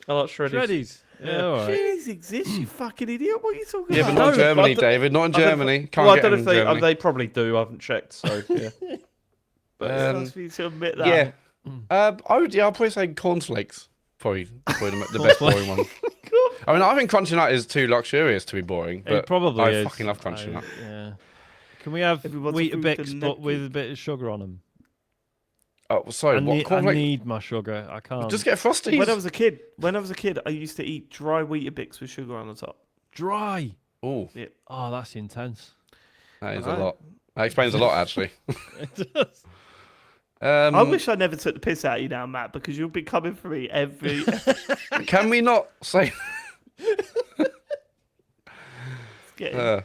I like Shreddies. Shreddies. Yeah, all right. Cheese exists, you fucking idiot. What are you talking Yeah, but about? not in Germany, I don't- David. Not in I don't- Germany. Can't Well, I get don't know them if in they Germany. they probably do. I haven't checked. So yeah. But it's nice for you to admit that. Yeah. I'll probably say cornflakes. Probably the best boring one. I mean, I think crunchy nut is too luxurious to be boring. But It probably I is. fucking love crunchy nut. Yeah. Can we have Everyone's a food Weetabix and but neck with a bit of sugar on them? Oh, sorry. I What? I need my sugar. I can't. Just get Frosties. When I was a kid, I used to eat dry Weetabix with sugar on the top. dry. Oh, Oh, that's intense. that is Alright. a lot. That explains a lot, actually. It does. I wish I never took the piss out of you now, Matt, because you'll be coming for me every. Can we not say? Okay.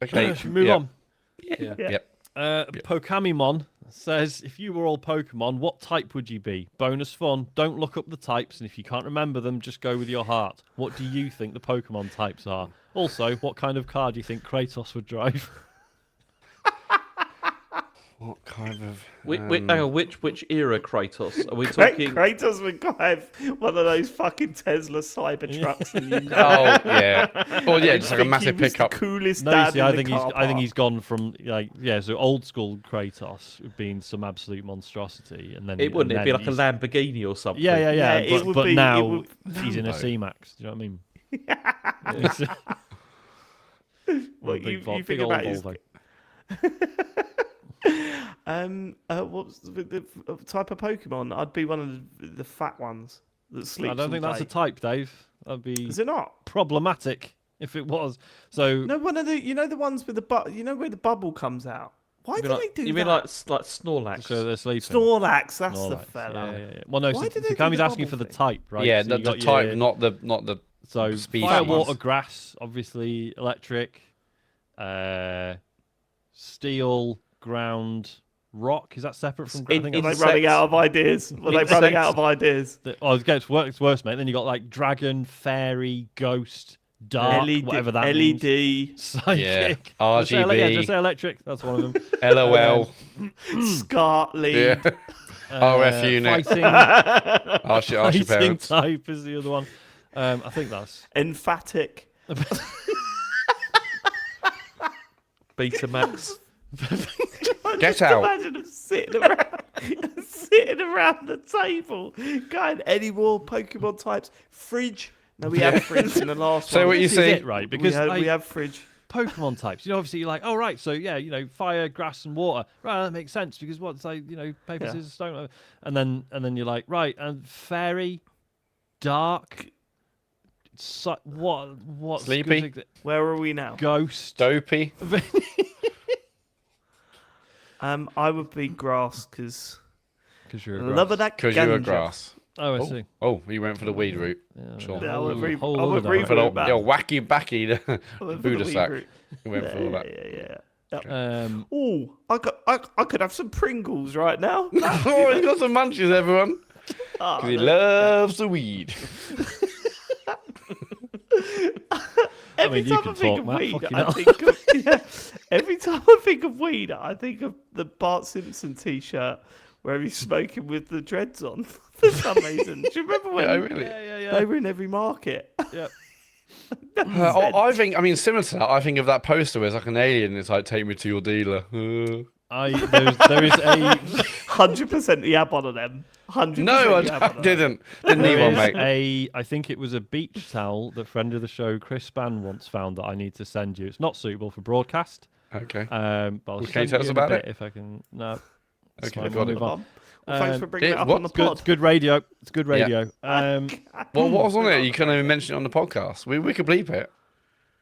Okay. Should we move yeah. on? Yeah. Yep. Pokamimon says, if you were all Pokemon, what type would you be? Bonus fun. Don't look up the types, and if you can't remember them, just go with your heart. What do you think the Pokemon types are? Also, what kind of car do you think Kratos would drive? What kind of? Hang on, which era Kratos? Are we talking? Kratos would have one of those fucking Tesla Cybertrucks. And you know, Oh yeah. Well, yeah, just like a think massive he was pickup. The coolest No, dad you see, in I the think car he's park. gone from so old school Kratos being some absolute monstrosity, and then It wouldn't. It'd be like a he's- Lamborghini or something. Yeah. Yeah, it but would but be- it now would- he's in a No. C-Max. Do you know what I mean? It's Well, a big, you big think old about his- Volvo. What's the type of Pokemon? I'd be one of the fat ones that sleeps. I don't think all that's a day. type, Dave. That'd be Is it not? problematic if it was. So No, one of the ones with the where the bubble comes out. Why You do mean they like, do you that? mean like Snorlax? so they're sleeping. Snorlax, that's the Snorlax, fella. Yeah. Well, no, Why so do they do Kami's the asking bubble for the thing? type, right? Yeah, So the you got type, your- not the. So speed fire, ones. water, grass, obviously electric, steel, ground, rock. Is that separate from ground? I think Are that's- they running out of ideas? Were they running out of ideas? it gets worse, mate. Then you got like dragon, fairy, ghost, dark, whatever that means. LED, Psychic. Yeah, Just RGB. say electric. That's one of them. LOL. SCART lead. Yeah. RF unit. Fighting, Ask your fighting parents. type is the other one. I think that's. Emphatic. Betamax. I Get just out. Imagine them sitting around the table. Going, any more Pokemon types? Fridge, No, we had fridge in the last So one. what you This is see- it, right? Because we have fridge. Pokemon types. Obviously you're like, oh right, so yeah, fire, grass, and water. Right, that makes sense because what's like, paper, scissors, stone, and then you're like, right, and fairy, dark, what's Sleepy? Where are we now? ghost, Dopey. I would be grass because because you're a love of grass. that Because you were ganja. grass. Oh, I see. Oh, you went for the weed route. Yeah, Sure. Yeah, I whole would agree- whole I would other agree For direction. with the that. wacky backy I went for the Buddha weed sack. route. You went for all that. Yeah. Oh, I could have some Pringles right now. Oh, he's got some munchies, everyone. Ah, Because he loves the weed. Every you time can I think talk, of Matt, weed, fucking I hell. think of every time I think of weed, I think of the Bart Simpson T-shirt where he's smoking with the dreads on for some reason. Do you remember when Yeah, really. they were in every market? Yep. I mean, similar to that, I think of that poster where it's like an alien. It's like, take me to your dealer. There is a 100% the ab on them. 100%. No, I the ab on them. didn't. Didn't need one, there is mate. I think it was a beach towel that friend of the show Chris Spann once found that I need to send you. It's not suitable for broadcast. Okay. But I'll Well, can you send tell us in a about bit it? if I can. No. it's Okay, fine, got we'll it. move on. Well, thanks for bringing it up what? on the Good, pod. it's good radio. It's good Yeah. radio. Well, what was on it? You couldn't even mention it on the podcast. We could bleep it.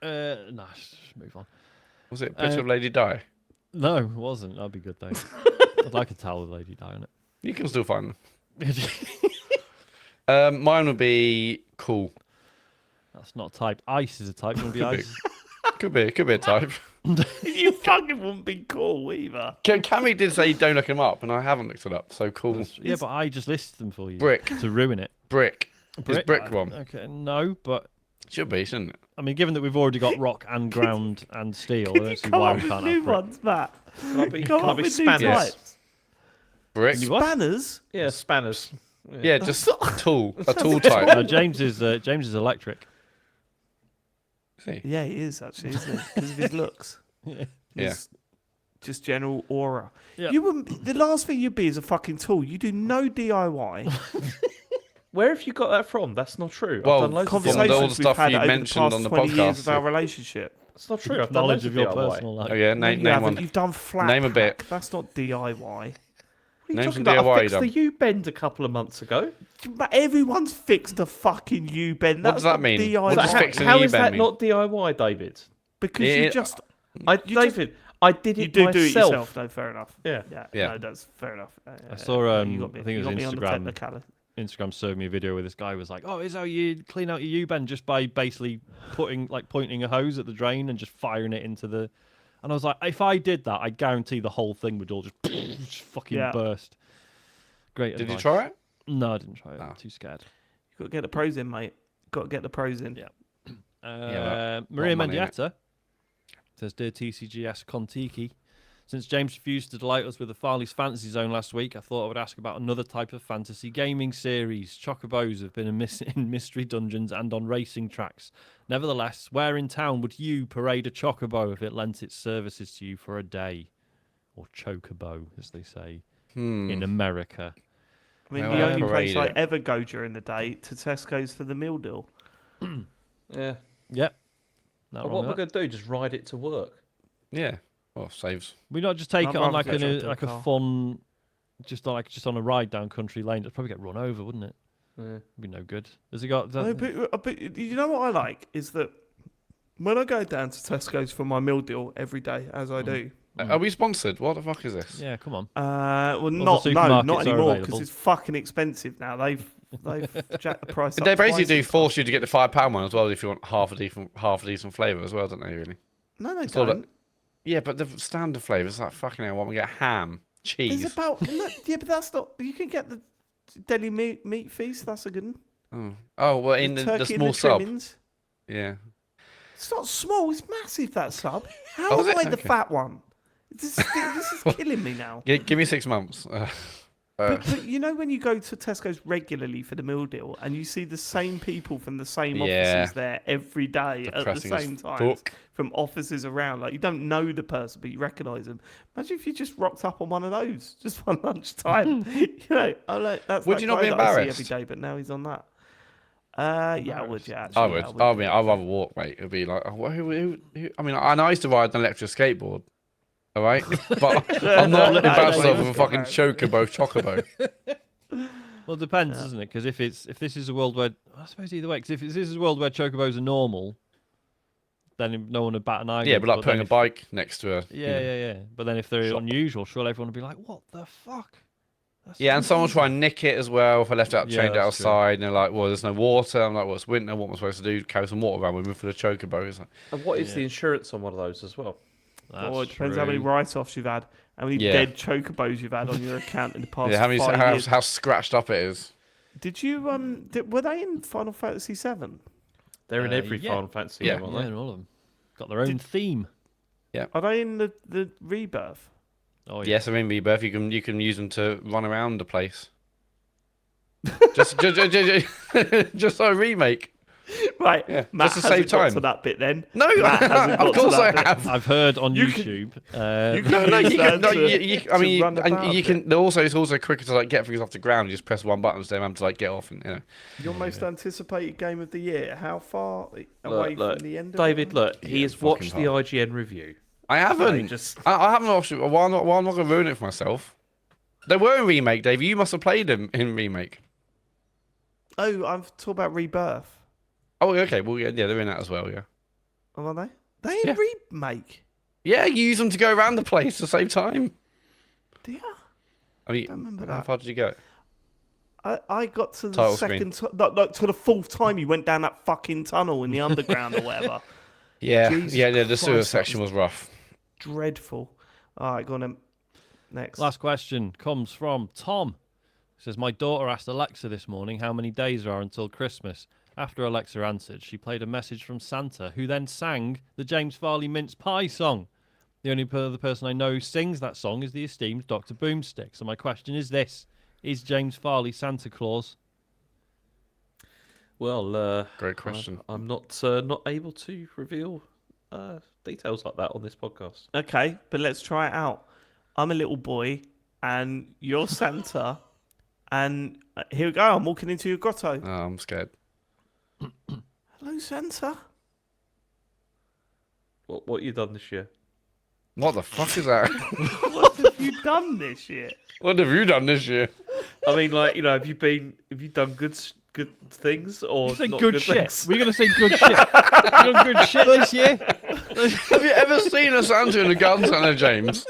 No, just move on. Was it a picture of Lady Di? No, it wasn't. That'd be good though. I'd like a towel with Lady Di on it. You can still find them. Mine would be cool. That's not a type. Ice is a type. You want to be Could be. ice? Could be a type. You fucking wouldn't be cool either. Cammy did say don't look him up, and I haven't looked it up. So cool. Yeah, but I just listed them for you. Brick. To ruin it. Brick. Is brick one? Okay, no, but Should be, shouldn't it? I mean, given that we've already got rock and ground and steel, I Can you don't see come why up we with can't new have brick. ones, Matt? Can I be, Come can I up be with new spanners? types. Brick. You what? Spanners? Yeah, spanners. Yeah, just tool. A tool No, type. James is electric. See? Yeah, he is actually, isn't he? Because of his looks. Yeah. His just general aura. Yeah. You wouldn't. The last thing you'd be is a fucking tool. You do no DIY. Where have you got that from? That's not true. Well, I've done loads of Conversations Conversations all the we've stuff had you over mentioned the past on the 20 years podcast. of our relationship. It's not true. I've done Knowledge loads of your DIY. personal life. Oh yeah, No, name you haven't. one. You've done flat. Name a bit. pack. That's not DIY. What are you Name talking some about? DIY I you fixed the done. U-bend a couple of months ago. But everyone's fixed a fucking U-bend. What does that mean? DIY. What does how fixing how a is U-bend that mean? not DIY, David? Because Yeah, you just David, I did you it do myself. do it yourself. No, fair enough. Yeah. Yeah. No, that's fair enough. I saw, you got me, I think it you was got me on the Instagram. technicality. Instagram showed me a video where this guy was like, "Oh, is how you clean out your U-bend just by basically pointing a hose at the drain and just firing it into the." And I was like, if I did that, I guarantee the whole thing would all just fucking Yeah. burst. Great. Did you advice. try it? No, I didn't try it. Oh. I'm too scared. You got to get the pros in, mate. Got to get the pros in. Yeah. well, Maria lot of money in it. Mendieta says, "Dear TCGS Kontiki, since James refused to delight us with the Farley's Fantasy Zone last week, I thought I would ask about another type of fantasy gaming series. Chocobos have been in mystery dungeons and on racing tracks. Nevertheless, where in town would you parade a Chocobo if it lent its services to you for a day? Or Chocobo, as they say in America." I mean, Well, the only place parade I it. ever go during the day to Tesco's for the meal deal. Yeah. Yep. But Not wrong what we're with that. going to do? Just ride it to work. Yeah. Well, saves. We not just take I'd it on rather like get a jumped in a like a car. fun, just on a ride down country lane. It'd probably get run over, wouldn't it? Yeah. It'd be no good. Has it got? No, but you know what I like is that when I go down to Tesco's for my meal deal every day, as I do. Are we sponsored? What the fuck is this? Yeah, come on. Well, the not supermarkets are anymore because available. it's fucking expensive now. They've jacked the price up. They basically twice do and force you to get the £5 one as well if you want half a decent flavour as well, don't they? Really? No, they It's all don't. that- Yeah, but the standard flavours like fucking hell. What we get ham, cheese. It's about yeah, but that's not. You can get the deli meat feast. That's a good one. Oh well, in the turkey and small sub. trimmings. Yeah. It's not small. It's massive. That sub. How Oh, is am it? I the Okay. fat one? This is killing me now. Give me 6 months. But you know when you go to Tesco's regularly for the meal deal and you see the same people from the same Yeah. offices there every day at the Depressing as same time fuck. from offices around, like you don't know the person but you recognise them. Imagine if you just rocked up on one of those just one lunchtime. I'm like, that's Would that you not guy be that I see embarrassed? every day, but now he's on that. Yeah, I would. Yeah, actually, I would. I mean, I'd rather walk, mate. It'd be like, oh, who, I mean, I used to ride an electric skateboard. All right, but I'm not about to with a fucking chocobo. Well, it depends, doesn't it? Because if this is a world where, I suppose either way, because if this is a world where chocobos are normal, then no one would bat an eye. Yeah, but like putting then a bike next to a. Yeah. But then if they're Shop. unusual, surely everyone would be like, "What the fuck?" That's Yeah, and someone will try and nick it as well if I left it out Yeah, chained that's true. outside, and they're like, "Well, there's no water." I'm like, "Well, it's winter. What am I supposed to do? Carry some water around with me for the chocobo?" It's like, And what is Yeah. the insurance on one of those as well? Or it depends how many write-offs you've had, how many Yeah. dead chocobos you've had on your account in the past yeah, how 5 years. how scratched up it is. Did you were they in Final Fantasy VII? They're in every yeah. Final Fantasy Yeah. game, aren't Yeah, they? and all of them got their own theme. Are they in the Rebirth? Oh yeah. Yes, I mean, Rebirth. You can use them to run around the place. just a remake. Right, Yeah, Matt just to save hasn't got time. to that bit then. No, Matt hasn't got of to course I that bit. have. I've heard on You can- YouTube. you can- No, use you that can. No, to- I mean, to run and about you a can. bit. It's also quicker to like get things off the ground. You just press one button instead of having to like get off and Your most anticipated game of the year. How far away Look, from the end of David, it? look, he Yeah, has fucking watched the hard. IGN review. I haven't. No, just I haven't watched it. Why not? Why am I going to ruin it for myself? They were in remake, Dave. You must have played them in remake. Oh, I'm talking about Rebirth. Oh, okay. Well, yeah, they're in that as well. Yeah. Oh, are they? They in Yeah. remake? Yeah, you use them to go around the place to save time. Do you? I mean, Don't remember how that. far did you go? I got to the Title second, like to the fourth time you went down that fucking tunnel in the underground or whatever. Yeah, Jesus yeah. The sewer Christ, that section was rough. Dreadful. All right, go on then. Next. Last question comes from Tom. He says, my daughter asked Alexa this morning how many days there are until Christmas. After Alexa answered, she played a message from Santa, who then sang the James Farley Mince Pie song. The only other person I know who sings that song is the esteemed Dr. Boomstick. So my question is this. Is James Farley Santa Claus? well, Great question. I'm not able to reveal details like that on this podcast. Okay, but let's try it out. I'm a little boy, and you're Santa, and here we go. I'm walking into your grotto. Oh, I'm scared. Hello, Santa. What you done this year? What the fuck is that? What have you done this year? What have you done this year? I mean, like, you know, have you done good things or Say not good shit. things? We're going to say good shit. You done good shit this year? Have you ever seen a Santa in a gun, Santa James?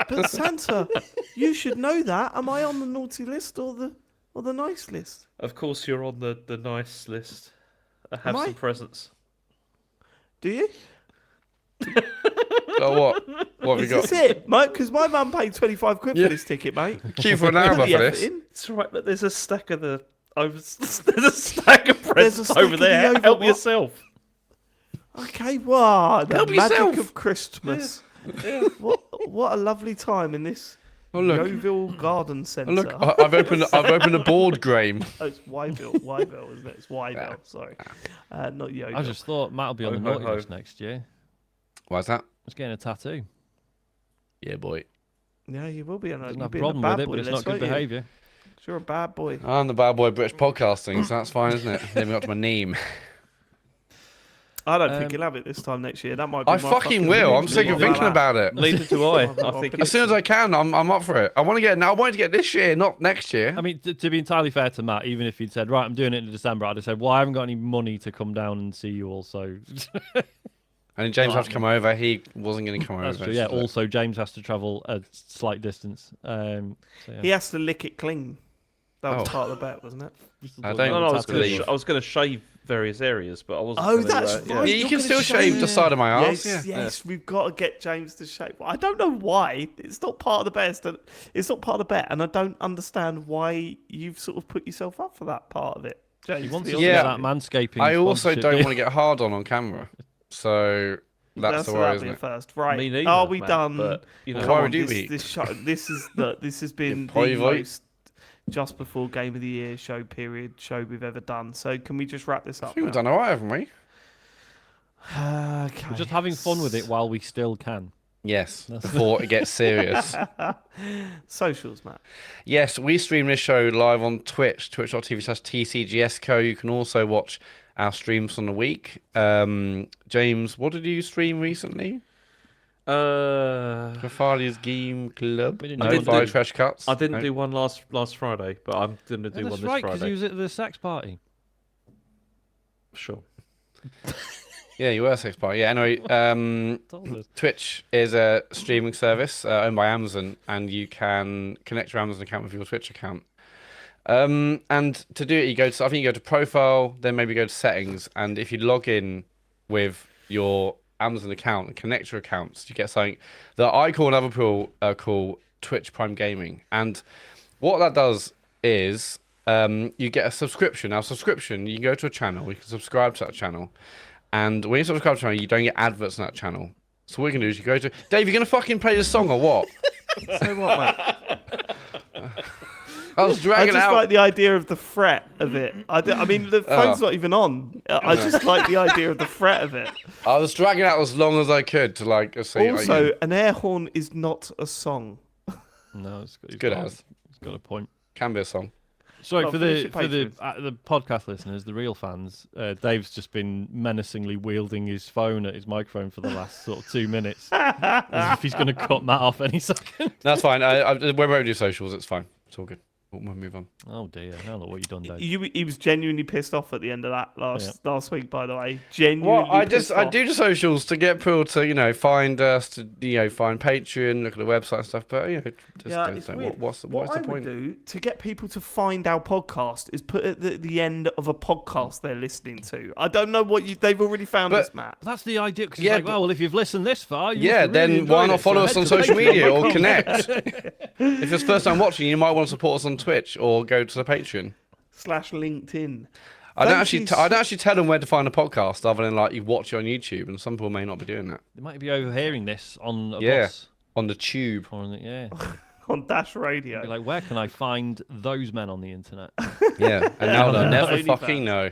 But Santa, you should know that. Am I on the naughty list or the nice list? Of course, you're on the nice list. Have Am I? some presents. Do you? Oh, what? What have you Is got? this it, mate? Because my mum paid 25 quid Yeah. for this ticket, mate. Queue for an hour Put for the effort this. in. It's all right, but there's a stack of there's a stack of presents stack over of the there. over Help what? yourself. Okay, wow, the Help magic yourself. of Christmas. What a lovely time in this Oh, look. Yeovil Garden Centre. Look, I've opened a board game. Oh, it's Wyville, isn't it? It's Wyville, sorry. Not Yeovil. I just thought Matt will be on the Ho, ho, naughty ho. list next year. Why's that? He's getting a tattoo. Yeah, boy. Yeah, you will be on a, Doesn't you'll have a be problem in with the it, bad but it's boy not list, good won't you? behaviour. You're a bad boy. I'm the bad boy British podcasting, so that's fine, isn't it? Living up to my name. I don't think you'll have it this time next year. That might be I my fucking will. I'm sick of thinking about it. Neither do I. I think As soon as I can, I'm up for it. I want to get this year, not next year. I mean, to be entirely fair to Matt, even if he'd said, right, I'm doing it in December, I'd have said, well, I haven't got any money to come down and see you all, so... And James had to come over. He wasn't going to come That's over. true, yeah. so- Also, James has to travel a slight distance. So, yeah. He has to lick it clean. That was Oh. part of the bet, wasn't it? I No, don't no, believe. I was going to shave various areas, but I wasn't. Oh, gonna, that's yeah. right. Yeah, you You're can gonna still shave the side of my arse. Yes, Yeah. yes, we've got to get James to shave. I don't know why. It's not part of the best. It's not part of the bet, and I don't understand why you've sort of put yourself up for that part of it. James, He wants to to be do Yeah. that manscaping. I also sponsorship don't deal. want to get hard on camera. So that's the worry, that'll isn't be a it? first, right? Me neither, Are we Matt, done? but, you know, Come Why on, would you this, be? this show, this has been the private. most just before Game of the Year show we've ever done. So can we just wrap this I up? think we've now? done alright, haven't we? Okay. We're just having fun with it while we still can. Yes, before it gets serious. Socials, Matt. Yes, we stream this show live on Twitch, twitch.tv/TCGSco. You can also watch our streams on the week. James, what did you stream recently? Grafalia's Game Club. We didn't No, do one, Fire did we? Trash Cuts. I didn't No. do one last Friday, but I'm gonna do Oh, one that's this right, because Friday. he was at the sex party. Sure. Yeah, you were a sex party. Yeah, anyway, Told us. Twitch is a streaming service owned by Amazon, and you can connect your Amazon account with your Twitch account. And to do it, you go to, I think you go to profile, then maybe go to settings, and if you log in with your Amazon account and connect your accounts, you get something that I call and other people call Twitch Prime Gaming. And what that does is you get a subscription. Now, subscription, you can go to a channel, you can subscribe to that channel, and when you subscribe to a channel, you don't get adverts on that channel. So what you can do is you go to Dave. You're gonna fucking play this song or what? Say what, Matt? I was I dragging just out. like the idea of the fret of it. I mean, the phone's not even on. I just like the idea of the fret of it. I was dragging out as long as I could to like see. Also, an air horn is not a song. No, it's good got, as It's got a point. can be a song. Sorry Well, for finish the your the podcast listeners, the real fans. Dave's just been menacingly wielding his phone at his microphone for the last sort of 2 minutes, as if he's going to cut Matt off any second. That's fine. When we do socials, it's fine. It's all good. We'll move on. Oh dear, I don't know what you've done, Dave. He was genuinely pissed off at the end of that last week. By the way, genuinely. Well, I pissed off. do the socials to get people to find us, to find Patreon, look at the website and stuff. But just it's don't. weird. What's the What I point? would do to get people to find our podcast is put it at the end of a podcast they're listening to. I don't know what they've already found But- us, Matt. That's the idea. Because Yeah, it's like, well, if you've listened this far, you Yeah, must have really then enjoyed why not it, follow so us head on to social media or patreon.com. connect? If it's first time watching, you might want to support us on Twitch or go to the Patreon. /LinkedIn. I don't Thank actually tell them where to find a podcast other than like you watch it on YouTube, and some people may not be doing that They might be overhearing this on a Yeah. bus. on the tube. Or on the, yeah. on Dash Be Radio. like, where can I find those men on the internet? Yeah, and now they'll never Only fucking know.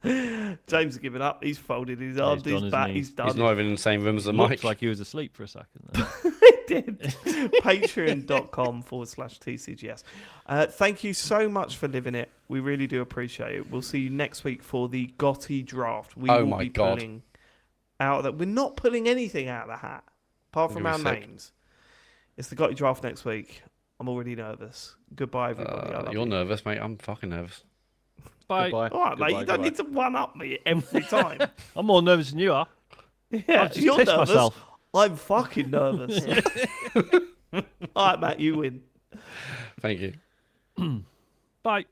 James has given up. He's folded his arms. he's done, He's isn't back. he? He's done. He's not even in the same room as the Looks mic. like he was asleep for a second. There. He did. Patreon.com/TCGS. Thank you so much for living it. We really do appreciate it. We'll see you next week for the Gotti draft. We Oh will my be God. pulling out of that. We're not pulling anything out of the hat apart from You're our sick. names. It's the Gotti draft next week. I'm already nervous. Goodbye, everybody. I love You're you. nervous, mate. I'm fucking nervous. Bye. Goodbye. All right, mate. You don't need to one up me every time. I'm more nervous than you are. Yeah, I've just you're pissed nervous. myself. I'm fucking nervous. All right, Matt. You win. Thank you. Bye.